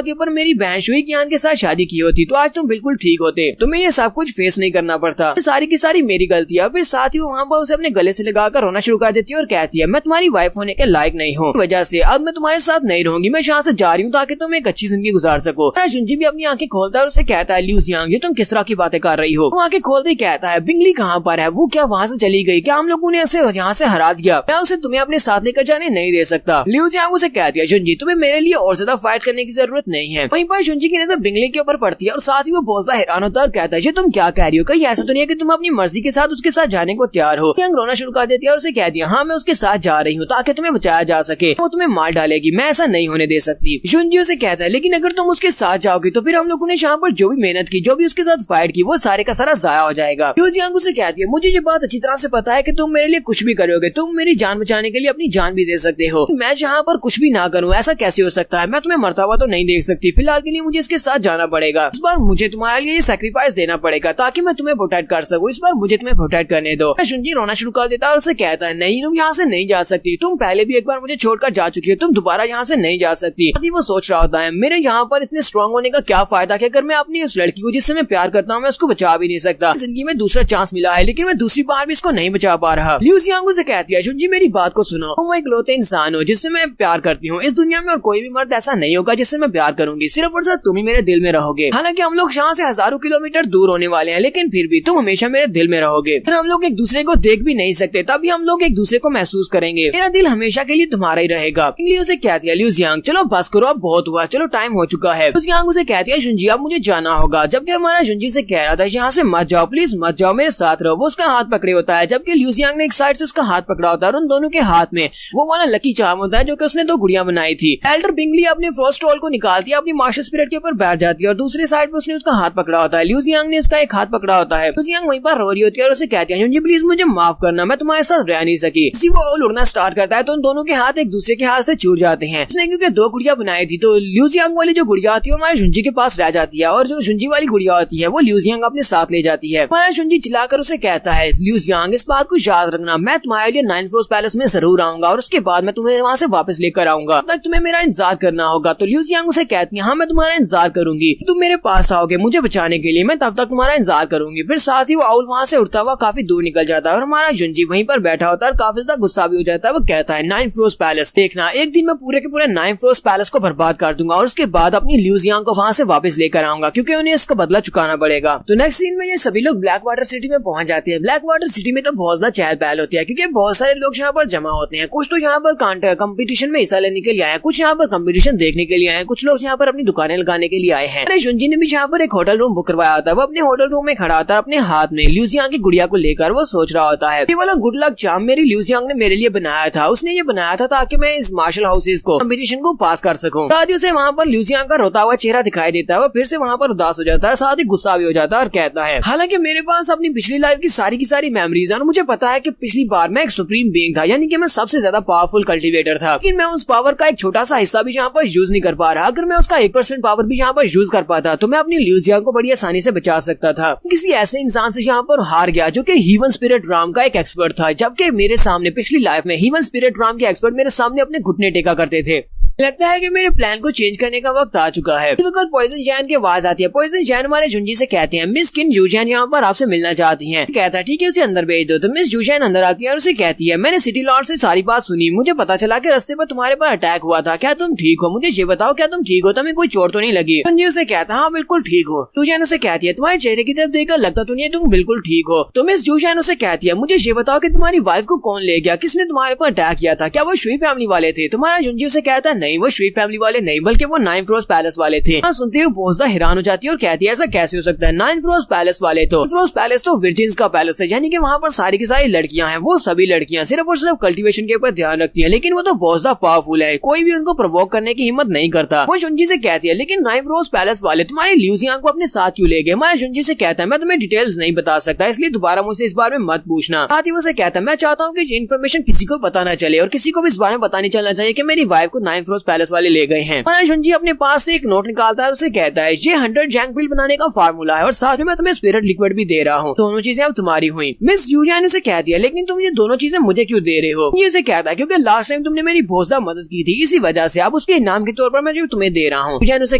के ऊपर मेरी बहन शुई कियान के साथ शादी की होती तो आज तुम बिल्कुल ठीक होते, तुम्हें ये सब कुछ फेस नहीं करना पड़ता, सारी की सारी मेरी गलती है। फिर साथ ही वो वहाँ पर उसे अपने गले से लगाकर रोना शुरू कर देती है और कहती है, मैं तुम्हारी वाइफ होने के लायक नहीं हूँ, वजह से अब मैं तुम्हारे साथ नहीं रहूंगी, मैं यहाँ से जा रही हूँ ताकि तुम एक अच्छी जिंदगी गुजार सको। शुंजी भी अपनी आंखें खोलता है और उसे कहता है, ल्यू जियांग ये तुम किस तरह की बातें कर रही हो। वो आंखें खोलते ही कहता है, बिंगली कहाँ पर है, वो क्या वहाँ से चली गई, क्या हम लोगों ने उसे यहाँ से हरा दिया, मैं उसे तुम्हें अपने साथ लेकर जाने नहीं दे सकता। ल्यू जियांग उसे कहती है, शुंजी तुम्हें मेरे लिए और ज्यादा फाइट करने की जरूरत नहीं है। वहीं पर शुंजी की नजर बिंगली के ऊपर पड़ती है और साथ ही वो बहुत ज्यादा हैरान होता है और कहता है, ये तुम क्या कह रही हो, कहीं ऐसा तो नहीं है कि तुम अपनी मर्जी के साथ उसके साथ जाने को तैयार हो। जियांग रोना शुरू कर देती है और उसे कहती है, हाँ मैं उसके साथ जा रही हूँ ताकि तुम्हें बचाया जा सके, वो तुम्हें मार डालेगी, मैं ऐसा नहीं होने दे सकती। शुंजी उसे कहता है, लेकिन अगर तुम उसके साथ जाओगी तो फिर हम लोगों ने यहाँ पर जो भी मेहनत की, जो भी उसके साथ फाइट की, वो सारे का सारा जाया हो जाएगा। जियांग उसे कहती है, मुझे ये बात अच्छी तरह से पता है कि तुम मेरे लिए कुछ भी करोगे, तुम मेरी जान बचाने के लिए अपनी जान भी दे सकते हो, मैं यहाँ पर कुछ भी ना करूँ ऐसा कैसे हो सकता है, मैं तुम्हें मरता हुआ तो नहीं देख सकती, फिलहाल के लिए मुझे इसके साथ जाना पड़ेगा, इस बार मुझे तुम्हारे लिए सैक्रिफाइस देना पड़ेगा ताकि मैं तुम्हें प्रोटेक्ट कर सकूं, इस बार मुझे तुम्हें प्रोटेक्ट करने दो। शुंजी रोना शुरू कर देता है और उसे कहता है, नहीं तुम यहाँ से नहीं जा सकती, तुम पहले भी एक बार मुझे छोड़कर जा चुकी हो, तुम दोबारा यहाँ से नहीं जा सकती। वो सोच रहा होता है, मेरे यहाँ पर इतने स्ट्रॉन्ग होने होने का क्या फायदा कि अगर मैं अपनी उस लड़की को जिससे मैं प्यार करता हूँ मैं उसको बचा भी नहीं सकता। जिंदगी में दूसरा चांस मिला है लेकिन मैं दूसरी बार भी इसको नहीं बचा पा रहा। लिu जियांग से कहती है जुनजी मेरी बात को सुनो, तुम इकलौते इंसान हो जिससे मैं प्यार करती हूँ। इस दुनिया में और कोई भी मर्द ऐसा नहीं होगा जिससे मैं प्यार करूंगी, सिर्फ और सिर्फ तुम ही मेरे दिल में रहोगे। हालांकि हम लोग यहाँ से हजारों किलोमीटर दूर होने वाले हैं लेकिन फिर भी तुम हमेशा मेरे दिल में रहोगे। फिर हम लोग एक दूसरे को देख भी नहीं सकते तभी हम लोग एक दूसरे को महसूस करेंगे। मेरा दिल हमेशा के लिए तुम्हारा ही रहेगा। लिu से कहती है लिu जियांग चलो बस करो, अब बहुत हुआ, चलो टाइम हो चुका है। लिu जियांग उसे कहती है जुनजी अब मुझे जाना होगा। जबकि हमारा जुनजी से कह रहा था यहाँ से मत जाओ, प्लीज मत जाओ, मेरे साथ रहो। वो उसका हाथ पकड़े होता है जबकि लिu जियांग ने एक साइड से उसका हाथ पकड़ा होता है और उन दोनों के हाथ में वो वाला लकी चार्म होता है जो कि उसने 2 गुड़ियां बनाई थी। एल्डर बिंगली अपने फ्रॉस्ट रोल को निकालती है, अपनी मास्टर स्पिरिट के ऊपर बैठ जाती है और दूसरे साइड पे उसने उसका हाथ पकड़ा होता है। लिu जियांग ने उसका एक हाथ पकड़ा होता है। लिu जियांग वहीं पर रो रही होती है और उसे कहती है जुनजी प्लीज मुझे माफ करना, मैं तुम्हारे साथ रह नहीं सकी। इसी वो उड़ना स्टार्ट करता है तो उन दोनों के हाथ एक दूसरे के हाथ से छूट जाते हैं। उसने क्योंकि 2 गुड़ियां बनाई थी तो लिu जियांग वाली जो गुड़िया होती है हमारे जुनजी के पास रह जाती है और जो जुनजी वाली गुड़िया होती है वो लिu जियांग अपने साथ ले जाती है। हमारा जुनजी चिल्लाकर उसे कहता है लिu जियांग इस बात को याद रखना, मैं तुम्हारे लिए 9 फ्रोज पैलेस में जरूर आऊंगा और उसके बाद मैं तुम्हें वहाँ से वापस लेकर आऊंगा, तब तुम्हें मेरा इंतजार करना होगा। तो लिu जियांग उसे कहती है हाँ मैं तुम्हारा इंतजार करूंगी, तुम मेरे पास आओगे मुझे बचाने के लिए, मैं तब तक तुम्हारा इंतजार करूंगी। फिर साथ ही वो आउल वहाँ से उड़ता हुआ काफी दूर निकल जाता है और हमारा जुनजी वहीं पर बैठा होता है और काफी ज्यादा गुस्सा भी हो जाता है। वो कहता है 9 फ्रोज पैलेस, देखना एक दिन मैं पूरे के पूरे 9 फ्रोज पैलेस को बर्बाद कर दूंगा और उसके बाद अपनी लिu जियांग को वहाँ से वापस लेकर आऊंगा क्योंकि उन्हें इसका बदला चुकाना पड़ेगा। तो नेक्स्ट सीन में ये सभी लोग ब्लैक वाटर सिटी में पहुंच जाते हैं। ब्लैक वाटर सिटी में तो बहुत ज्यादा चहल पहल होती है क्योंकि बहुत सारे लोग यहाँ पर जमा होते हैं। कुछ तो यहाँ पर कंपटीशन में हिस्सा लेने के लिए आए, कुछ यहाँ पर कंपटीशन देखने के लिए आए, कुछ लोग यहाँ पर अपनी दुकानें लगाने के लिए आए हैं। अरे जुनजी ने भी यहाँ पर एक होटल रूम बुक करवाया होता है। वो अपने होटल रूम में खड़ा होता है अपने हाथ में लिu जियांग की गुड़िया को लेकर। वो सोच रहा होता है ये वाला गुड लक चार्म मेरी लिu जियांग ने मेरे लिए बनाया था, उसने ये बनाया था ताकि मैं इस मार्शल हाउसेज को कंपटीशन को पास कर सकूं। साथ ही उसे वहाँ पर लिu जियांग का रोता हुआ चेहरा दिखाई देता है। वो फिर से वहाँ पर उदास हो जाता है, साथ ही गुस्सा भी हो जाता है और कहता है हालांकि मेरे पास अपनी पिछली लाइफ की सारी मेमोरीज है और मुझे पता है कि पिछली बार मैं एक सुप्रीम बीइंग था, यानी कि मैं सबसे ज्यादा पावरफुल कल्टीवेटर था, लेकिन मैं उस पावर का एक छोटा सा हिस्सा भी यहाँ पर यूज नहीं कर पा रहा। अगर मैं उसका 1% पावर भी यहाँ पर यूज कर पाता तो मैं अपनी लिu जियांग को बड़ी आसानी से बचा सकता था। किसी ऐसे इंसान से यहाँ पर हार गया जो कि हीवन स्पिरिट राम का एक एक्सपर्ट था, जबकि मेरे सामने पिछली लाइफ में हीवन स्पिरिट राम के एक्सपर्ट मेरे सामने अपने घुटने टेका करते थे। लगता है कि मेरे प्लान को चेंज करने का वक्त आ चुका है। पॉइजन जैन की आवाज आती है। पॉइजन जैन हमारे जुनजी से कहते हैं मिस किन जूजैन यहाँ पर आपसे मिलना चाहती हैं। कहता है ठीक है उसे अंदर भेज दो। तो मिस जूजैन अंदर आती है और उसे कहती है मैंने सिटी लॉर्ड से सारी बात सुनी, मुझे पता चला कि रास्ते पर तुम्हारे पर अटैक हुआ था, क्या तुम ठीक हो? मुझे ये बताओ क्या तुम ठीक हो? तुम्हें कोई चोट तो नहीं लगी? जुनजी उसे कहता है हाँ बिल्कुल ठीक हो। जूजैन उसे कहती है तुम्हारे चेहरे की तरफ देखकर लगता तो नहीं तुम बिल्कुल ठीक हो। तो मिस जूजैन उसे कहती है मुझे ये बताओ कि तुम्हारी वाइफ को कौन ले गया, किसने तुम्हारे पर अटैक किया था, क्या वो शुई फैमिली वाले थे? तुम्हारा जुनजी उसे कहता है नहीं वो शुई फैमिली वाले नहीं बल्कि वो 9 फ्रोज पैलेस वाले थे। सुनते हुए बहुत ज्यादा हैरान हो जाती है और कहती है ऐसा कैसे हो सकता है? 9 फ्रोज पैलेस वाले तो फ्रोज पैलेस तो विर्जिन्स का पैलेस है, यानी कि वहाँ पर सारी की सारी लड़कियां हैं। वो सभी लड़कियां सिर्फ और सिर्फ कल्टीवेशन के ऊपर ध्यान रखती हैं, लेकिन वो तो बहुत ज्यादा पावरफुल है, कोई भी उनको प्रोवोक करने की हिम्मत नहीं करता। वो जुनजी से कहती है लेकिन 9 फ्रोज पैलेस वाले तुम्हारे लिu जियांग को अपने साथ क्यों ले गए? हमारे जुनजी से कहता है मैं तुम्हें डिटेल्स नहीं बता सकता, इसलिए दोबारा मुझे इस बारे में मत पूछना। साथ ही वो से कहता है मैं चाहता हूँ कि ये इन्फॉर्मेशन किसी को पता न चले और किसी को भी इस बारे में पता नहीं चलना चाहिए कि मेरी वाइफ को 9 फ्रोज पैलेस वाले ले गए हैं। हमारा जुनजी अपने पास से एक नोट निकालता है और उसे कहता है ये 100 जैंग पिल बनाने का फार्मूला है और साथ में मैं तुम्हें स्पिरिट लिक्विड भी दे रहा हूँ, दोनों चीजें अब तुम्हारी हुई। मिस जूजैन उसे कहती है लेकिन तुम ये दोनों चीजें मुझे क्यों दे रहे हो? ये उसे कहता है क्योंकि लास्ट टाइम तुमने मेरी बहुत ज्यादा मदद की थी, इसी वजह से अब उसके इनाम के तौर पर मैं जो तुम्हें दे रहा हूँ। जूजैन उसे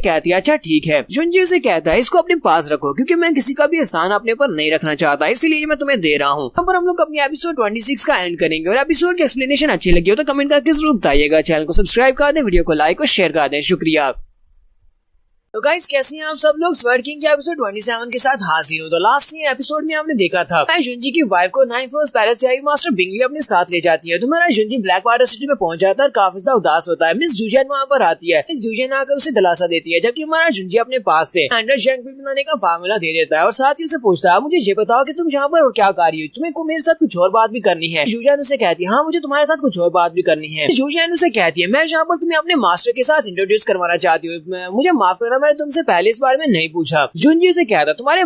कहती है अच्छा ठीक है। जुनजी उसे कहता है इसको अपने पास रखो क्योंकि मैं किसी का भी एहसान अपने पर नहीं रखना चाहता, इसीलिए मैं तुम्हें दे रहा हूँ। अब हम लोग अपने एपिसोड 26 का एंड करेंगे और एपिसोड की एक्सप्लेनेशन अच्छी लगी हो तो कमेंट करके जरूर बताइएगा। चैनल को सब्सक्राइब कर दें, वीडियो को लाइक और शेयर कर दें। शुक्रिया। तो गाइस कैसे हैं आप सब लोग? स्वर्ड किंग के एपिसोड 27 के साथ हाजिर हूं। तो लास्ट एपिसोड में हमने देखा था जुनजी की वाइफ को 9 फ्रोज पैलेस से आई मास्टर बिंगली अपने साथ ले जाती है। तुम्हारा जुनजी ब्लैक वाटर सिटी में पहुंच जाता है और काफी ज्यादा उदास होता है। मिस जूजैन वहाँ पर आती है। मिस जूजैन आकर उसे दिलासा देती है, जबकि हमारा जुनजी अपने पास से 100 जैंग पिल बनाने का फार्मूला दे देता है और साथ ही उसे पूछता है मुझे ये बताओ कि तुम यहाँ पर क्या कर रही हो, तुम्हें को मेरे साथ कुछ और बात भी करनी है? जूजैन उसे कहती है हाँ मुझे तुम्हारे साथ कुछ और बात भी करनी है। जूजैन उसे कहती है मैं यहाँ पर तुम्हें अपने मास्टर के साथ इंट्रोड्यूस करवाना चाहती हूँ, मुझे माफ करना मैं तुमसे पहले इस बारे में नहीं पूछा। जुनजी से कहता तुम्हारा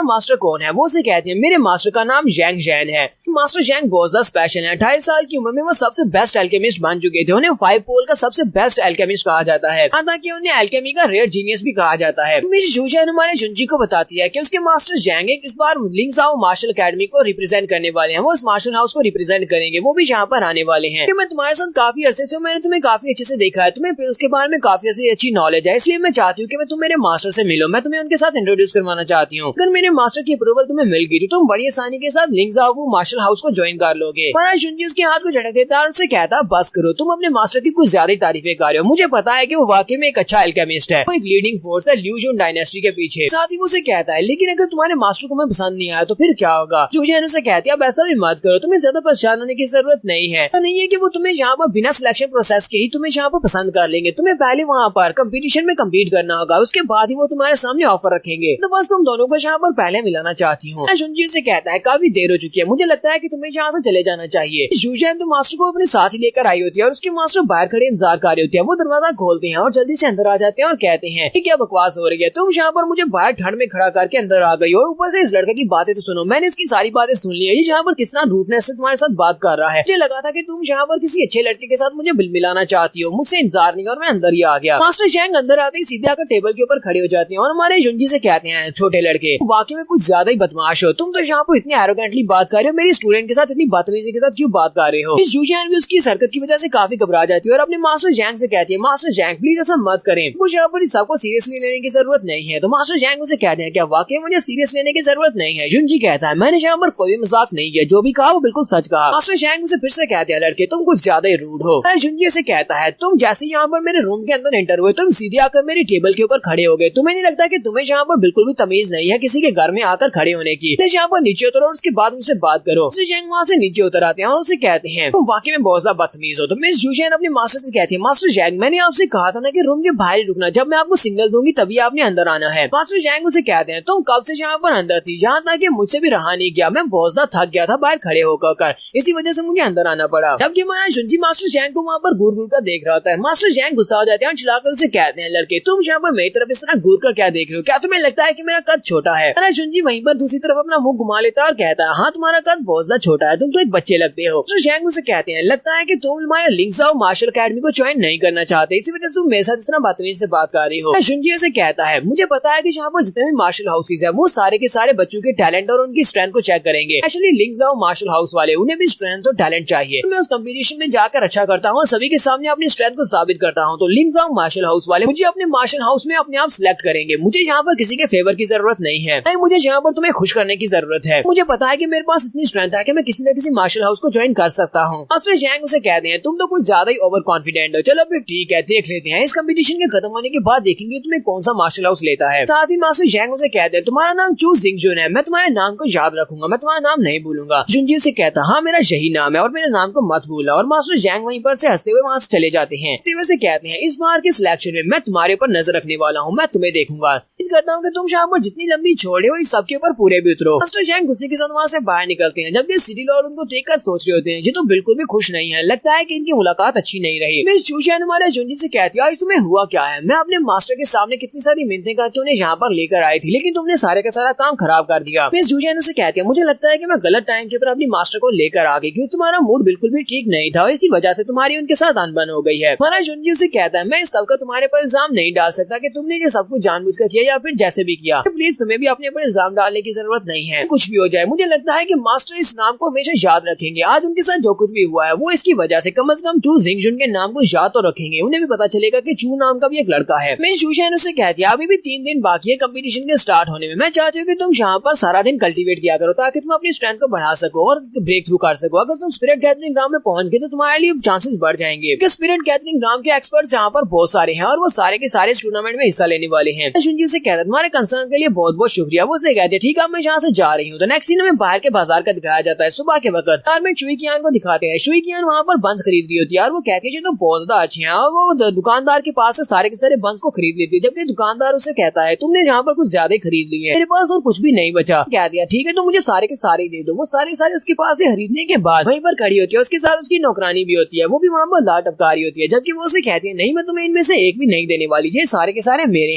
मास्टर कौन है? वो से कहती है मेरे मास्टर का नाम जैंग जैन है। मास्टर जैंग बहुत ज्यादा स्पेशल है। 28 साल की उम्र में वो सबसे बेस्ट एल्केमिस्ट बन चुके थे। उन्हें 5 पोल का सबसे बेस्ट एल्केमिस्ट कहा जाता है, हालांकि उन्हें एल्केमी का रेयर जीनियस भी कहा जाता है। मिस जूजैन हमारे जुनजी को बताती है कि उसके मास्टर जैंग इस बार लिंग्साओ मार्शल अकेडमी को रिप्रेजेंट करने वाले हैं। वो इस मार्शल हाउस को रिप्रेजेंट करेंगे, वो भी यहाँ पर आने वाले हैं। मैं तुम्हारे साथ काफी अरसे से, मैंने तुम्हें काफी अच्छे से देखा है, तुम्हें पिल्स के बारे में काफी अच्छी नॉलेज है, इसलिए मैं चाहती हूँ हूँ कि तुम मेरे मास्टर से मिलो, मैं तुम्हें उनके साथ इंट्रोड्यूस करवाना चाहती हूँ। अगर मेरे मास्टर की अप्रूवल तुम्हें मिल गई तो तुम बड़ी आसानी के साथ लिंग ज़ाओ मार्शल हाउस को ज्वाइन कर लोगे। महाराज जुनजी उसके हाथ को झटक देता है और उससे कहता बस करो, तुम अपने मास्टर की कुछ ज्यादा तारीफें कर रहे हो। मुझे पता है कि वो वाकई में एक अच्छा एल्केमिस्ट है, वो एक लीडिंग फोर्स है लिू जुन डायनेस्टी के पीछे। साथ ही वो उसे कहता है लेकिन अगर तुम्हारे मास्टर को मैं पसंद नहीं आया तो फिर क्या होगा। जुजियान उसे कहती है अब ऐसा भी मत करो, तुम्हें ज्यादा परेशान होने की जरूरत नहीं है। तो नहीं है कि वो तुम्हें यहाँ पर बिना सिलेक्शन प्रोसेस के ही तुम्हें यहाँ पर पसंद कर लेंगे। तुम्हें पहले वहाँ पर कंपटीशन में कम्पीट करना होगा, उसके बाद ही वो तुम्हारे सामने ऑफर रखेंगे। तो बस तुम दोनों को यहाँ पर पहले मिलाना चाहती हूँ। जुनजी से कहता है काफी देर हो चुकी है, मुझे लगता है कि तुम्हें यहाँ से चले जाना चाहिए। जुजियान तो मास्टर को अपने साथ ही लेकर आई होती है और उसके मास्टर बाहर खड़े इंतजार कर रहे होते हैं। वो दरवाजा खोलते हैं और जल्दी से अंदर आ जाते हैं और कहते हैं कि क्या बकवास हो रही है, तुम यहाँ पर मुझे बाहर ठंड में खड़ा करके अंदर आ गई और ऊपर से इस लड़के की बातें तो सुनो। मैंने इसकी सारी बातें सुन ली है, ये यहाँ पर किस तरह रूटनेस से तुम्हारे साथ बात कर रहा है। मुझे लगा था कि तुम यहाँ पर किसी अच्छे लड़के के साथ मुझे मिलाना चाहती हो, मुझसे इंतजार नहीं और मैं अंदर ही आ गया। मास्टर जैंग अंदर आते ही सीधे आकर टेबल के ऊपर खड़े हो जाते हैं और हमारे जुनजी से कहते हैं छोटे लड़के वाकई में कुछ ज्यादा ही बदमाश हो, तुम तो यहाँ पर इतनी एरोगेंटली बात कर रहे हो, मेरी स्टूडेंट के साथ इतनी बदतमीजी के साथ क्यों बात कर रहे हो। इस जुजियान भी उसकी हरकत की वजह से काफी घबरा जाती है और अपने मास्टर जैंग से कहती है मास्टर जैंग प्लीज ऐसा मत करें, मुझे यहाँ पर सबको सीरियसली लेने की जरूरत नहीं है। तो मास्टर जैंग उसे कहते हैं क्या वाकई मुझे सीरियस लेने की जरूरत नहीं है। जुनजी कहता है मैंने यहाँ पर कोई मजाक नहीं किया, जो भी कहा वो बिल्कुल सच कहा। मास्टर जैंग उसे फिर से कहते हैं लड़के तुम कुछ ज्यादा ही रूड हो। जुनजी से कहता है तुम जैसे यहाँ पर मेरे रूम के अंदर एंटर हुए तुम सीधे आकर मेरी टेबल के ऊपर खड़े हो गए, तुम्हें नहीं लगता कि तुम्हें यहाँ पर बिल्कुल भी तमीज नहीं है किसी के घर में आकर खड़े होने की। यहाँ पर नीचे उतरो और उसके बाद मुझसे बात करो। मास्टर जैंग वहाँ से नीचे उतर आते हैं और उसे कहते हैं तुम वाकई में बहुत ज्यादा बदतमीज हो। तो मिस जुजियान अपने मास्टर से कहती है मास्टर जैंग मैंने आपसे कहा था ना कि रूम के बाहर रुकना, जब मैं आपको सिग्नल दूंगी तभी आपने अंदर आना है। मास्टर जैंग उसे कहते हैं तुम कब से यहाँ पर अंदर थी, यहाँ तक कि मुझसे भी रहा नहीं गया, मैं बहुत ज्यादा थक गया था बाहर खड़े होकर, इसी वजह से मुझे अंदर आना पड़ा। जबकि हमारा जुनजी मास्टर जैंग को वहाँ पर घूर घूर कर देख रहा होता है। मास्टर जैंग गुस्सा हो जाते हैं और चिल्लाकर उसे कहते हैं लड़के तुम यहाँ पर मेरी तरफ इस तरह घूर कर क्या देख रहे हो, क्या तुम्हें लगता है कि मेरा कद छोटा है। हमारा जुनजी वहीं पर दूसरी तरफ अपना मुंह घुमा लेता है और कहता है हाँ तुम्हारा कद बहुत ज्यादा छोटा है, तुम तो एक बच्चे लगते हो। मास्टर जैंग उसे कहते हैं लगता है कि तुम हमारे लिंग ज़ाओ मार्शल अकेडमी को ज्वाइन नहीं करना चाहते, इसी वजह से तुम मेरे साथ इस तरह बदतमीजी से बात कर रही हो। जुनजी उसे कहता है मुझे पता है कि यहाँ पर जितने भी मार्शल हाउसेज है वो सारे के सारे बच्चों के टैलेंट और उनकी स्ट्रेंथ को चेक करेंगे। एक्चुअली लिंग ज़ाओ मार्शल हाउस वाले उन्हें भी स्ट्रेंथ और टैलेंट चाहिए, मैं उस कंपटीशन में जाकर अच्छा करता हूँ और सभी के सामने अपनी स्ट्रेंथ को साबित करता हूँ। तो लिंग ज़ाओ मार्शल हाउस वाले मुझे अपने मार्शल हाउस में अपने आप सिलेक्ट करेंगे, मुझे यहाँ पर किसी के फेवर की जरूरत नहीं है, नहीं मुझे यहाँ पर तुम्हें खुश करने की जरूरत है। मुझे पता है कि मेरे पास इतनी स्ट्रेंथ है कि मैं किसी न किसी मार्शल हाउस को ज्वाइन कर सकता हूँ। मास्टर जैंग उसे कहते हैं तुम तो कुछ ज्यादा ही ओवर कॉन्फिडेंट हो, चलो फिर ठीक है देख लेते हैं, इस कंपटीशन के खत्म होने के बाद देखेंगे तुम्हें कौन सा मार्शल हाउस लेता है। साथ ही मास्टर जैंग उसे कहते हैं तुम्हारा नाम चू जिंगजुन है, मैं तुम्हारे नाम को याद रखूंगा, मैं तुम्हारा नाम नहीं भूलूंगा। जुनजी उसे कहता हाँ मेरा यही नाम है और मेरे नाम को मत भूलना। और मास्टर जैंग वहीं पर से हंसते हुए वहाँ से चले जाते हैं। से कहते हैं इस बार के सिलेक्शन में मैं तुम्हारे ऊपर नजर रखने वाला हूँ, मैं तुम्हें देखूंगा, करता हूँ कि तुम यहाँ पर जितनी लंबी छोड़े हो इस सबके ऊपर पूरे भी उतरो। मास्टर जैंग गुस्से के साथ वहाँ से बाहर निकलते हैं, जबकि सिटी लॉर्ड उनको देखकर सोच रहे होते हैं ये तो बिल्कुल भी खुश नहीं है, लगता है कि इनकी मुलाकात अच्छी नहीं रही। मिस जुजियान हमारे जुनजी से कहती है आज तुम्हें हुआ क्या है, मैं अपने मास्टर के सामने कितनी सारी मिन्नतें करके उन्हें यहाँ पर लेकर आई थी लेकिन तुमने सारे का सारा काम खराब कर दिया। मिस जुजियान उसे कहती है मुझे लगता है कि मैं गलत टाइम के ऊपर अपनी मास्टर को लेकर आ गई, क्योंकि तुम्हारा मूड बिल्कुल भी ठीक नहीं था और इसी वजह से तुम्हारी उनके साथ अनबन हो गई है। हमारा जुनजी उसे कहता है मैं इस सबका तुम्हारे पर इल्जाम नहीं डाल सकता कि तुमने ये सब कुछ जानबूझकर किया या फिर जैसे भी किया, प्लीज तुम्हें भी अपने पर इल्जाम डालने की जरूरत नहीं है, कुछ भी हो जाए मुझे लगता है कि मास्टर इस नाम को हमेशा याद रखेंगे, आज उनके साथ जो कुछ भी हुआ है वो इसकी वजह से कम चू जिंगजुन के नाम को याद तो रखेंगे, उन्हें भी पता चलेगा कि चू नाम का भी एक लड़का है। मैं जुजियान उसे कहती है अभी भी 3 दिन बाकी है कंपटीशन के स्टार्ट होने में, मैं चाहती हूँ कि तुम यहाँ पर सारा दिन कल्टीवेट किया करो ताकि तुम अपनी स्ट्रेंथ को बढ़ा सको और ब्रेक थ्रू कर सको। अगर तुम स्पिरिट गैदरिंग ग्राउंड में पहुंच गए तो तुम्हारे लिए चांसेस बढ़ जाएंगे, क्योंकि स्पिरिट गैदरिंग ग्राउंड के एक्सपर्ट्स यहाँ पर बहुत सारे हैं और वो सारे के सारे टूर्नामेंट में हिस्सा लेने वाले हैं। जुनजी से कहता है तुम्हारे कंसर्न के लिए बहुत बहुत शुक्रिया। वो उससे कहते हैं ठीक है मैं यहाँ से जा रही हूँ। तो नेक्स्ट सीन में बाहर के बाजार का दिखाया जाता है सुबह के वक्त, कार में शुई कियान को दिखाते हैं। शुई कियान वहाँ पर बंस खरीद रही होती है और वो कहती है तो बहुत ज्यादा अच्छे हैं और वो दुकानदार के पास से सारे के सारे बंस को खरीद लेती है, जबकि दुकानदार उसे कहता है तुमने यहाँ पर कुछ ज्यादा खरीद ली है, मेरे पास और कुछ भी नहीं बचा। कह दिया ठीक है तो मुझे सारे के सारे दे दो। वो सारे उसके पास से खरीदने के बाद वहीं पर खड़ी होती है, उसके साथ उसकी नौकरानी भी होती है, वो भी वहाँ पर लाट टपका रही होती है, जबकि वो उसे कहती है नहीं मैं तुम्हें इनमें से एक भी नहीं देने वाली, ये सारे के सारे मेरे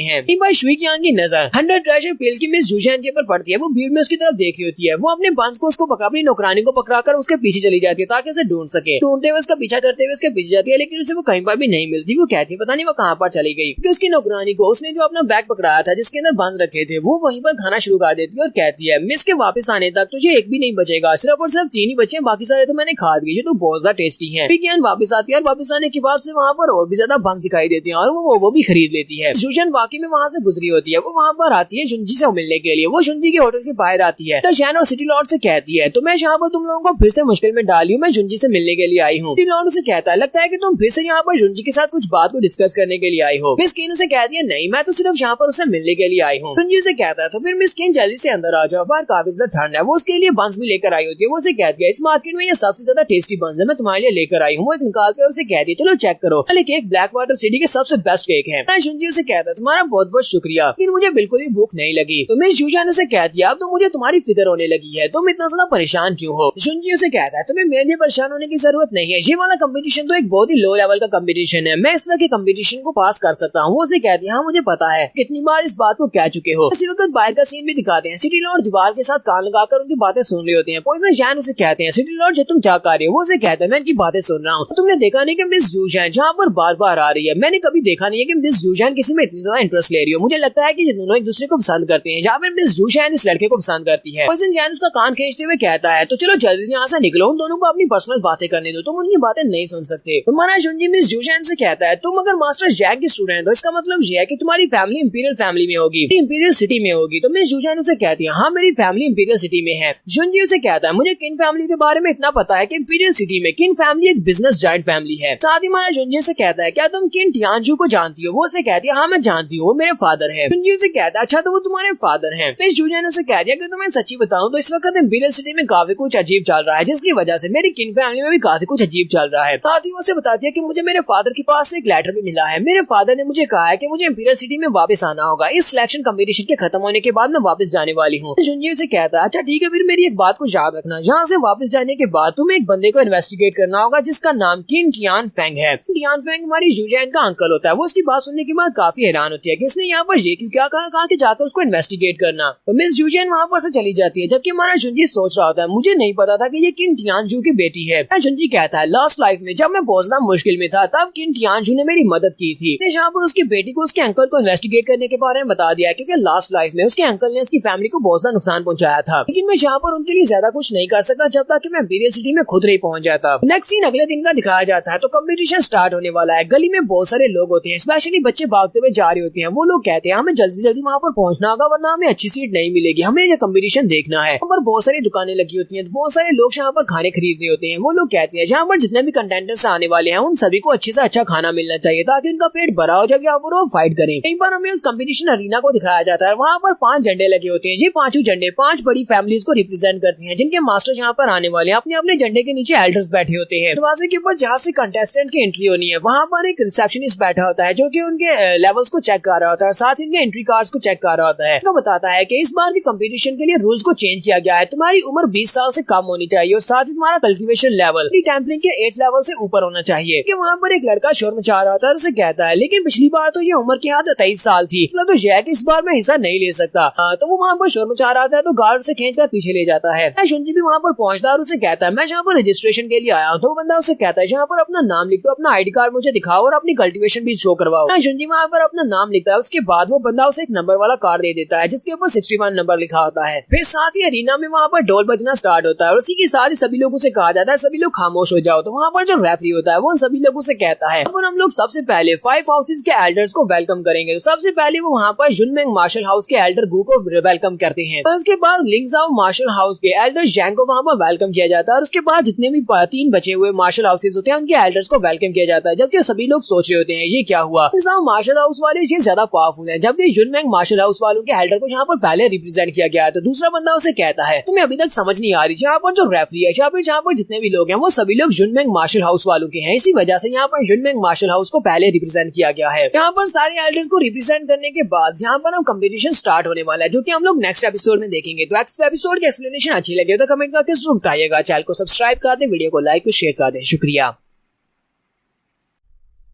हैं। एक बार शुई कियान की नजर 100 ट्रेजर पेल की मिस जुजियान के ऊपर पड़ती है, वो भीड़ में उसकी तरफ देख रही होती है, वो अपने बंस को उसको पकड़ा अपनी नौकरानी को पकड़ाकर उसके पीछे चली जाती है ताकि उसे ढूंढ सके। ढूंढते हुए उसका पीछा करते हुए उसके पीछे जाती है लेकिन उसे वो कहीं पर भी नहीं मिलती। वो कहती है पता नहीं वो कहाँ पर चली गई, क्योंकि उसकी नौकरानी को उसने जो अपना बैग पकड़ाया था जिसके अंदर बंस रखे थे वो वहीं पर खाना शुरू कर देती है और कहती है मिस के वापस आने तक तुझे एक भी नहीं बचेगा, सिर्फ और सिर्फ 3 ही बचे, बाकी सारे तो मैंने खा दिए, ये तो बहुत ज्यादा टेस्टी है। विज्ञान वापस आती है और वापस आने के बाद से वहाँ पर और भी ज्यादा बंस दिखाई देते हैं और वो भी खरीद लेती है। देती है। जुजन वाकई में वहाँ से गुजरी होती है। वो वहाँ पर आती है जुंजी से मिलने के लिए। वो जुंजी के होटल से बाहर आती है तो शैन और सिटी लॉर्ड से कहती है, तो मैं यहाँ पर तुम लोगों को फिर से मुश्किल में डाली हूँ, मैं जुंजी से मिलने के लिए आई हूँ। सिटी लॉर्ड उसे कहता है, लगता है कि तुम फिर से यहाँ पर जुंजी के साथ कुछ बात को डिस्कस करने के लिए आई हो। मिस किन उसे कहती है, नहीं मैं तो सिर्फ यहाँ पर उसे मिलने के लिए आई हूँ। जुंजी उसे कहता है, तो फिर मिस किन जल्दी से अंदर आ जाओ, बाहर काफी ज्यादा ठंड है। वो उसके लिए बंस भी लेकर आई होती है। वो उसे कहती है, इस मार्केट में ये सबसे ज्यादा टेस्टी बंस है, मैं तुम्हारे लिए लेकर आई हूँ। वो एक निकाल कर उसे कहती है, चलो चेक करो, ये केक ब्लैक वाटर सिटी के सबसे बेस्ट केक है। जुंजी उसे कहता है, तुम्हारा बहुत बहुत शुक्रिया, लेकिन मुझे बिल्कुल भी भूख नहीं लगी। तो मिस जुजान उसे कहती है, अब तो मुझे तुम्हारी फिक्र होने लगी है, तुम इतना ज्यादा परेशान क्यों हो। जुंजी उसे कहता है, तुम्हें मेरे लिए परेशान होने की जरूरत नहीं है, ये वाला कंपटीशन तो एक बहुत ही लो लेवल का कंपटीशन है, मैं इस तरह के कंपटीशन को पास कर सकता हूँ। वो उसे कहती है, हाँ मुझे पता है, कितनी बार इस बात को कह चुके हो। इसी वक्त बाहर का सीन भी दिखाते हैं। सिटी लॉर्ड दीवार के साथ कान लगाकर उनकी बातें सुन रहे होते हैं। पॉइजन जैन उसे कहते हैं, सिटी लॉर्ड जो तुम क्या कर रहे हो। वो उसे कहते हैं, मैं इनकी बातें सुन रहा हूँ। तुमने देखा नहीं कि मिस जुजैन जहाँ पर बार बार आ रही है, मैंने कभी देखा नहीं है कि मिस जुजैन किसी में इतनी ज्यादा इंटरेस्ट ले रही हो। मुझे लगता है कि ये दोनों एक दूसरे को पसंद करते हैं, जहाँ पर मिस जुजैन इस लड़के को पसंद करती है। पॉइजन जैन उसका कान खींचते हुए कहता है, तो चलो जल्दी से यहाँ से निकलो, उन दोनों को अपनी पर्सनल बातें करने दो, तुम उनकी बातें नहीं सुन सकते। तुम्हारा जुंजी मिस जुजैन से कहता है, तुम अगर मास्टर जैक की स्टूडेंट हो, इसका मतलब ये है कि तुम्हारी फैमिली इंपीरियल फैमिली में होगी, इंपीरियल सिटी में होगी। तो मिस जुजैन उसे कहती है, हाँ मेरी फैमिली इंपीरियल सिटी में है। जुंजी उसे कहता है, मुझे किन फैमिली के बारे में इतना पता है कि इंपीरियल सिटी में किन फैमिली एक बिजनेस जॉइंट फैमिली है। साथ ही हमारा जुंजी से कहता है, क्या तुम किन टियानजू को जानती हो। वो उसे कहती है, हाँ मैं जानती हूँ, वो मेरे फादर है। जुंजी उसे कहता है, अच्छा तो वो तुम्हारे फादर है। मिस जुजैन उसे कहती है कि तुम्हें सच्ची बताऊं तो इस वक्त इंपीरियल सिटी में काफी कुछ अजीब चल रहा है, जिसकी वजह से मेरी किन फैमिली में भी काफी कुछ अजीब चल रहा है। साथ ही वो उसे बताती है कि मुझे मेरे फादर के पास से एक लेटर भी मिला है। मेरे फादर ने मुझे कहा है कि मुझे इंपीरियल सिटी में वापस आना होगा, इस सिलेक्शन कंपटीशन के खत्म होने के बाद मैं वापस जाने वाली हूँ। जुंजी उसे कहता है, अच्छा ठीक है, फिर मेरी एक बात को याद रखना, यहाँ से वापस जाने के बाद तुम्हें एक बंदे को इन्वेस्टिगेट करना होगा जिसका नाम किन टियान फेंग है। टियान फेंग हमारी जुजैन का अंकल होता है। वो उसकी बात सुनने के बाद काफी हैरान होती है कि इसने यहाँ पर ये क्यों क्या कहा कि जाकर उसको इन्वेस्टिगेट करना। तो मिस जुजैन वहाँ पर से चली जाती है, जबकि हमारा जुंजी सोच रहा होता है, मुझे नहीं पता था कि ये किन टियानजू की बेटी है। जुंजी कहता है, लास्ट लाइफ में जब मैं बहुत ज्यादा मुश्किल में था तब किन टियानजू ने मेरी मदद की थी। यहाँ पर उसकी बेटी को उसके अंकल को इन्वेस्टिगेट करने के बारे में बता दिया, क्योंकि लास्ट लाइफ में उसके अंकल ने उसकी फैमिली को बहुत ज्यादा नुकसान पहुंचाया था। लेकिन मैं यहाँ पर उनके लिए ज्यादा कुछ नहीं कर सकता जब तक कि मैं इंपीरियल सिटी में खुद नहीं पहुंच जाता। नेक्स्ट सीन अगले दिन का दिखाया जाता है तो कंपटीशन स्टार्ट होने वाला है। गली में बहुत सारे लोग होते हैं, स्पेशली बच्चे भागते हुए जा रहे होते हैं। वो लोग कहते हैं, हमें जल्दी जल्दी वहाँ पर पहुंचना होगा वरना हमें अच्छी सीट नहीं मिलेगी, हमें ये कंपटीशन देखना है। वहाँ पर बहुत सारी दुकानें लगी होती हैं, बहुत सारे लोग यहाँ पर खाने खरीद रहे होते हैं। वो लोग कहते हैं, जहाँ पर जितने भी कंटेंटर्स आने वाले हैं उन सभी को अच्छे से अच्छा खाना मिलना चाहिए ताकि उनका पेट भरा हो जब यहाँ पर वो फाइट करें। एक बार हमें उस कंपटीशन अरीना को दिखाया जाता है, वहाँ पर 5 झंडे लगे होते हैं। ये 5 झंडे 5 बड़ी फैमिलीज को रिप्रेजेंट करते हैं, जिनके मास्टर यहाँ पर आने वाले हैं। अपने अपने झंडे के नीचे एल्डर्स बैठे होते हैं। दरवाजे के ऊपर जहाँ से कंटेस्टेंट की एंट्री होनी है वहाँ पर एक रिसेप्शनिस्ट बैठा होता है जो कि उनके लेवल्स को चेक कर रहा होता है, साथ ही उनके एंट्री कार्ड्स को चेक कर रहा होता है। तो बताता है कि इस बार के कंपटीशन के लिए रूल्स को चेंज किया गया है, तुम्हारी उम्र 20 साल से कम होनी चाहिए और साथ ही तुम्हारा कल्टीवेशन लेवल टेम्पलिंग के 8 लेवल से ऊपर होना चाहिए। कि वहाँ पर एक लड़का शोर मचा रहा होता है, उसे कहता है, लेकिन पिछली बार तो ये उम्र की हद 23 साल थी, मतलब तो यह है कि इस बार मैं हिस्सा नहीं ले सकता। तो वो वहाँ पर शोर मचा रहा था, तो गार्ड से खींच कर पीछे ले जाता है। शुंजी भी वहाँ पर पहुंचता है और उसे कहता है, मैं यहाँ पर रजिस्ट्रेशन के लिए आया हूँ। तो वो बंदा उसे कहता है, यहाँ पर अपना नाम लिख दो, अपना आईडी कार्ड मुझे दिखाओ और अपनी कल्टीवेशन भी शो करवाओ। शुंजी वहाँ पर अपना नाम लिखता है, उसके बाद वो बंदा उसे एक नंबर वाला कार्ड दे देता है जिसके ऊपर 61 नंबर लिखा होता है। फिर साथ ही अरीना में वहाँ पर ढोल बजना स्टार्ट होता है और उसी के साथ ही सभी लोगों से कहा जाता है, सभी लोग खामोश हो जाओ। तो वहाँ पर जो रेफरी होता है वो सभी लोगों से कहता है, हम लोग सबसे पहले 5 हाउसेज के एल्डर्स को वेलकम करेंगे। तो सबसे पहले वो वहाँ पर जुनमेंग मार्शल हाउस के एल्डर गु को वेलकम करते हैं और उसके बाद लिंगजाओ मार्शल हाउस के एल्डर जैंग को वहाँ पर वेलकम किया जाता है और उसके बाद जितने भी 3 बचे हुए मार्शल हाउसेज होते हैं उनके एल्डर्स को वेलकम किया जाता है। जबकि सभी लोग सोच रहे होते हैं ये क्या हुआ, लिंगजाओ मार्शल हाउस वाले ये ज्यादा पावरफुल है, जबकि जुनमेंग मार्शल हाउस वालों के एल्डर को यहाँ पर पहले रिप्रेजेंट किया गया है। तो दूसरा बंदा उसे कहता है, तुम्हें अभी तक समझ नहीं आ रही, यहाँ पर जो रेफरी है, जहाँ पर जितने भी लोग हैं वो सभी लोग जुनमेंग मार्शल हाउस वालों के हैं, इसी वजह से यहाँ पर जुनमेंग मार्शल हाउस को पहले रिप्रेजेंट किया गया है। यहाँ पर सारे एल्डर्स को रिप्रेजेंट करने के बाद यहाँ पर हम कंपटीशन स्टार्ट होने वाला है, जो कि हम लोग नेक्स्ट एपिसोड में देखेंगे। तो एपिसोड की एक्सप्लेनेशन अच्छी लगे तो कमेंट करके जरूर बताइएगा। चैनल को सब्सक्राइब कर दें, वीडियो को लाइक और शेयर कर दें। शुक्रिया।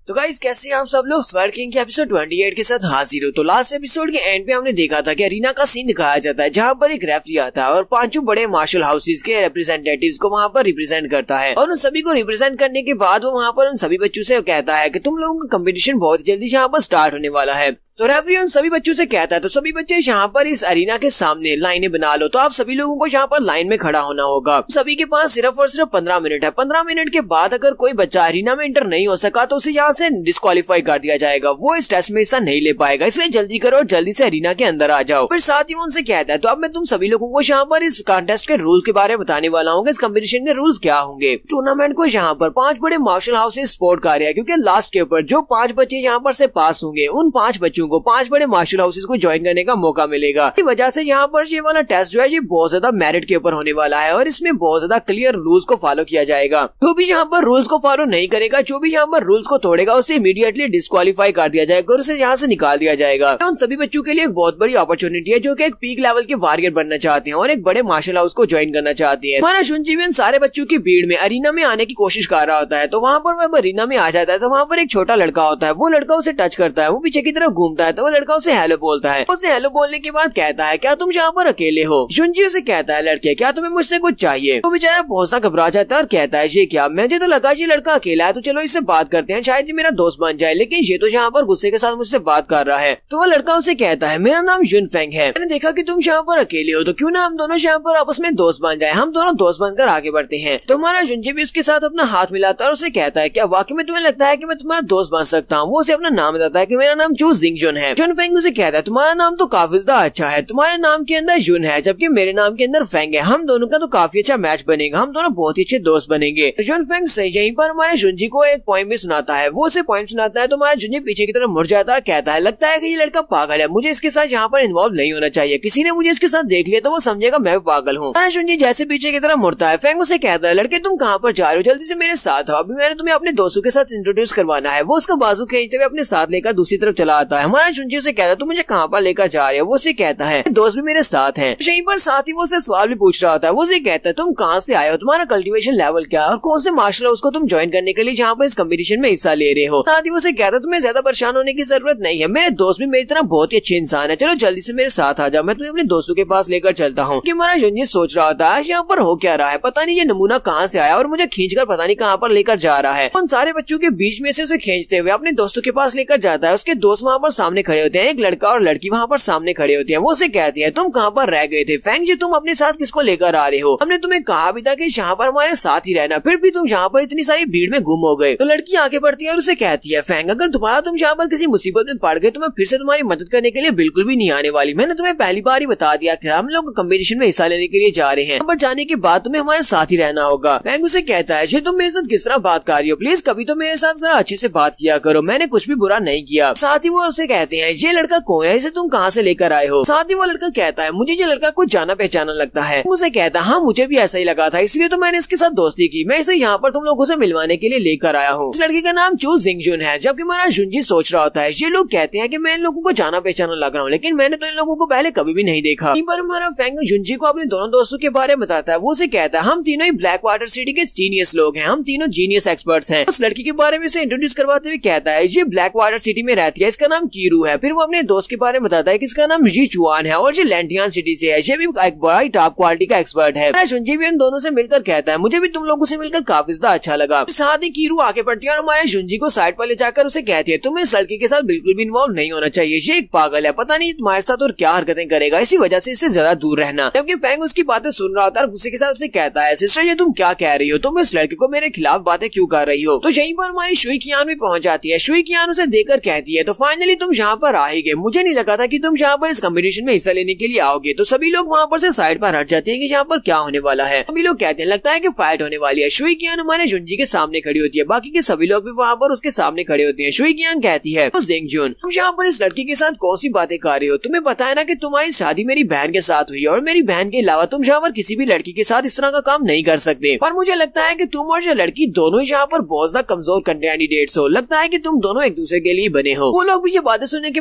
तो गाइस कैसे आप सब लोग स्वर्ड किंग के एपिसोड 28 के साथ हाजिर हो। तो लास्ट एपिसोड के एंड पे हमने देखा था कि अरीना का सीन दिखाया जाता है जहाँ पर एक रेफरी आता है और 5 बड़े मार्शल हाउसेज के रिप्रेजेंटेटिव्स को वहाँ पर रिप्रेजेंट करता है और उन सभी को रिप्रेजेंट करने के बाद वो वहाँ पर उन सभी बच्चों से कहता है कि तुम लोगों का कंपटीशन बहुत जल्दी यहाँ पर स्टार्ट होने वाला है। तो रेफरी उन सभी बच्चों से कहता है तो सभी बच्चे यहाँ पर इस अरीना के सामने लाइनें बना लो। तो आप सभी लोगों को यहाँ पर लाइन में खड़ा होना होगा। सभी के पास सिर्फ और सिर्फ 15 मिनट है। 15 मिनट के बाद अगर कोई बच्चा अरीना में एंटर नहीं हो सका तो उसे यहाँ से डिस्क्वालीफाई कर दिया जाएगा, वो इस टेस्ट में हिस्सा नहीं ले पाएगा। इसलिए जल्दी करो और जल्दी से अरीना के अंदर आ जाओ। फिर साथ ही वो उनसे कहता है तो अब मैं तुम सभी लोगों को यहाँ पर इस कॉन्टेस्ट के रूल के बारे में बताने वाला हूँ। इस कॉम्पिटिशन के रूल्स क्या होंगे। टूर्नामेंट को यहाँ पर 5 बड़े मार्शल हाउसेस सपोर्ट कर रहे हैं, क्योंकि लास्ट के ऊपर जो 5 बच्चे यहाँ पर से पास होंगे उन 5 बच्चों को 5 बड़े मार्शल हाउसेस को ज्वाइन करने का मौका मिलेगा। इस वजह से यहाँ पर ये वाला टेस्ट जो है ये बहुत ज्यादा मेरिट के ऊपर होने वाला है और इसमें बहुत ज्यादा क्लियर रूल्स को फॉलो किया जाएगा। जो भी यहाँ पर रूल्स को फॉलो नहीं करेगा, जो भी यहाँ पर रूल्स को तोड़ेगा, उसे इमीडिएटली डिस्क्वालीफाई कर दिया जाएगा और उसे यहाँ से निकाल दिया जाएगा। तो उन सभी बच्चों के लिए एक बहुत बड़ी अपॉर्चुनिटी है जो कि एक पीक लेवल के वॉरियर बनना चाहते हैं और एक बड़े मार्शल हाउस को ज्वाइन करना चाहते हैं। हमारा शुनजी भी सारे बच्चों की भीड़ में अरीना में आने की कोशिश कर रहा होता है। तो वहाँ पर वह अरीना में आ जाता है तो वहाँ पर एक छोटा लड़का होता है। वो लड़का उसे टच करता है, वो पीछे की तरफ घूमता है तो वो लड़का उसे हेलो बोलता है। उसे हेलो बोलने के बाद कहता है क्या तुम यहाँ पर अकेले हो। शुनजी उसे कहता है लड़के क्या तुम्हें मुझसे कुछ चाहिए। तो बेचारा बहुत सा घबरा जाता है और कहता है ये क्या, मुझे तो लगा ये लड़का अकेला है तो चलो इससे बात करते हैं, शायद ये मेरा दोस्त बन जाए, लेकिन ये तो यहाँ पर गुस्से के साथ मुझसे बात कर रहा है। तो वो लड़का उसे कहता है मेरा नाम युनफेंग है, मैंने देखा कि तुम यहाँ पर अकेले हो तो क्यों ना हम दोनों यहाँ पर आपस में दोस्त बन जाए, हम दोनों दोस्त बनकर आगे बढ़ते हैं। तो हमारा युनजी भी उसके साथ अपना हाथ मिलाता है और उसे कहता है क्या वाकई में तुम्हें लगता है कि मैं तुम्हारा दोस्त बन सकता हूँ। वो उसे अपना नाम बताता है कि मेरा नाम चू जिंगजुन है। युनफेंग उसे कहता है तुम्हारा नाम तो काफी ज्यादा अच्छा है, तुम्हारे नाम के अंदर युन है जबकि मेरे नाम के अंदर फेंग है, हम दोनों का तो काफी अच्छा मैच बनेगा, हम दोनों बहुत ही अच्छे दोस्त बनेंगे। युनफेंग सही यहीं पर हमारे जुंजी को एक पॉइंट भी सुनाता है। वो उसे पॉइंट सुनाता है तो हमारा जुंजी पीछे की तरफ मुड़ जाता है, कहता है लगता है कि ये लड़का पागल है, मुझे इसके साथ यहाँ पर इन्वॉल्व नहीं होना चाहिए, किसी ने मुझे इसके साथ देख लिया तो वो समझेगा मैं पागल हूँ। हमारा जुंजी जैसे पीछे की तरफ मुड़ता है फेंग उसे कहता है लड़के तुम कहाँ पर जा रहे हो, जल्दी से मेरे साथ आओ, अभी मैंने तुम्हें अपने दोस्तों के साथ इंट्रोड्यूस करवाना है। वो उसका बाजू खींचते हुए अपने साथ लेकर दूसरी तरफ चला आता है। हमारा जुंजी उसे कहता है तुम मुझे कहाँ पर लेकर जा रहे हो। वो उसे कहता है दोस्त भी मेरे साथ हैं। यहीं पर साथ ही वो उसे सवाल भी पूछ रहा होता है। वो उसे कहता है तुम कहाँ से आए हो, तुम्हारा कल्टीवेशन लेवल क्या है और कौन से मार्शल हाउस को तुम ज्वाइन करने के लिए जहाँ पर इस कंपटीशन में हिस्सा ले रहे हो। साथ ही वो उसे कहता है तुम्हें ज्यादा परेशान होने की जरूरत नहीं है, मेरे दोस्त भी मेरी तरह बहुत ही अच्छे इंसान है, चलो जल्दी से मेरे साथ आ जाओ, मैं तुम्हें अपने दोस्तों के पास लेकर चलता हूँ। कि हमारा युनजी सोच रहा था यहाँ पर हो क्या रहा है, पता नहीं ये नमूना कहाँ से आया और मुझे खींचकर पता नहीं कहाँ पर लेकर जा रहा है। उन सारे बच्चों के बीच में से उसे खींचते हुए अपने दोस्तों के पास लेकर जाता है। उसके दोस्त वहाँ पर सामने खड़े होते हैं, एक लड़का और लड़की वहाँ पर सामने खड़े होते हैं। वो उसे कहती है तुम कहाँ पर रह गए थे फेंग जी, तुम अपने साथ किसको लेकर आ रहे हो, हमने तुम्हें कहा भी था कि यहाँ पर हमारे साथ ही रहना, फिर भी तुम यहाँ पर इतनी सारी भीड़ में गुम हो गए। तो लड़की आगे बढ़ती है और उसे कहती है फेंग अगर दोबारा तुम यहाँ पर किसी मुसीबत में पड़ गए तो मैं फिर से तुम्हारी मदद करने के लिए बिल्कुल भी नहीं आने वाली, मैंने तुम्हें पहली बार ही बता दिया कि हम लोग कंपटीशन में हिस्सा लेने के लिए जा रहे हैं, पर जाने के बाद तुम्हें हमारे साथ ही रहना होगा। फेंग उसे कहता है ये तुम मेरे साथ किस तरह बात कर रही हो, प्लीज कभी तो मेरे साथ जरा अच्छे से बात किया करो, मैंने कुछ भी बुरा नहीं किया। साथ ही वो उसे कहते हैं ये लड़का कौन है, इसे तुम कहाँ से लेकर आए हो। साथ ही वो लड़का कहता है मुझे ये लड़का कुछ जाना पहचाना लगता है। उसे कहता है हाँ मुझे भी ऐसा ही लगा था, इसलिए तो मैंने इसके साथ दोस्ती की, मैं इसे यहाँ पर तुम लोगों से मिलवाने के लिए लेकर आया हूँ। इस लड़के का नाम चू जिंगजुन है। जबकि हमारा युनजी सोच रहा होता है ये लोग कहते हैं कि मैं इन लोगों को जाना पहचाना लग रहा हूँ, लेकिन मैंने तो इन लोगों को पहले कभी भी नहीं देखा। पर हमारा फेंग युनजी को अपने दोनों दोस्तों के बारे में बताता है। वो उसे कहता है हम तीनों ही ब्लैक वाटर सिटी के जीनियस लोग हैं, हम तीनों जीनियस एक्सपर्ट्स हैं। उस लड़की के बारे में उसे इंट्रोड्यूस करवाते हुए कहता है ये ब्लैक वाटर सिटी में रहती है, इसका नाम कीरू है। फिर वो अपने दोस्त के बारे में बताता है कि इसका नाम जी चुआन है और ये लैंटियान सिटी से है, ये भी एक बड़ा ही टॉप क्वालिटी का एक्सपर्ट है। युनजी भी उन दोनों से मिलकर कहता है मुझे भी तुम लोगों से मिलकर काफी ज्यादा अच्छा लगा। साथ ही कीरू आगे बढ़ती है और हमारे युनजी को साइड पर ले जाकर उसे कहती है तुम्हें इस लड़के के साथ बिल्कुल भी इन्वॉल्व नहीं होना चाहिए, ये एक पागल है, पता नहीं तुम्हारे साथ और क्या हरकतें करेगा, इसी वजह से इससे ज्यादा दूर रहना। जबकि फेंग उसकी बातें सुन रहा होता है और गुस्से के साथ उसे कहता है सिस्टर ये तुम क्या कह रही हो, तुम इस लड़के को मेरे खिलाफ बातें क्यों कर रही हो। तो यहीं पर हमारी शुई कियान भी पहुंच जाती है। शुई कियान उसे देखकर कहती है तो फाइनली तुम यहाँ पर आ ही गए, मुझे नहीं लगा था कि तुम यहाँ पर इस कंपटीशन में हिस्सा लेने के लिए आओगे। तो सभी लोग वहाँ पर से साइड पर हट जाते हैं कि यहाँ पर क्या होने वाला है। सभी लोग कहते हैं लगता है कि फाइट होने वाली है। शुई कियान हमारे युनजी के सामने खड़ी होती है, बाकी के सभी लोग भी वहाँ पर उसके सामने खड़े होते हैं। शुई कियान कहती है तो जिंगजुन तुम यहाँ पर इस लड़की के साथ कौन सी बातें कर रहे हो, तुम्हें पता है ना कि तुम्हारी शादी मेरी बहन के साथ हुई है और मेरी बहन के अलावा तुम यहाँ पर किसी भी लड़की के साथ इस तरह का काम नहीं कर सकते। पर मुझे लगता है कि तुम और ये लड़की दोनों ही यहाँ पर बहुत ज्यादा कमजोर कैंडिडेट्स हो, लगता है कि तुम दोनों एक दूसरे के लिए बने हो। वो लोग भी ये बातें सुनने के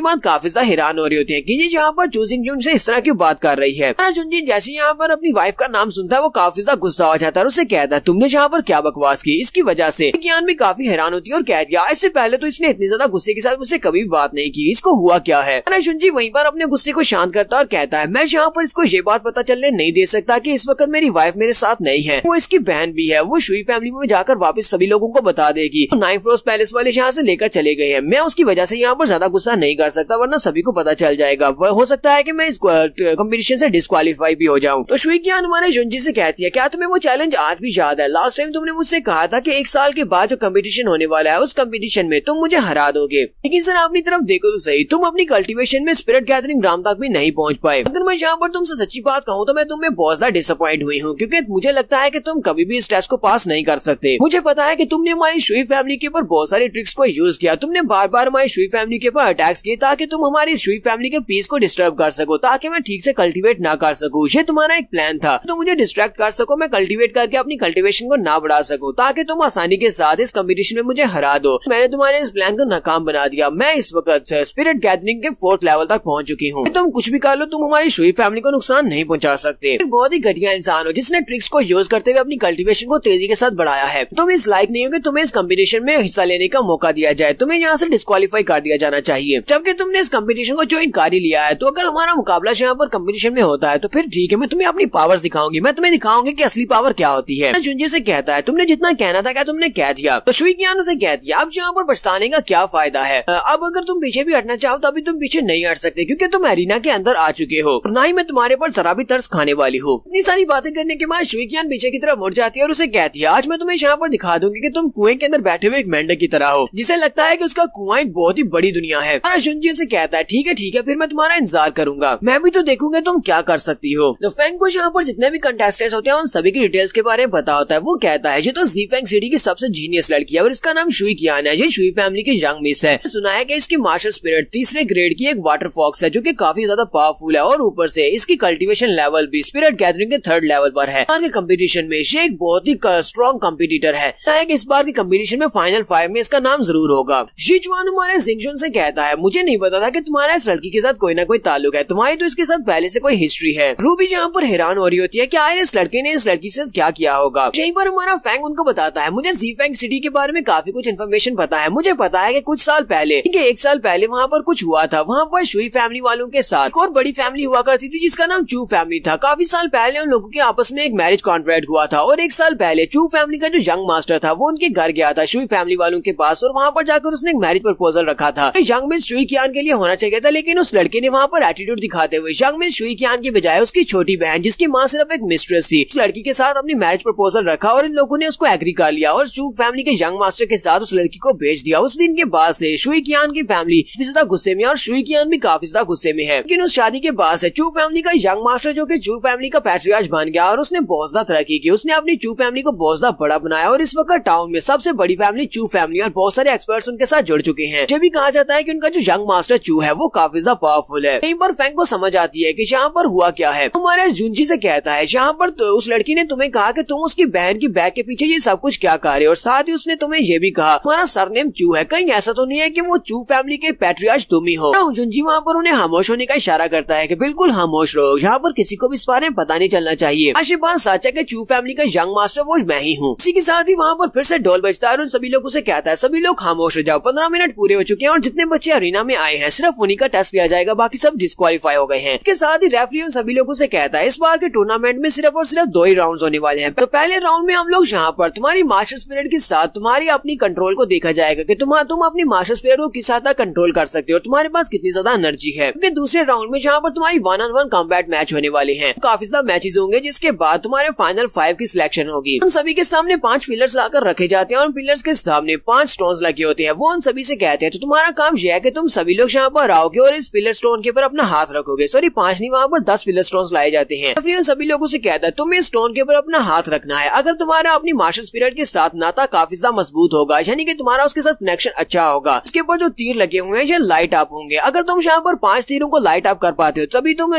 बाद काफी ज्यादा हैरान हो रहे होते हैं कि ये यहाँ पर चू जिंगजुन से इस तरह क्यों बात कर रही है। जुनजी जैसे यहाँ पर अपनी वाइफ का नाम सुनता है वो काफी ज्यादा गुस्सा हो जाता है और उसे कहता है तुमने यहाँ पर क्या बकवास की। इसकी वजह से ज्ञान भी काफी हैरान होती है और कह दिया इससे पहले तो इसने इतनी ज्यादा गुस्से के साथ मुझसे कभी भी बात नहीं की, इसको हुआ क्या है। जुनजी वहीं पर अपने गुस्से को शांत करता है और कहता है मैं यहाँ पर इसको ये बात पता चलने नहीं दे सकता कि इस वक्त मेरी वाइफ मेरे साथ नहीं है, वो इसकी बहन भी है, वो शुई फैमिली में जाकर वापस सभी लोगों को बता देगी। 9 फ्रोज पैलेस वाले यहाँ से लेकर चले गए हैं, मैं उसकी वजह से यहाँ पर ज्यादा गुस्सा नुकसान नहीं कर सकता, वरना सभी को पता चल जाएगा। हो सकता है कि मैं इस कंपटीशन से डिस्क्वालीफाई भी हो जाऊं। तो शुइकियान हमारे जुंजी से कहती है, क्या तुम्हें वो चैलेंज आज भी याद है? लास्ट टाइम तुमने मुझसे कहा था कि 1 साल के बाद जो कंपटीशन होने वाला है उस कंपटीशन में तुम मुझे हरा दोगे। लेकिन सर अपनी तरफ देखो तो सही, तुम अपनी कल्टीवेशन में स्पिरिट गैदरिंग ग्राम तक भी नहीं पहुंच पाए। अगर मैं यहाँ पर तुमसे सच्ची बात कहूँ तो मैं तुम्हें बहुत ज्यादा डिसअपॉइंट हुई हूँ, क्योंकि मुझे लगता है कि तुम कभी भी इस टेस्ट को पास नहीं कर सकते। मुझे पता है कि तुमने हमारी शुई फैमिली के ऊपर बहुत सारी ट्रिक्स को यूज किया, तुमने बार बार हमारी शुई फैमिली के ऊपर अटैक्स किए ताकि तुम हमारी शुई फैमिली के पीस को डिस्टर्ब कर सको, ताकि मैं ठीक से कल्टीवेट ना कर सकूं। ये तुम्हारा एक प्लान था, तो मुझे डिस्ट्रैक्ट कर सको, मैं कल्टीवेट करके अपनी कल्टीवेशन को ना बढ़ा सकूं, ताकि तुम आसानी के साथ इस कंपटीशन में मुझे हरा दो। मैंने तुम्हारे इस प्लान को नाकाम बना दिया। मैं इस वक्त स्पिरिट गैदरिंग के 4th लेवल तक पहुंच चुकी हूँ। तुम कुछ भी कर लो, तुम हमारी शुई फैमिली को नुकसान नहीं पहुंचा सकते। एक बहुत ही घटिया इंसान हो जिसने ट्रिक्स को यूज करते हुए अपनी कल्टीवेशन को तेजी के साथ बढ़ाया है। तुम इस लायक नहीं हो कि तुम्हें इस कंपटीशन में हिस्सा लेने का मौका दिया जाए, तुम्हें यहाँ से डिस्क्वालीफाई कर दिया जाना चाहिए। जबकि तुमने इस कंपटीशन को ज्वाइन कर ही लिया है, तो अगर हमारा मुकाबला यहाँ पर कंपटीशन में होता है तो फिर ठीक है, मैं तुम्हें अपनी पावर्स दिखाऊंगी, मैं तुम्हें दिखाऊंगी कि असली पावर क्या होती है। जुंजी से कहता है, तुमने जितना कहना था क्या तुमने कह दिया। तो शुइकियान उसे कहती है, अब यहाँ पर पछताने का क्या फायदा है? अब अगर तुम पीछे भी हटना चाहो तो अभी तुम पीछे नहीं हट सकते, क्योंकि तुम एरिना के अंदर आ चुके हो, ना ही मैं तुम्हारे पर जरा भी तरस खाने वाली हूँ। इतनी सारी बातें करने के बाद शुइकियान पीछे की तरफ मुड़ जाती है और उसे कहती है, आज मैं तुम्हें यहाँ पर दिखा दूंगी कि तुम कुएं के अंदर बैठे हुए एक मेंढक की तरह हो, जिसे लगता है कि उसका कुआं एक बहुत ही बड़ी दुनिया है। जुंजी से कहता है, ठीक है, फिर मैं तुम्हारा इंतजार करूंगा, मैं भी तो देखूंगा तुम क्या कर सकती हो। तो फेंग को यहाँ पर जितने भी कंटेस्टेंट्स होते हैं उन सभी की डिटेल्स के बारे में पता होता है। वो कहता है, ये तो ज़ीफेंग सिटी की सबसे जीनियस लड़की है और इसका नाम शुइकियान है। ये शुई फैमिली की यंग मिस है। सुना है कि इसकी मार्शल स्पिरिट 3रे ग्रेड की एक वाटर फॉक्स है, जो कि काफी ज्यादा पावरफुल है, और ऊपर से इसकी कल्टीवेशन लेवल भी स्पिरिट गैदरिंग के 3rd लेवल पर है। के कंपटीशन में ये एक बहुत ही स्ट्रॉन्ग कंपटीटर है। इस बार के कंपटीशन में फाइनल 5 में इसका नाम जरूर होगा। शिचुआन हमारे जिंगजुन से कहता है, मुझे नहीं पता था कि तुम्हारा इस लड़की के साथ कोई ना कोई ताल्लुक है, तुम्हारी तो इसके साथ पहले से कोई हिस्ट्री है। रूबी यहाँ पर हैरान हो रही होती है कि आखिर इस लड़के ने इस लड़की से क्या किया होगा। यहीं पर हमारा फैंग उनको बताता है, मुझे ज़ीफेंग सिटी के बारे में काफी कुछ इन्फॉर्मेशन पता है। मुझे पता है कि कुछ साल पहले, 1 साल पहले वहाँ पर कुछ हुआ था। वहाँ पर शुई फैमिली वालों के साथ एक और बड़ी फैमिली हुआ करती थी जिसका नाम चू फैमिली था। काफी साल पहले उन लोगों के आपस में एक मैरिज कॉन्ट्रैक्ट हुआ था, और 1 साल पहले चू फैमिली का जो यंग मास्टर था वो उनके घर गया था शुई फैमिली वालों के पास, और वहाँ पर जाकर उसने एक मैरिज प्रपोजल रखा था। यंग मिस शुइकियान के लिए होना चाहिए था, लेकिन उस लड़के ने वहाँ पर एटीट्यूड दिखाते हुए यंग मिस शुइकियान की बजाय उसकी छोटी बहन, जिसकी माँ सिर्फ एक मिस्ट्रेस थी, उस लड़की के साथ अपनी मैरिज प्रपोजल रखा, और इन लोगों ने उसको एग्री कर लिया और चू फैमिली के यंग मास्टर के साथ उस लड़की को भेज दिया। उस दिन के बाद से शुइकियान की फैमिली काफी ज्यादा गुस्से में, और शुइकियान भी काफी ज्यादा गुस्से में है। लेकिन उस शादी के बाद से चू फैमिली का यंग मास्टर, जो कि चू फैमिली का पैट्रियार्च बन गया, और उसने बहुत ज्यादा तरक्की की। उसने अपनी चू फैमिली को बहुत ज्यादा बड़ा बनाया, और इस वक्त टाउन में सबसे बड़ी फैमिली चू फैमिली, और बहुत सारे एक्सपर्ट्स उनके साथ जुड़ चुके हैं। ये भी कहा जाता है कि उनका जो यंग मास्टर चू है वो काफी ज्यादा पावरफुल है। कहीं पर फैंग को समझ आती है कि यहाँ पर हुआ क्या है। हमारे जुंजी से कहता है, यहाँ पर तो उस लड़की ने तुम्हें कहा कि तुम उसकी बहन की बैग के पीछे ये सब कुछ क्या कर रहे हो, और साथ ही उसने तुम्हें ये भी कहा तुम्हारा सरनेम चू है। कहीं ऐसा तो नहीं है कि वो चू फैमिली के पैट्रियार्च तुम ही हो? जुंजी वहाँ पर उन्हें खामोश होने का इशारा करता है कि बिल्कुल खामोश रहो, यहाँ पर किसी को भी इस बारे में पता नहीं चलना चाहिए। आखिर बात सच है कि चू फैमिली का यंग मास्टर वो मैं ही हूँ। इसी के साथ ही वहाँ पर फिर से ढोल बजता है और उन सभी लोगों से कहता है, सभी लोग खामोश हो जाओ, 15 मिनट पूरे हो चुके हैं, और जितने बच्चे अरीना में आए हैं सिर्फ उन्हीं का टेस्ट लिया जाएगा, बाकी सब डिस्क्वालीफाई हो गए हैं। इसके साथ ही रेफरी उन सभी लोगों से कहता है, इस बार के टूर्नामेंट में सिर्फ और सिर्फ 2 ही राउंड होने वाले हैं। तो पहले राउंड में हम लोग यहाँ पर तुम्हारी मास्टर स्पिरिट के साथ तुम्हारी अपनी कंट्रोल को देखा जाएगा कि तुम अपनी मास्टर स्पिरिट को किस हद तक कंट्रोल कर सकते हो, तुम्हारे पास कितनी ज्यादा एनर्जी है। क्योंकि दूसरे राउंड में जहाँ पर तुम्हारी 1-on-1 कॉम्बैट मैच होने वाले हैं, काफी ज्यादा मैचेस होंगे, जिसके बाद तुम्हारे फाइनल 5 की सिलेक्शन होगी। उन सभी के सामने 5 पिलर्स लाकर रखे जाते हैं, और पिलर्स के सामने 5 स्टोन्स लगे होते हैं। वो उन सभी से कहते हैं, तो तुम्हारा काम यह है कि तुम सभी लोग यहाँ पर आओगे और इस पिलर स्टोन के ऊपर अपना हाथ रखोगे। सॉरी 5 नहीं, वहाँ पर 10 पिलर स्टोन्स लाए जाते हैं। फिर उन सभी लोगों से कहता है, तुम्हें स्टोन के ऊपर अपना हाथ रखना है। अगर तुम्हारा अपनी मास्टर स्पिरिट के साथ नाता काफी ज्यादा मजबूत होगा, यानी कि तुम्हारा उसके साथ कनेक्शन अच्छा होगा, उसके ऊपर जो तीर लगे हुए हैं ये लाइट अप होंगे। अगर तुम यहाँ पर 5 तीरों को लाइट अप कर पाते हो तभी तुम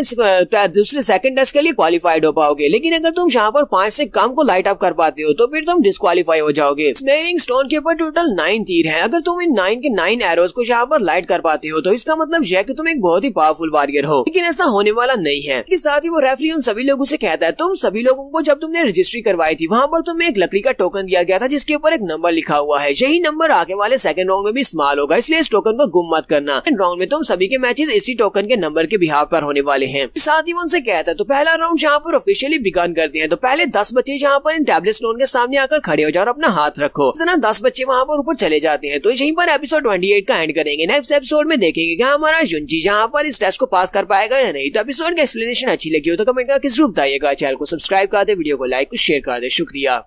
दूसरे सेकंड टेस्ट के लिए क्वालिफाइड हो पाओगे। लेकिन अगर तुम यहाँ पर 5 से कम को लाइट अप कर पाते हो तो फिर तुम डिस्क्वालीफाई हो जाओगे। स्नेयरिंग स्टोन के ऊपर टोटल 9 तीर हैं। अगर तुम इन 9 के 9 एरोज को यहाँ पर लाइट कर पाते हो तो इसका मतलब यह कि तुम एक बहुत ही पावरफुल वॉरियर हो, लेकिन ऐसा होने वाला नहीं है। इसके साथ ही वो रेफरी उन सभी लोगों से कहता है, तुम सभी लोगों को जब तुमने रजिस्ट्री करवाई थी वहाँ पर तुम्हें एक लकड़ी का टोकन दिया गया था जिसके ऊपर एक नंबर लिखा हुआ है। यही नंबर आगे वाले सेकंड राउंड में भी इस्तेमाल होगा, इसलिए इस टोकन को गुम मत करना। राउंड में तुम सभी के मैचेस इसी टोकन के नंबर के बिहाव पर होने वाले हैं। साथ ही वो उनसे कहता है, तो पहला राउंड यहाँ पर ऑफिशियली बिगन करते हैं। तो पहले 10 बच्चे यहाँ पर इन टैबलेट स्टोन के सामने आकर खड़े हो जाओ और अपना हाथ रखो। 10 बच्चे वहाँ पर ऊपर चले जाते हैं। तो यहीं पर एपिसोड 28 का एंड करेंगे। नेक्स्ट एपिसोड में देखेंगे कि हमारा जुंजी जहाँ पर इस टेस्ट को पास कर पाएगा या नहीं। तो एपिसोड की एक्सप्लेनेशन अच्छी लगी हो तो कमेंट करके जरूर बताइएगा। चैनल को सब्सक्राइब कर दे, वीडियो को लाइक और शेयर कर दे। शुक्रिया।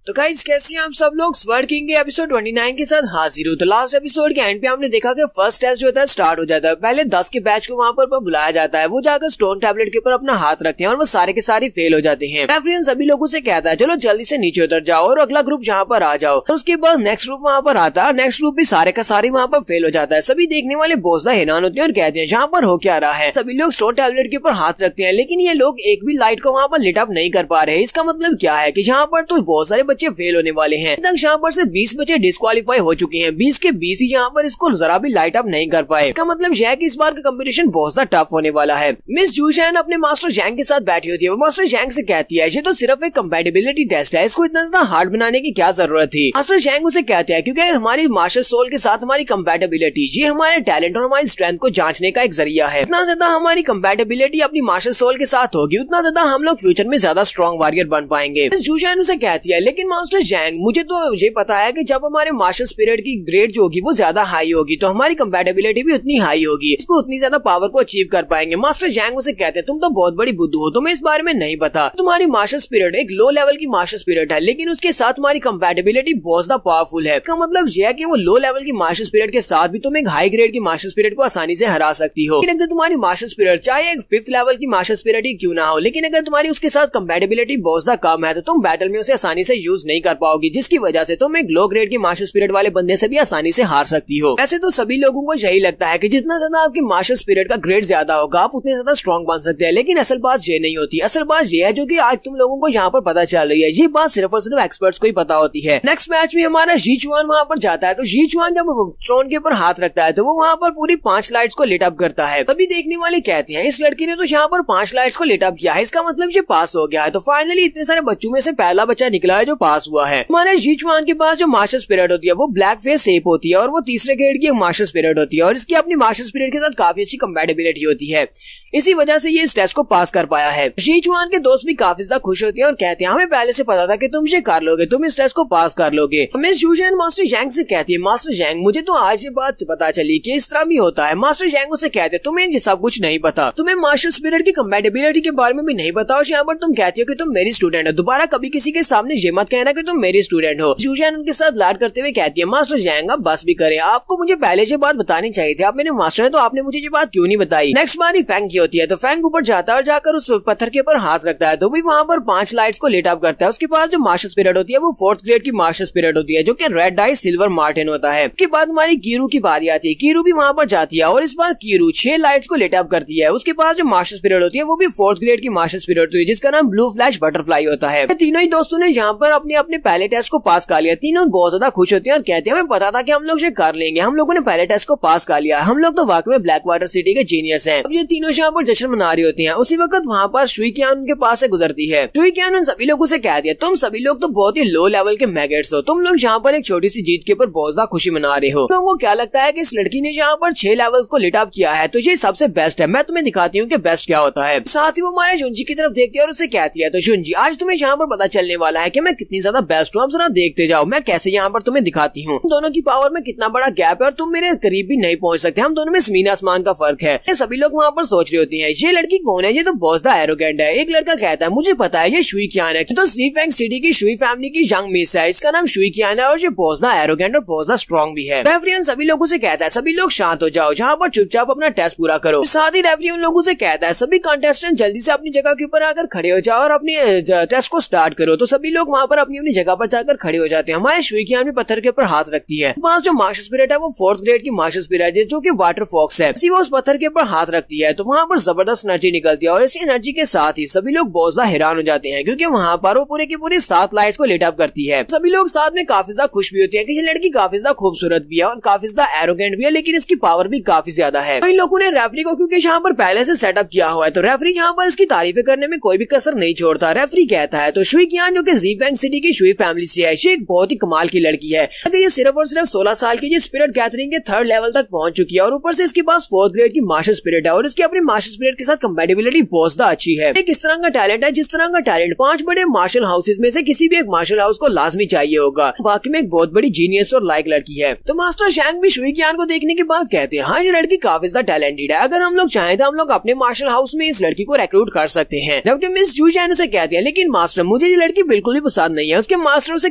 तो गाइस कैसे हैं आप सब लोग। स्वर्ड किंग के एपिसोड 29 के साथ हाजिर हो। तो लास्ट एपिसोड के एंड पे हमने देखा कि फर्स्ट टेस्ट जो होता है स्टार्ट हो जाता है। पहले 10 के बैच को वहां पर बुलाया जाता है। वो जाकर स्टोन टैबलेट के ऊपर अपना हाथ रखते हैं और वो सारे के सारे फेल हो जाते हैं। रेफरी सभी लोगों से कहता है चलो जल्दी से नीचे उतर जाओ और अगला ग्रुप जहाँ पर आ जाओ। और उसके बाद नेक्स्ट ग्रुप वहाँ पर आता है। नेक्स्ट ग्रुप भी सारे का सारे वहाँ पर फेल हो जाता है। सभी देखने वाले बोझदा हैरान होते हैं और कहते हैं जहाँ पर हो क्या रहा है। सभी लोग स्टोन टैबलेट के ऊपर हाथ रखते हैं लेकिन ये लोग एक भी लाइट को वहाँ पर लिट अप नहीं कर पा रहे। इसका मतलब क्या है कि यहाँ पर तो बहुत सारे बच्चे फेल होने वाले हैं। यहाँ पर से 20 बच्चे डिस्क्वालीफाई हो चुके हैं। 20 के 20 ही यहाँ पर इसको जरा भी लाइट अप नहीं कर पाए। इसका मतलब यह है कि इस बार का कंपटीशन बहुत ज्यादा टफ होने वाला है। मिस जूशैन अपने मास्टर जैंग के साथ बैठी होती है। वो मास्टर जैंग से कहती है ये तो सिर्फ एक कंपैटिबिलिटी टेस्ट है, इसको इतना ज्यादा हार्ड बनाने की क्या जरूरत थी। मास्टर जैंग उसे कहते हैं क्योंकि हमारी मास्टर सोल के साथ हमारी कंपैटिबिलिटी ये हमारे टैलेंट और हमारी स्ट्रेंथ को जांचने का एक जरिया है। इतना ज्यादा हमारी कंपैटिबिलिटी अपनी मास्टर सोल के साथ होगी उतना ज्यादा हम लोग फ्यूचर में ज्यादा स्ट्रॉन्ग वॉरियर बन पाएंगे। मिस जूशैन उसे कहती है लेकिन मास्टर जैंग मुझे तो ये पता है कि जब हमारे मास्टर स्पिरिट की ग्रेड जो होगी वो ज्यादा हाई होगी तो हमारी कंपैटिबिलिटी भी उतनी हाई होगी, इसको उतनी ज्यादा पावर को अचीव कर पाएंगे। मास्टर जैंग उसे कहते हैं तुम तो बहुत बड़ी बुद्धू हो, तुम्हें इस बारे में नहीं पता। तुम्हारी मास्टर स्पिरिट एक लो लेवल की मास्टर स्पिरिट है लेकिन उसके साथ तुम्हारी कंपैटिबिलिटी बहुत ज्यादा पावरफुल है। इसका मतलब यह है कि वो लो लेवल की मास्टर स्पिरिट के साथ भी तुम एक हाई ग्रेड की मास्टर स्पिरिट को आसानी से हरा सकती हो। लेकिन अगर तुम्हारी मास्टर स्पिरिट चाहे एक 5th लेवल की मास्टर स्पिरिट ही क्यों ना हो, लेकिन अगर तुम्हारी उसके साथ कंपैटिबिलिटी बहुत ज्यादा कम है तो तुम बैटल में उसे आसानी से यूज नहीं कर पाओगी, जिसकी वजह से तुम एक लो ग्रेड की मास्टर स्पिरिट वाले बंदे से भी आसानी से हार सकती हो। वैसे तो सभी लोगों को यही लगता है कि जितना ज्यादा आपकी मास्टर स्पिरिट का ग्रेड ज्यादा होगा आप उतने ज्यादा स्ट्रॉन्ग बन सकते हैं, लेकिन असल बात ये नहीं होती। असल बात ये है जो कि आज तुम लोगों को यहाँ पर पता चल रही है। ये बात सिर्फ और सिर्फ एक्सपर्ट्स को ही पता होती है। नेक्स्ट मैच में हमारा जीचुआन वहाँ पर जाता है। तो जीचुआन जब थ्रोन के ऊपर हाथ रखता है तो वो वहाँ पर पूरी 5 लाइट्स को लिट अप करता है। तभी देखने वाले कहते हैं इस लड़की ने तो यहाँ पर 5 लाइट्स को लिट अप किया है, इसका मतलब ये पास हो गया है। तो फाइनली इतने सारे बच्चों में से पहला बच्चा निकला है जो पास हुआ है। हमारे जीचुआन के पास जो मास्टर स्पिरिट होती है वो ब्लैक फेस सेप होती है और वो तीसरे ग्रेड की मास्टर स्पिरिट होती है और इसकी अपनी मास्टर स्पिरिट के साथ काफी अच्छी कंपैटिबिलिटी होती है। इसी वजह से ये इस टेस्ट को पास कर पाया है। जीचुआन के दोस्त भी काफी ज्यादा खुश होते हैं और कहते हैं हमें पहले से पता था कि तुम ये कर लोगे, तुम इस टेस्ट को पास कर लोगे। मिस जूशैन मास्टर जैंग से कहती है मास्टर जैंग मुझे तो आज ये बात पता चली कि इस तरह भी होता है। मास्टर जैंग उसे कहते हैं तुम्हें ये सब कुछ नहीं पता, तुम्हें मास्टर स्पिरिट की कंपैटिबिलिटी के बारे में भी नहीं पता और यहाँ पर तुम कहती हो कि तुम मेरी स्टूडेंट हो। दोबारा कभी किसी के सामने ये मत कहना कि तुम मेरी स्टूडेंट हो। जूशैन उनके साथ लाड करते हुए कहती है मास्टर जैंग अब बस भी करे, आपको मुझे पहले ये बात बतानी चाहिए थी। आप मेरे मास्टर है तो आपने मुझे ये बात क्यों नहीं बताई। नेक्स्ट बारी फैंग की होती है। तो फैंग ऊपर जाता है और जाकर उस पत्थर के ऊपर हाथ रखता है तो भी वहाँ पर 5 लाइट्स को लिट अप करता है। उसके पास जो मास्टर स्पिरिट होती है वो 4th ग्रेड की मास्टर स्पिरिट होती है जो कि रेड डाई सिल्वर मार्टिन होता है। उसके बाद हमारी कीरू की बारी आती है। कीरू भी वहाँ पर जाती है और इस बार कीरू 6 लाइट्स को लिट अप करती है। उसके पास जो मास्टर स्पिरिट होती है वो भी 4th ग्रेड की मास्टर स्पिरिट होती है जिसका नाम ब्लू फ्लैश बटरफ्लाई होता है। तीनों ही दोस्तों ने यहाँ पर अपने अपने पहले टेस्ट को पास कर लिया। तीनों बहुत ज्यादा खुश होते हैं और कहते हैं हमें पता था कि हम लोग ये कर लेंगे, हम लोगों ने पहले टेस्ट को पास कर लिया, हम लोग तो वाकई में ब्लैक वाटर सिटी के जीनियस हैं। अब ये तीनों यहाँ पर जश्न मना रही होती हैं। उसी वक्त वहाँ पर शुइकियान उनके पास से गुजरती है। शुइकियान उन सभी लोगों से कह दिया तुम सभी लोग तो बहुत ही लो लेवल के मैगेट्स हो, तुम लोग यहाँ पर एक छोटी सी जीत के ऊपर बहुत ज्यादा खुशी मना रहे हो। लोगों को क्या लगता है कि इस लड़की ने यहाँ पर 6 लेवल्स को लिट अप किया है तो ये सबसे बेस्ट है। मैं तुम्हें दिखाती हूँ कि बेस्ट क्या होता है। साथ ही वो हमारे जुंजी की तरफ देखती है और उसे कहती है तो जुंजी आज तुम्हें यहाँ पर पता चलने वाला है कि मैं कितनी ज्यादा बेस्ट हूँ। अब जरा देखते जाओ मैं कैसे यहाँ पर तुम्हें दिखाती हूँ। दोनों की पावर में कितना बड़ा गैप है और तुम मेरे करीब भी नहीं पहुँच सकते। हम दोनों में जमीन आसमान का फर्क है। सभी लोग वहाँ पर सोच रही होती है ये लड़की कौन है, ये तो बहुत ज्यादा एरोगेंट है। एक लड़का कहता है मुझे पता है ये शुइकियान है, तो सी फैंग सिटी की शुई फैमिली की यंग मिस है, इसका नाम शुइकियान है और ये बहुत ज्यादा एरोगेंट और बहुत ज्यादा स्ट्रॉन्ग भी है। रेफरी सभी लोगों से कहता है सभी लोग शांत हो जाओ, जहाँ पर चुपचाप अपना टेस्ट पूरा करो। साथ ही रेफरी उन लोगों से कहता है सभी कंटेस्टेंट जल्दी से अपनी जगह के ऊपर आकर खड़े हो जाओ और अपने टेस्ट को स्टार्ट करो। तो सभी लोग वहाँ पर अपनी अपनी जगह पर जाकर खड़े हो जाते हैं। हमारे शुइकियान भी पत्थर के ऊपर हाथ रखती है। पास जो मास्टर स्पिरिट है वो 4th ग्रेड की मास्टर स्पिरिट है जो कि वाटर फॉक्स है। वो उस पत्थर के ऊपर हाथ रखती है तो वहाँ पर जबरदस्त एनर्जी निकलती है और इसी एनर्जी के साथ ही सभी लोग बहुत ज्यादा हैरान हो जाते हैं क्योंकि वहाँ पर वो पूरे की पूरी 7 लाइट्स को लिट अप करती है। सभी लोग साथ में काफी ज्यादा खुश भी होते हैं कि ये लड़की काफी ज्यादा खूबसूरत भी है और काफी ज्यादा एरोगेंट भी है, लेकिन इसकी पावर भी काफी ज्यादा है। तो इन लोगों ने रेफरी को क्योंकि यहाँ पर पहले से सेटअप किया हुआ है तो रेफरी यहाँ पर इसकी तारीफें करने में कोई भी कसर नहीं छोड़ता। रेफरी कहता है तो शुइकियान जो कि जी फैंग सिटी की शुई फैमिली से है। ये एक बहुत ही कमाल की लड़की है। अगर ये सिर्फ और सिर्फ 16 साल की स्पिरिट गैदरिंग के 3rd लेवल तक पहुंच चुकी है और ऊपर से इसके पास 4th ग्रेड की मास्टर स्पिरिट है और इसकी अपनी मास्टर स्पिरिट के साथ कंपैटिबिलिटी बहुत ज्यादा अच्छी है। एक इस तरह का टैलेंट है जिस तरह का टैलेंट 5 बड़े मार्शल हाउसेज में से किसी भी एक मार्शल हाउस को लाजमी चाहिए होगा। वाकई में एक बहुत बड़ी जीनियस और लायक लड़की है। तो मास्टर शैंग भी शुई कियान को देखने के बाद कहते हैं हाँ ये लड़की काफी ज्यादा टैलेंटेड है। अगर हम लोग चाहें तो हम लोग अपने मार्शल हाउस में इस लड़की को रिक्रूट कर सकते हैं। जबकि मिस जू जैन से कहते हैं लेकिन मास्टर मुझे ये लड़की बिल्कुल भी पसंद नहीं है। उसके मास्टर से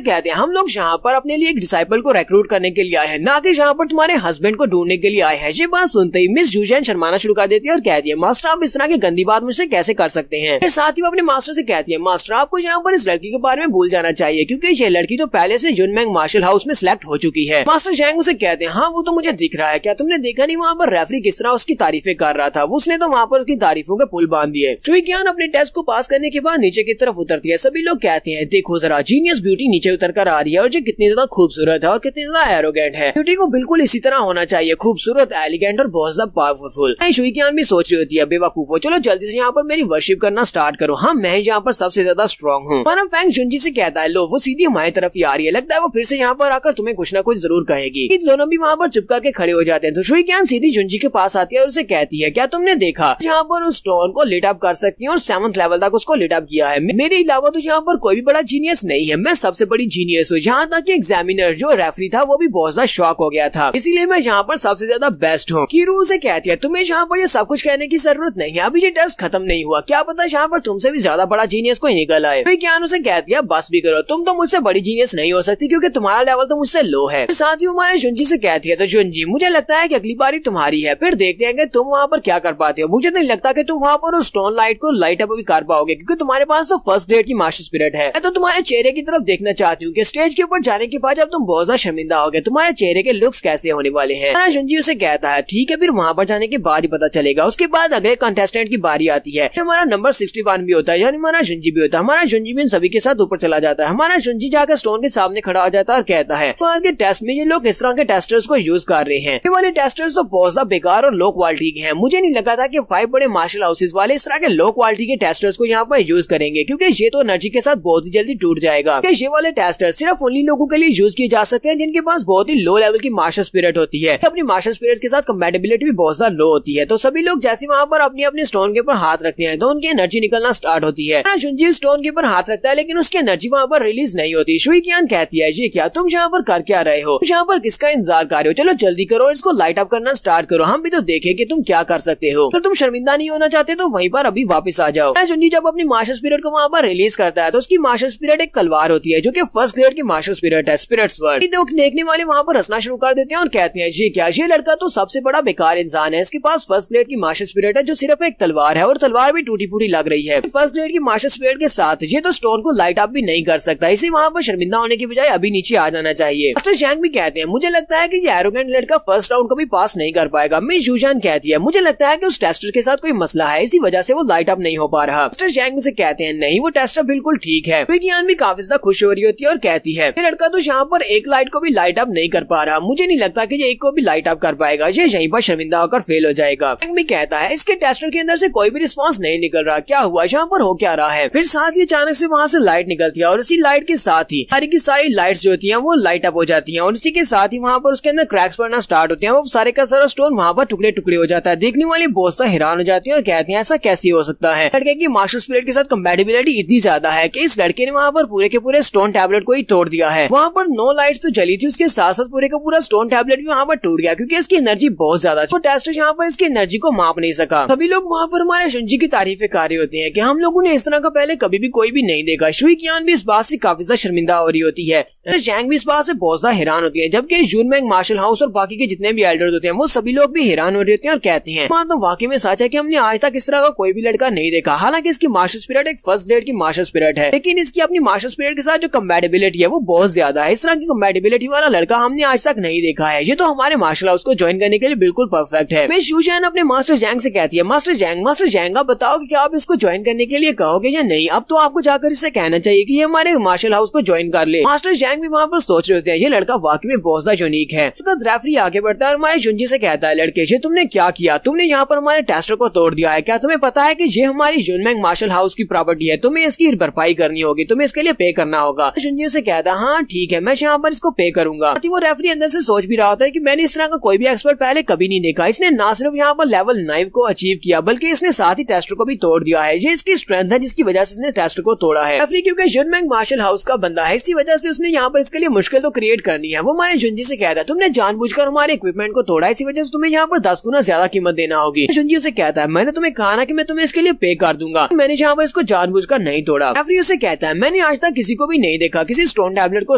कहते हैं हम लोग यहाँ पर अपने लिए एक डिसाइपल को रिक्रूट करने के लिए आए हैं, ना कि यहाँ पर तुम्हारे हस्बैंड को ढूंढने के लिए आए हैं। ये बात सुनते ही मिस जू जैन शर्माना शुरू कर देती है और कहती है मास्टर आप इस तरह की गंदी बात मुझसे कैसे कर सकते हैं। फिर साथ ही वो अपने मास्टर से कहती है मास्टर आपको यहाँ पर इस लड़की के बारे में भूल जाना चाहिए क्योंकि ये लड़की तो पहले से जुनमेंग मार्शल हाउस में सिलेक्ट हो चुकी है। मास्टर शैंग उसे कहते हैं हाँ वो तो मुझे दिख रहा है, क्या तुमने देखा नहीं वहाँ पर रेफरी किस तरह उसकी तारीफें कर रहा था, उसने तो वहाँ पर उसकी तारीफों के पुल बांध दिए। शुई कियान अपने टेस्ट को पास करने के बाद नीचे की तरफ उतरती है। सभी लोग कहते हैं देखो जरा जीनियस ब्यूटी नीचे उतर कर आ रही है और ये कितनी ज्यादा खूबसूरत है और कितनी ज्यादा एरोगेंट है। ब्यूटी को बिल्कुल इसी तरह होना चाहिए, खूबसूरत, एलिगेंट और बहुत ज्यादा पावरफुल। शुई कियान भी सोच रही होती है बेवकूफो चलो जल्दी से यहाँ पर मेरी वर्शिप करना स्टार्ट करो, हाँ मैं यहाँ पर सबसे ज्यादा स्ट्रॉन्ग हूँ। मानव फैंग जुनजी से कहता है लो वो सीधी हमारी तरफ ही आ रही है, लगता है वो फिर से यहाँ पर आकर तुम्हें कुछ ना कुछ जरूर कहेगी। इन दोनों भी वहाँ पर चुप करके खड़े हो जाते हैं। तो शुई कियान सीधी जुनजी के पास आती है और उसे कहती है क्या तुमने देखा यहाँ पर उस स्टोन को लिट अप कर सकती है और 7th लेवल तक उसको लिट अप किया है। मेरे अलावा तो यहाँ पर कोई भी बड़ा जीनियस नहीं है, मैं सबसे बड़ी जीनियस हूँ। यहाँ तक कि एग्जामिनर जो रेफरी था वो भी बहुत ज्यादा शॉक हो गया था, इसीलिए मैं यहाँ पर सबसे ज्यादा बेस्ट हूँ। कीरू उसे कहती है तुम्हें यहाँ पर ये सब कुछ कहने की जरूरत नहीं है, अभी ये टेस्ट खत्म नहीं हुआ, क्या पता यहाँ पर तुमसे भी ज्यादा बड़ा जीनियस कोई निकल आए। फिर कियान उसे कहती है बस भी करो, तुम तो मुझसे बड़ी जीनियस नहीं हो सकती क्योंकि तुम्हारा लेवल तो मुझसे लो है। साथ ही हमारे जुनजी से कहती है तो जुनजी मुझे लगता है कि अगली बारी तुम्हारी है, फिर देखते हैं कि तुम वहाँ पर क्या कर पाते हो। मुझे नहीं लगता कि तुम वहाँ पर उस स्टोन लाइट को लाइट अप भी कर पाओगे क्योंकि तुम्हारे पास तो 1st ग्रेड की मास्टर स्पिरिट है। मैं तो तुम्हारे चेहरे की तरफ देखना चाहती हूँ कि स्टेज के ऊपर जाने के बाद जब तुम बहुत ज्यादा शर्मिंदा होगे तुम्हारे चेहरे के लुक्स कैसे होने वाले हैं। जुनजी उसे कहता है ठीक है फिर वहाँ पर जाने के बाद ही पता चलेगा। उसके बाद अगले कंटेस्टेंट की बारी आती है। हमारा नंबर 61 भी होता है यानी हमारा जुनजी भी होता है। हमारा जुनजी भी इन सभी के साथ ऊपर चला जाता है। हमारा जुनजी जाकर स्टोन के सामने खड़ा हो जाता है और कहता है तो के टेस्ट में ये लोग इस तरह के टेस्टर्स को यूज कर रहे हैं, ये वाले टेस्टर्स तो बहुत ज्यादा बेकार और लो क्वालिटी के हैं। मुझे नहीं लगा था कि 5 बड़े मार्शल हाउसेज वाले इस तरह के लो क्वालिटी के टेस्टर्स को यहाँ पर यूज करेंगे क्योंकि ये तो एनर्जी के साथ बहुत ही जल्दी टूट जाएगा। ये वाले टेस्टर सिर्फ उन्हीं लोगों के लिए यूज किए जा सकते हैं जिनके पास बहुत ही लो लेवल की मार्शल स्पिरिट होती है, अपनी मार्शल स्पिरिट के साथ कंपैटिबिलिटी भी बहुत ज्यादा लो होती है। तो सभी लोग जैसे वहाँ पर अपने अपने स्टोन के ऊपर हाथ रखते हैं तो उनकी एनर्जी निकलना स्टार्ट होती है। जुनजी स्टोन के ऊपर हाथ रखता है लेकिन उसकी एनर्जी वहाँ पर रिलीज नहीं होती। शुई कियान कहती है ये क्या तुम यहाँ पर कर क्या रहे हो, यहाँ पर किसका इंतजार कर रहे हो, चलो जल्दी करो इसको लाइट अप करना स्टार्ट करो, हम भी तो देखें कि तुम क्या कर सकते हो। तो तुम शर्मिंदा नहीं होना चाहते तो वहीं पर अभी वापस आ जाओ। जुनजी जब अपनी मार्शल स्पिरिट को वहाँ पर रिलीज करता है तो उसकी मार्शल स्पिरिट एक तलवार होती है जो कि 1st ग्रेड की मार्शल स्पिरिट है, स्पिरिट स्वर्ड। देखने वाले वहाँ पर हंसना शुरू कर देते हैं और कहते हैं ये क्या, ये लड़का तो सबसे बड़ा बेकार इंसान है, इसके पास 1st ग्रेड की मार्शल स्पिरिट है जो सिर्फ एक तलवार है और तलवार भी टूटी फूटी लग रही है। 1st ग्रेड की मार्शल स्पिरिट के साथ ये तो स्टोन को लाइट अप भी नहीं कर सकता, इसे वहाँ पर शर्मिंदा होने की बजाय अभी नीचे आ जाना चाहिए। मास्टर शैंग भी कहते हैं मुझे लगता है कि ये एरोगेंट लड़का 1st राउंड को भी पास नहीं कर पाएगा। मिस जूजान कहती है मुझे लगता है कि उस टेस्टर के साथ कोई मसला है, इसी वजह से वो लाइट अप नहीं हो पा रहा। मास्टर शैंग से कहते हैं नहीं वो टेस्टर बिल्कुल ठीक है। विज्ञान भी काफी ज्यादा खुश हो रही होती है और कहती है ये लड़का तो यहाँ पर एक लाइट को भी लाइट अप नहीं कर पा रहा, मुझे नहीं लगता कि ये एक को भी लाइट अप कर पाएगा, ये यहीं पर शर्मिंदा होकर फेल हो जाएगा। शैंग भी कहता है इसके टेस्टर के अंदर से कोई भी रिस्पॉन्स नहीं निकल रहा, क्या हुआ यहाँ पर हो क्या रहा है। फिर साथ ही अचानक से वहाँ से लाइट निकलती है और उसी लाइट के साथ ही सारी की सारी लाइट्स जो होती हैं वो लाइट अप हो जाती हैं और इसी के साथ ही वहाँ पर उसके अंदर क्रैक्स पड़ना स्टार्ट होते हैं। वो सारे का सारा स्टोन वहाँ पर टुकड़े टुकड़े हो जाता है। देखने वाले बहुत हैरान हो जाती है और कहते हैं ऐसा कैसे हो सकता है। लड़के की मार्शल स्पिरिट के साथ कंपैटिबिलिटी इतनी ज्यादा है कि इस लड़के ने वहाँ पर पूरे के पूरे स्टोन टैबलेट को ही तोड़ दिया है। वहाँ पर 9 लाइट्स तो जली थी, उसके साथ साथ पूरे का पूरा स्टोन टैबलेट भी वहाँ पर टूट गया क्योंकि इसकी एनर्जी बहुत ज्यादा थी। तो टेस्टर यहाँ पर इसकी एनर्जी को माप नहीं सका। सभी लोग वहाँ पर हमारे जुनजी की तारीफें कर रहे होते हैं कि हम लोगों ने इस तरह का पहले कभी भी कोई भी नहीं देखा। शुई कियान भी इस बात से काफी ज्यादा शर्मिंदा हो रही होती है। शैंग भी इस बात से बहुत ज्यादा हैरान होती है, जबकि जुनमेंग मार्शल हाउस और बाकी के जितने भी एल्डर्स होते हैं वो सभी लोग भी हैरान हो रहे होते हैं और कहते हैं तो वाकई में सच है कि हमने आज तक इस तरह का कोई भी लड़का नहीं देखा। हालांकि इसकी मार्शल स्पिरिट एक 1st ग्रेड की मार्शल स्पिरिट है लेकिन इसकी अपनी मार्शल स्पिरिट के साथ जो कंपैटिबिलिटी है वो बहुत ज्यादा है। इस तरह की कंपैटिबिलिटी वाला लड़का हमने आज तक नहीं देखा है। ये तो हमारे मार्शल हाउस को ज्वाइन करने के लिए बिल्कुल परफेक्ट है। मिस यूजैन अपने मास्टर जैंग से कहती है मास्टर जैंग आप बताओ कि क्या आप इसको ज्वाइन करने के लिए कहोगे या नहीं। अब तो आपको जाकर इससे कहना चाहिए कि ये हमारे मार्शल हाउस को ज्वाइन कर ले। मास्टर जैंग भी वहाँ पर सोच रहे होते हैं ये लड़का वाकई में बहुत ज्यादा यूनिक है। तो रेफरी आगे बढ़ता है और हमारे जुनजी से कहता है लड़के ये तुमने क्या किया, तुमने यहाँ पर हमारे टेस्टर को तोड़ दिया है। क्या तुम्हें पता है कि ये हमारी जुनमेंग मार्शल हाउस की प्रॉपर्टी है, तुम्हें इसकी भरपाई करनी होगी, तुम्हें इसके लिए लिए पे करना होगा। जुंजी उसे कहता है हाँ ठीक है मैं यहाँ पर इसको पे करूंगा। वो रेफरी अंदर से सोच भी रहा होता है कि मैंने इस तरह का कोई भी एक्सपर्ट पहले कभी नहीं देखा। इसने ना सिर्फ यहाँ पर लेवल 9 को अचीव किया बल्कि इसने साथ ही टेस्टर को भी तोड़ दिया है। ये इसकी स्ट्रेंथ है जिसकी वजह से इसने टेस्टर को तोड़ा है। रेफरी क्योंकि जुनमेंग मार्शल हाउस का बंदा है इसी वजह से उसने यहाँ पर इसके लिए मुश्किल तो क्रिएट करनी है। वो हमारे जुंजी से कहता है तुमने जानबूझकर हमारे इक्विपमेंट को तोड़ा इसी वजह से तुम्हें यहाँ पर 10 गुना ज्यादा कीमत देना होगी। जुंजी उसे कहता है मैंने तुम्हें कहा ना कि मैं तुम्हें इसके लिए पे कर दूंगा, मैंने यहाँ पर इसको जानबूझकर नहीं तोड़ा। रेफरी उसे कहता है मैंने आज तक किसी को भी नहीं देखा किसी स्टोन टैबलेट को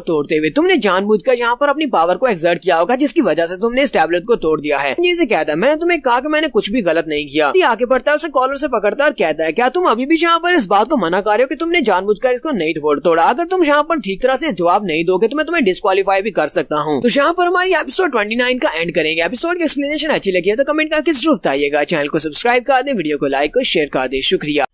तोड़ते हुए, तुमने जानबूझकर यहाँ पर अपनी पावर को एक्सर्ट किया होगा जिसकी वजह से तुमने इस टैबलेट को तोड़ दिया है। जुंजी से कहता है मैंने तुम्हें कहा कि मैंने कुछ भी गलत नहीं किया। आगे बढ़ता है उसे कॉलर से पकड़ता है और कहता है क्या तुम अभी भी यहाँ पर इस बात को मना कर रहे हो कि तुमने जानबूझकर इसको नहीं तोड़ा? अगर तुम यहाँ पर ठीक तरह से जवाब नहीं दोगे तो मैं तुम्हें डिस्क्वालीफाई भी कर सकता हूँ। तो यहाँ पर हमारी एपिसोड 29 का एंड करेंगे। एपिसोड की एक्सप्लेनेशन अच्छी लगी है तो कमेंट करके जरूर बताइएगा। चैनल को सब्सक्राइब कर दे, वीडियो को लाइक और शेयर कर दे। शुक्रिया।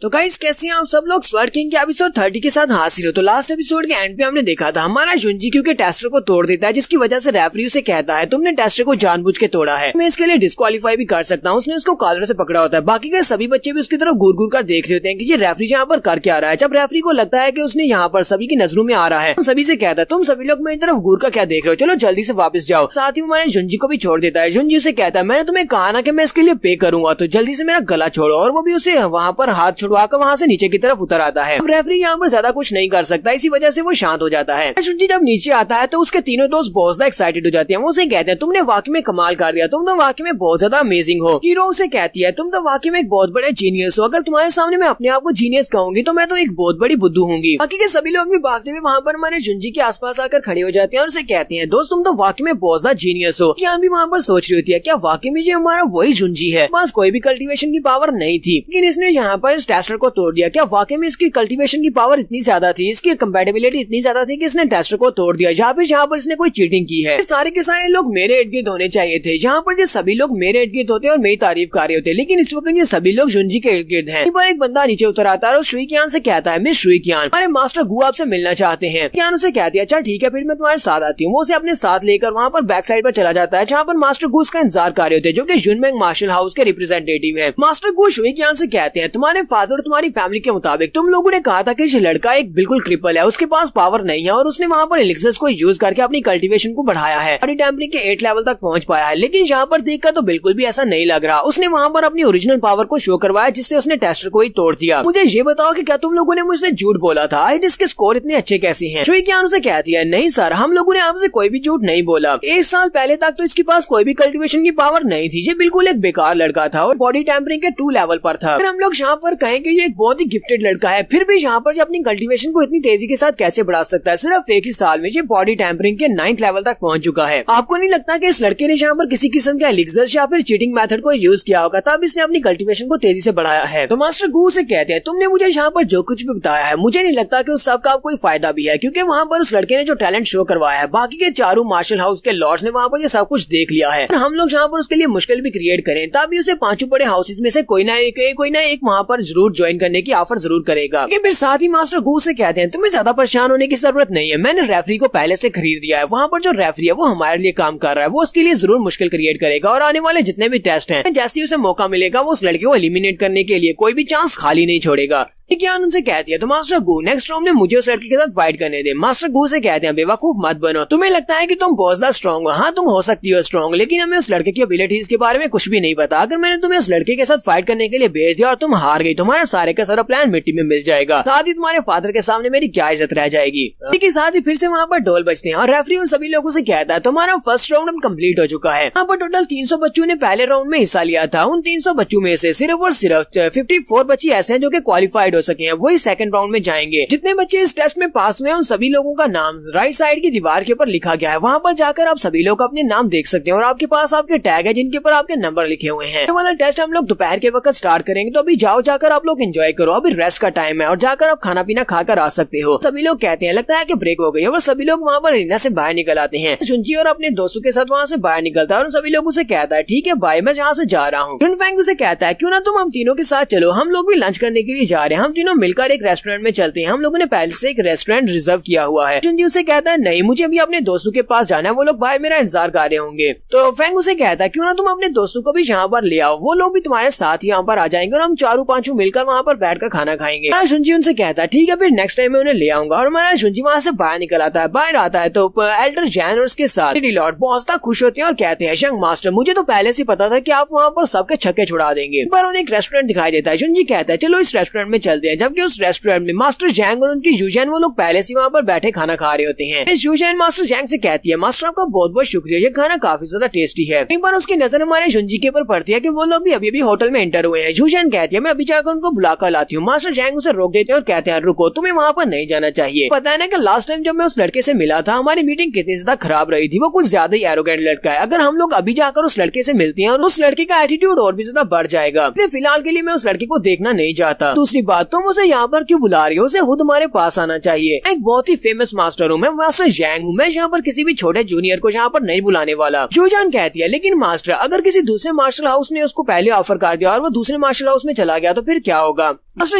तो गाइस कैसे हैं आप सब लोग? स्वर्ड किंग के एपिसोड 30 के साथ हाजिर हो। तो लास्ट एपिसोड के एंड पे हमने देखा था हमारा जुंजी क्योंकि टेस्टर को तोड़ देता है जिसकी वजह से रेफरी उसे कहता है तुमने टेस्टर को जानबूझ के तोड़ा है, मैं इसके लिए डिस्क्वालीफाई भी कर सकता हूँ। उसने उसको कॉलर से पकड़ा होता है। बाकी के सभी बच्चे भी उसकी तरफ घूर घूर कर देख रहे होते हैं कि ये रेफरी यहाँ पर कर क्या रहा है। जब रेफरी को लगता है कि उसने यहाँ पर सभी की नजरों में आ रहा है तो सभी से कहता है तुम सभी लोग मेरी तरफ घूर कर क्या देख रहे हो, चलो जल्दी से वापस जाओ। साथ ही हमारे जुंजी को भी छोड़ देता है। जुंजी उसे कहता है मैंने तुम्हें कहा ना कि मैं इसके लिए पे करूंगा तो जल्दी से मेरा गला छोड़ो, और वो भी उसे वहाँ पर हाथ छुड़वाकर वहाँ से नीचे की तरफ उतर आता है। रेफरी यहाँ पर ज्यादा कुछ नहीं कर सकता इसी वजह से वो शांत हो जाता है। जुंजी जब नीचे आता है तो उसके तीनों दोस्त बहुत ज्यादा एक्साइटेड हो जाते हैं। वो उसे कहते हैं तुमने वाकई में कमाल कर दिया, तुम तो वाकई में बहुत ज्यादा अमेजिंग हो। हीरो उसे कहती है तुम तो वाकई में एक बहुत बड़े जीनियस हो, अगर तुम्हारे सामने मैं अपने आप को जीनियस कहूंगी तो मैं तो एक बहुत बड़ी बुद्धू होंगी। बाकी के सभी लोग भी भागते हुए वहाँ पर हमारे जुंजी के आसपास आकर खड़े हो जाते हैं और उसे कहते हैं दोस्त तुम तो वाकई में बहुत ज्यादा जीनियस हो। क्या भी वहाँ पर सोच रही होती है क्या वाकई में ये हमारा वही जुंजी है, पास कोई भी कल्टीवेशन की पावर नहीं थी लेकिन इसने यहाँ पर इस टेस्टर को तोड़ दिया। क्या वाकई में इसकी कल्टीवेशन की पावर इतनी ज्यादा थी, इसकी कंपैटिबिलिटी इतनी ज्यादा थी कि इसने टेस्टर को तोड़ दिया। जहाँ पर इसने कोई चीटिंग की है। सारे के सारे लोग मेरे इर्द गिर्द होने चाहिए थे। यहाँ पर ये सभी लोग मेरे इर्द गिर्द होते और मेरी तारीफ कर रहे होते, लेकिन इस वक्त ये सभी लोग जुंजी के इर्द गिर्द हैं। पर एक बंदा नीचे उतर आता है और शुइकियान से कहता है मिस शुइकियान हमारे मास्टर गु आपसे मिलना चाहते हैं। शुइकियान उसे कहती है अच्छा ठीक है फिर मैं तुम्हारे साथ आती हूँ। वो उसे अपने साथ लेकर वहाँ पर बैक साइड पर चला जाता है जहाँ पर मास्टर गु उसका इंतजार कर रहे होते जो कि जुनमेंग मार्शल हाउस के रिप्रेजेंटेटिव है। मास्टर गु शुइकियान से कहते हैं तुम्हारे फादर और तुम्हारी फैमिली के मुताबिक तुम लोगों ने कहा था कि ये लड़का एक बिल्कुल क्रिपल है, उसके पास पावर नहीं है और उसने वहाँ पर एलिक्सर्स को यूज करके अपनी कल्टीवेशन को बढ़ाया है, बॉडी टेम्परिंग के 8 लेवल तक पहुँच पाया है। लेकिन यहाँ पर देखकर तो बिल्कुल भी ऐसा नहीं लग रहा। उसने वहाँ पर अपनी ओरिजिनल पावर को शो करवाया जिससे उसने टेस्टर को ही तोड़ दिया। मुझे ये बताओ कि क्या तुम लोगों ने मुझसे झूठ बोला था? इसके स्कोर इतने अच्छे कैसे हैं? शुइकियान उसे कहती है नहीं सर हम लोगों ने आपसे कोई भी झूठ नहीं बोला। 1 साल पहले तक तो इसके पास कोई भी कल्टीवेशन की पावर नहीं थी, ये बिल्कुल एक बेकार लड़का था और बॉडी टेम्परिंग के 2 लेवल पर था। हम लोग यहाँ पर कहेंगे ये एक बहुत ही गिफ्टेड लड़का है, फिर भी यहाँ पर अपनी कल्टीवेशन को इतनी तेजी के साथ कैसे बढ़ा सकता है? सिर्फ 1 ही साल में ये बॉडी टेम्परिंग के 9th लेवल तक पहुंच चुका है। आपको नहीं लगता कि इस लड़के ने यहाँ पर किसी किस्म का एलिक्सर या फिर चीटिंग मेथड को यूज किया होगा तब इसने अपनी कल्टीवेशन को तेजी से बढ़ाया है? तो मास्टर गु से कहते हैं तुमने मुझे यहाँ पर जो कुछ भी बताया है मुझे नहीं लगता कि उस सब का कोई फायदा भी है, क्योंकि वहाँ पर उस लड़के ने जो टैलेंट शो करवाया है बाकी के चारों मार्शल हाउस के लॉर्ड्स ने वहाँ पर ये सब कुछ देख लिया है। हम लोग यहाँ पर उसके लिए मुश्किल भी क्रिएट करें तभी उसे 5 बड़े हाउसेज में से कोई ना एक वहाँ पर जरूर ज्वाइन करने की ऑफर जरूर करेगा। फिर साथ ही मास्टर गु से कहते हैं तुम्हें ज्यादा परेशान होने की जरूरत नहीं है, मैंने रेफरी को पहले से खरीद लिया है। वहाँ पर जो रेफरी है वो हमारे लिए काम कर रहा है, वो उसके लिए जरूर मुश्किल क्रिएट करेगा और आने वाले जितने भी टेस्ट हैं जैसे ही उसे मौका मिलेगा वो उस लड़के को एलिमिनेट करने के लिए कोई भी चांस खाली नहीं छोड़ेगा। क्या उनसे कहती है तो मास्टर गु नेक्स्ट राउंड में मुझे उस लड़के के साथ फाइट करने दे। मास्टर गु से कहते हैं बेवकूफ मत बनो, तुम्हें लगता है कि तुम बहुत ज्यादा स्ट्रॉन्ग हो। हाँ तुम हो सकती हो स्ट्रॉन्ग, लेकिन हमें उस लड़के की एबिलिटीज के बारे में कुछ भी नहीं पता। अगर मैंने तुम्हें उस लड़के के साथ फाइट करने के लिए भेज दिया और तुम हार गई तुम्हारा सारे का सारा प्लान मिट्टी में मिल जाएगा, साथ ही तुम्हारे फादर के सामने मेरी क्या इज्जत रह जाएगी। लेकिन साथ ही फिर से वहाँ पर ढोल बजते हैं और रेफरी उन सभी लोगों से कहता है तुम्हारा फर्स्ट राउंड अब कम्प्लीट हो चुका है। यहाँ पर टोटल 300 बच्चों ने पहले राउंड में हिस्सा लिया था। उन 300 बच्चों में से सिर्फ और सिर्फ 54 बच्चे ऐसे हैं जो कि क्वालिफाइड हो सके हैं, वही सेकंड राउंड में जाएंगे। जितने बच्चे इस टेस्ट में पास हुए हैं उन सभी लोगों का नाम राइट साइड की दीवार के ऊपर लिखा गया है। वहाँ पर जाकर आप सभी लोग अपने नाम देख सकते हैं और आपके पास आपके टैग है जिनके ऊपर आपके नंबर लिखे हुए हैं। तो वाला टेस्ट हम लोग दोपहर के वक्त स्टार्ट करेंगे, तो अभी जाओ जाकर आप लोग एंजॉय करो, अभी रेस्ट का टाइम है और जाकर आप खाना पीना खाकर आ सकते हो। सभी लोग कहते हैं लगता है कि ब्रेक हो गई और सभी लोग वहाँ पर अरीना से बाहर निकल आते हैं। जुंजी और अपने दोस्तों के साथ वहाँ से बाहर निकलता है और सभी लोगों से कहता है ठीक है बाय मैं यहाँ से जा रहा हूँ। जुनफेंग उसे कहता है क्यों ना तुम हम तीनों के साथ चलो, हम लोग भी लंच करने के लिए जा रहे हैं, हम तीनों मिलकर एक रेस्टोरेंट में चलते हैं, हम लोगों ने पहले से एक रेस्टोरेंट रिजर्व किया हुआ है। जुनजी उसे कहता है नहीं, मुझे अभी अपने दोस्तों के पास जाना है, वो लोग भाई मेरा इंतजार कर रहे होंगे। तो फेंग उसे कहता है क्यों ना तुम अपने दोस्तों को भी यहाँ पर ले आओ, वो लोग भी तुम्हारे साथ ही यहाँ पर आ जाएंगे और हम चारों पांचों मिलकर वहाँ पर बैठकर खाना खाएंगे। हमारा जुनजी उनसे कहता है ठीक है, फिर नेक्स्ट टाइम मैं उन्हें ले आऊंगा। और हमारा जुनजी वहाँ से बाहर निकल आता है। बाहर आता है तो एल्डर जैन और उसके साथ लेडी लॉर्ड बहुत खुश होते हैं और कहते हैं शंग मास्टर, मुझे तो पहले से पता था कि आप वहाँ पर सबके छक्के छुड़ा देंगे। पर उन्हें एक रेस्टोरेंट दिखाई देता है। जुनजी कहता है चलो इस रेस्टोरेंट में चलते हैं, जबकि उस रेस्टोरेंट में मास्टर जैंग और उनकी यूजैन वो लोग पहले से वहाँ पर बैठे खाना खा रहे होते हैं। यूजैन मास्टर जैंग से कहती है मास्टर आपका बहुत बहुत शुक्रिया, ये खाना काफी ज्यादा टेस्टी है। एक बार उसकी नजर हमारे जुनजी के ऊपर पड़ती है कि वो लोग भी अभी होटल में एंटर हुए हैं। यूजैन कहती है मैं अभी जाकर उनको बुलाकर लाती हूँ। मास्टर जैंग उसे रोक देते हैं और कहते हैं रुको, तुम्हें वहाँ पर नहीं जाना चाहिए। पता है ना कि लास्ट टाइम जब मैं उस लड़के से मिला था हमारी मीटिंग कितनी ज्यादा खराब रही थी, वो कुछ ज्यादा ही एरोगेंट लड़का है। अगर हम लोग अभी जाकर उस लड़के से मिलते हैं और उस लड़के का एटीट्यूड और भी ज्यादा बढ़ जाएगा, इसलिए फिलहाल के लिए मैं उस लड़के को देखना नहीं चाहता। दूसरी बात, तुम उसे यहाँ पर क्यों बुला रही हो, उसे खुद हमारे पास आना चाहिए। एक बहुत ही फेमस मास्टर हूँ मैं, मास्टर जैंग हूँ, मैं यहाँ पर किसी भी छोटे जूनियर को यहाँ पर नहीं बुलाने वाला। यूजैन कहती है लेकिन मास्टर अगर किसी दूसरे मार्शल हाउस ने उसको पहले ऑफर कर दिया और वो दूसरे मार्शल हाउस में चला गया तो फिर क्या होगा। मास्टर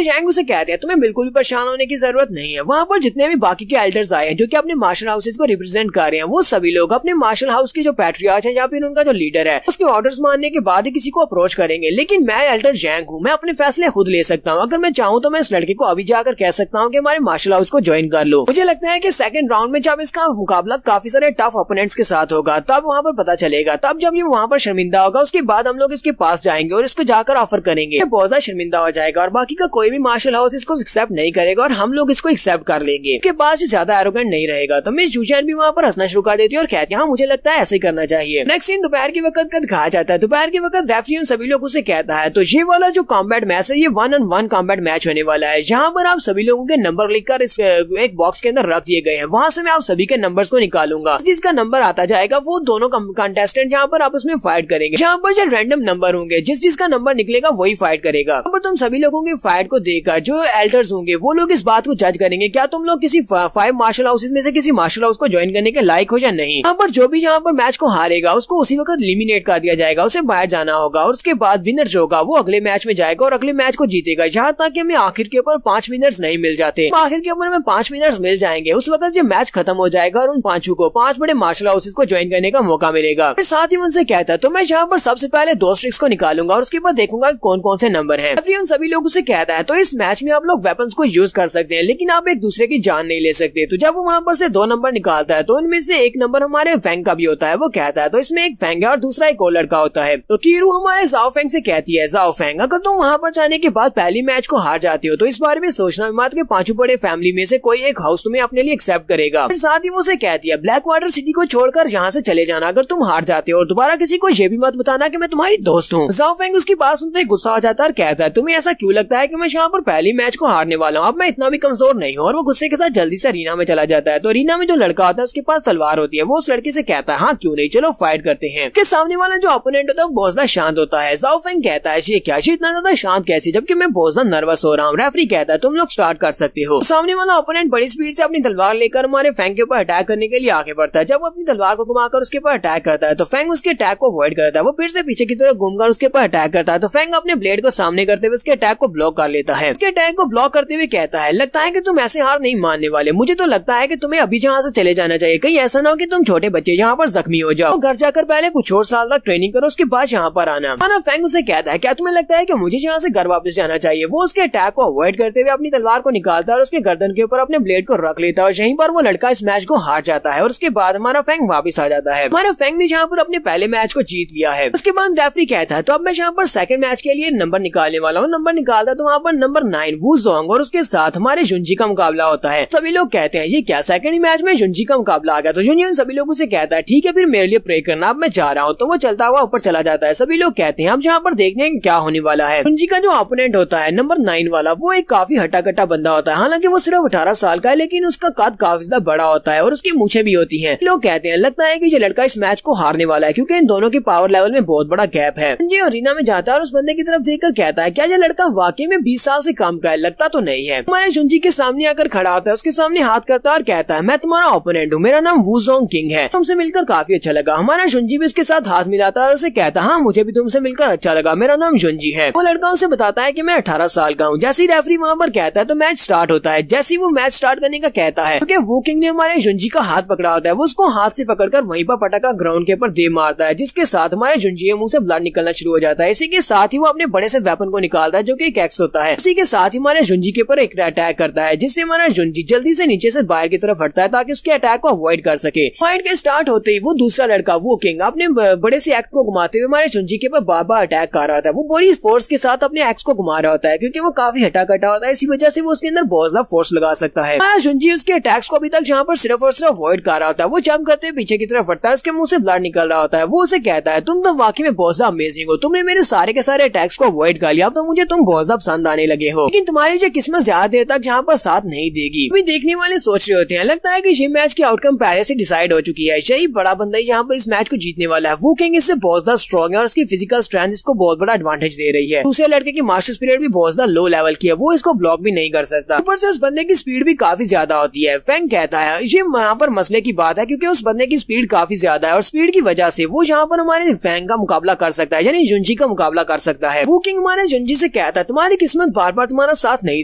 जैंग उसे कहते हैं तुम्हें बिल्कुल भी परेशान होने की जरूरत नहीं है। वहाँ पर जितने भी बाकी के एल्डर्स आए हैं जो कि अपने मार्शल हाउसेस को रिप्रेजेंट कर रहे हैं, वो सभी लोग अपने मार्शल हाउस के जो पैट्रियार्च है या फिर उनका जो लीडर है उसके ऑर्डर्स मानने के बाद ही किसी को अप्रोच करेंगे। लेकिन मैं एल्डर जैंग हूँ, मैं अपने फैसले खुद ले सकता हूँ। अगर मैं चाहूँ तो मैं इस लड़के को अभी जाकर कह सकता हूँ कि हमारे मार्शल हाउस को ज्वाइन कर लो। मुझे लगता है कि सेकंड राउंड में जब इसका मुकाबला काफी सारे टफ ओपोनेंट्स के साथ होगा तब वहाँ पर पता चलेगा, तब जब ये वहाँ पर शर्मिंदा होगा उसके बाद हम लोग इसके पास जाएंगे और इसको जाकर ऑफर करेंगे। बहुत ज्यादा शर्मिंदा हो जाएगा और बाकी का कोई भी मार्शल हाउस इसको एक्सेप्ट नहीं करेगा और हम लोग इसको एक्सेप्ट कर लेंगे। इसके बाद ज्यादा एरोगेंट नहीं रहेगा। तो मिस यूजैन भी वहाँ पर हंसना शुरू कर देती है और कहती है हाँ मुझे लगता है ऐसे ही करना चाहिए। नेक्स्ट सीन दोपहर के वक्त का दिखाया जाता है। दोपहर के वक्त रेफरी उन सभी लोगों से कहता है तो ये वाला जो कॉम्बैट मैच है ये 1-on-1 कॉम्बैट मैच होने वाला है, जहाँ पर आप सभी लोगों के नंबर लिखकर इस एक बॉक्स के अंदर रख दिए गए हैं। वहाँ से मैं आप सभी के नंबर्स को निकालूंगा, जिसका नंबर आता जाएगा वो दोनों कंटेस्टेंट यहाँ पर आपस में फाइट करेंगे। जहाँ पर जो रैंडम नंबर होंगे जिसका नंबर निकलेगा वही फाइट करेगा। यहाँ पर तुम सभी लोगों की फाइट को देखकर जो एल्डर्स होंगे वो लोग इस बात को जज करेंगे क्या तुम लोग किसी 5 मार्शल हाउसेज में से किसी मार्शल हाउस को ज्वाइन करने के लायक हो या नहीं। यहाँ पर जो भी यहाँ पर मैच को हारेगा उसको उसी वक्त एलिमिनेट कर दिया जाएगा, उसे बाहर जाना होगा और उसके बाद विनर जो होगा वो अगले मैच में जाएगा और अगले मैच को जीतेगा। यहाँ तक कि हमें आखिर के ऊपर 5 विनर्स नहीं मिल जाते, आखिर के ऊपर हमें 5 विनर्स मिल जाएंगे। उस वक्त ये मैच खत्म हो जाएगा और उन 5 को 5 बड़े मार्शल हाउसेज को ज्वाइन करने का मौका मिलेगा। फिर साथ ही उनसे कहता है तो मैं यहाँ पर सबसे पहले 2 स्ट्रिक्स को निकालूंगा और उसके बाद देखूंगा कौन कौन से नंबर है। फिर उन सभी लोगों से कहता है तो इस मैच में आप लोग वेपन्स को यूज कर सकते हैं लेकिन आप एक दूसरे की जान नहीं ले सकते। तो जब वो वहाँ पर से 2 नंबर निकालता है तो उनमें से एक नंबर हमारे फैंग का भी होता है। वो कहता है तो इसमें एक फैंग है और दूसरा एक और लड़का होता है। तो कीरू हमारे जाओ फैंग से कहती है जाओ फैंग अगर तुम वहाँ पर जाने के बाद पहली मैच को हार जाते हो तो इस बारे में सोचना मत के 5 बड़े फैमिली में से कोई एक हाउस तुम्हें अपने लिए एक्सेप्ट करेगा। फिर साथ ही वो से कहती है ब्लैक वाटर सिटी को छोड़कर यहाँ से चले जाना अगर तुम हार जाते हो और दोबारा किसी को ये भी मत बताना कि मैं तुम्हारी दोस्त हूँ। जाओ फैंग उसकी बात सुनते ही गुस्सा हो जाता है और कहता है तुम्हें ऐसा क्यों लगता है कि मैं यहाँ पर पहली मैच को हारने वाला हूँ, अब मैं इतना भी कमजोर नहीं हूँ। और वो गुस्से के साथ जल्दी से रीना में चला जाता है। तो रीना में जो लड़का होता है उसके पास तलवार होती है, वो उस लड़के से कहता है हाँ क्यों नहीं चलो फाइट करते हैं। के सामने वाला जो ओपोनेंट होता है वो बहुत ज्यादा शांत होता है। जाओ फैंग कहता है ये क्या इतना ज्यादा शांत कैसे, जबकि मैं बहुत ज्यादा नर्वस हो रहा हूँ। रेफरी कहता है तुम लोग स्टार्ट कर सकते हो। सामने वाला ओपोनेंट बड़ी स्पीड से अपनी तलवार लेकर हमारे फैंग के ऊपर अटैक करने के लिए आगे बढ़ता है। जब वो अपनी तलवार को घुमाकर उसके ऊपर अटैक करता है तो फैंग उसके अटैक को अवॉइड करता है। वो फिर से पीछे की तरफ घूमकर उसके ऊपर अटैक करता है तो फैंग अपने ब्लेड को सामने करते हुए उसके अटैक को ब्लॉक कर लेता है। उसके अटैक को ब्लॉक करते हुए कहता है लगता है कि तुम ऐसे हार नहीं मानने वाले, मुझे तो लगता है कि तुम्हें अभी यहाँ से चले जाना चाहिए, कहीं ऐसा ना हो कि तुम छोटे बच्चे यहाँ पर जख्मी हो जाओ। घर जाकर पहले कुछ और साल तक ट्रेनिंग करो उसके बाद यहाँ पर आना। फैंग उसे कहता है क्या तुम्हें लगता है कि मुझे यहाँ से घर वापस जाना चाहिए। वो उसके अटैक को अवॉइड करते हुए अपनी तलवार को निकालता है और उसके गर्दन के ऊपर अपने ब्लेड को रख लेता है और यहीं पर वो लड़का इस मैच को हार जाता है और उसके बाद हमारा फैंग वापस आ जाता है। हमारा फैंग ने यहाँ पर अपने पहले मैच को जीत लिया है। उसके बाद रेफरी कहता है तो अब मैं यहाँ पर सेकंड मैच के लिए नंबर निकालने वाला हूँ। नंबर निकालता है तो वहाँ पर नंबर 9 वू जोंग और उसके साथ हमारे जुंजी का मुकाबला होता है। सभी लोग कहते हैं ये क्या सेकंड मैच में जुंजी का मुकाबला आ गया। तो जुंजी सभी लोगों से कहता है ठीक है फिर मेरे लिए प्रे करना, अब मैं जा रहा हूँ। तो वो चलता हुआ ऊपर चला जाता है। सभी लोग कहते हैं अब यहाँ पर देखने हैं क्या होने वाला है। जुंजी का जो ओपोनेंट होता है नंबर 9 वाला, वो एक काफी हट्टा कट्टा बंदा होता है। हालांकि वो सिर्फ 18 साल का है लेकिन उसका कद काफी ज्यादा बड़ा होता है और उसकी मूछें भी होती हैं। लोग कहते हैं लगता है कि ये लड़का इस मैच को हारने वाला है क्योंकि इन दोनों के पावर लेवल में बहुत बड़ा गैप है। जुंजी और रीना में जाता है और उस बंदे की तरफ देखकर कहता है क्या ये लड़का वाकई में 20 साल से कम का है, लगता तो नहीं है। हमारे जुंजी के सामने आकर खड़ा होता है, उसके सामने हाथ करता है और कहता है मैं तुम्हारा ओपोनेंट हूँ, मेरा नाम वू जोंग किंग है, तुमसे मिलकर काफी अच्छा लगा। हमारा जुंजी भी उसके साथ हाथ मिलाता है और उसे कहता है हाँ मुझे भी तुमसे मिलकर अच्छा लगा, मेरा नाम जुंजी है। वो लड़का उसे बताता है कि मैं 18 साल का हूँ हूँ। जैसे ही रेफरी वहाँ पर कहता है तो मैच स्टार्ट होता है। जैसे ही वो मैच स्टार्ट करने का कहता है क्योंकि वू किंग ने हमारे जुंजी का हाथ पकड़ा होता है, वो उसको हाथ से पकड़कर वहीं पर पटाखा ग्राउंड के ऊपर दे मारता है, जिसके साथ हमारे जुंजी के मुंह से ब्लड निकलना शुरू हो जाता है। इसी के साथ ही वो अपने बड़े से वेपन को निकालता है जो कि एक एक्स होता है। इसी के साथ ही हमारे जुंजी के ऊपर एक अटैक करता है, जिससे हमारा जुंजी जल्दी से नीचे से बाहर की तरफ हटता है ताकि उसके अटैक को अवॉइड कर सके। फाइट के स्टार्ट होते ही वो दूसरा लड़का वू किंग अपने बड़े से एक्स को घुमाते हुए हमारे जुंजी के ऊपर बार बार अटैक कर रहा होता है। वो बड़ी फोर्स के साथ अपने एक्स को घुमा रहा होता है क्योंकि वो काफी हटा कटा होता है, इसी वजह से वो उसके अंदर बहुत ज्यादा फोर्स लगा सकता है। हमारा जुंजी उसके अटैक्स को अभी तक जहाँ पर सिर्फ और सिर्फ अवॉइड कर रहा होता है। वो जंप करते हुए पीछे की तरफ हटता है, उसके मुंह से ब्लड निकल रहा होता है। वो उसे कहता है तुम तो वाकई में बहुत ज्यादा अमेजिंग हो, तुमने मेरे सारे के सारे अटैक्स को अवॉइड कर लिया, अब तो मुझे तुम बहुत ज्यादा पसंद आने लगे हो, लेकिन तुम्हारी जो किस्मत ज्यादा देर तक जहाँ पर साथ नहीं देगी। अभी देखने वाले सोच रहे होते हैं लगता है कि ये मैच की आउटकम पहले से डिसाइड हो चुकी है, यही बड़ा बंदा यहाँ पर इस मैच को जीतने वाला है। वू किंग इससे बहुत ज्यादा स्ट्रॉन्ग है और उसकी फिजिकल स्ट्रेंथ इसको बहुत बड़ा एडवांटेज दे रही है। दूसरे लड़के की मास्टर स्पिरिट भी बहुत ज्यादा लो लेवल की है, वो इसको ब्लॉक भी नहीं कर सकता। ऊपर से उस बंदे की स्पीड भी काफी ज्यादा होती है। फैंग कहता है ये यहाँ पर मसले की बात है क्योंकि उस बंदे की स्पीड काफी ज्यादा है और स्पीड की वजह से वो यहाँ पर हमारे फैंग का मुकाबला कर सकता है, यानी जुंजी का मुकाबला कर सकता है। वू किंग हमारे जुंजी से कहता है तुम्हारी किस्मत बार बार तुम्हारा साथ नहीं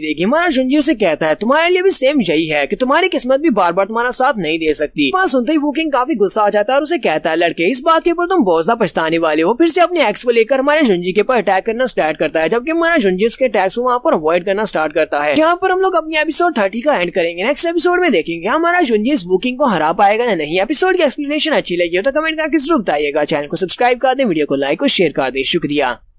देगी। हमारा जुंजी उसे कहता है तुम्हारे लिए भी सेम यही है कि तुम्हारी किस्मत भी बार बार तुम्हारा साथ नहीं दे सकती। बात सुनते ही वू किंग काफी गुस्सा आ जाता है और उसे कहता है लड़के इस बात के ऊपर तुम बहुत ज्यादा पछताने वाले हो। फिर से अपने एक्स को लेकर हमारे जुंजी के ऊपर अटैक करना स्टार्ट करता है, जबकि हमारा जुंजी उसके अटैक्स को वहाँ पर अवॉइड करना स्टार्ट करता है। यहाँ पर हम लोग अपनी एपिसोड 30 का एंड करेंगे। नेक्स्ट एपिसोड में देखेंगे हमारा जुंजी इस वू किंग को हरा पाएगा या नहीं। एपिसोड की एक्सप्लेनेशन अच्छी लगी हो तो कमेंट करके जरूर बताइएगा। चैनल को सब्सक्राइब कर दें, वीडियो को लाइक और शेयर कर दें। शुक्रिया।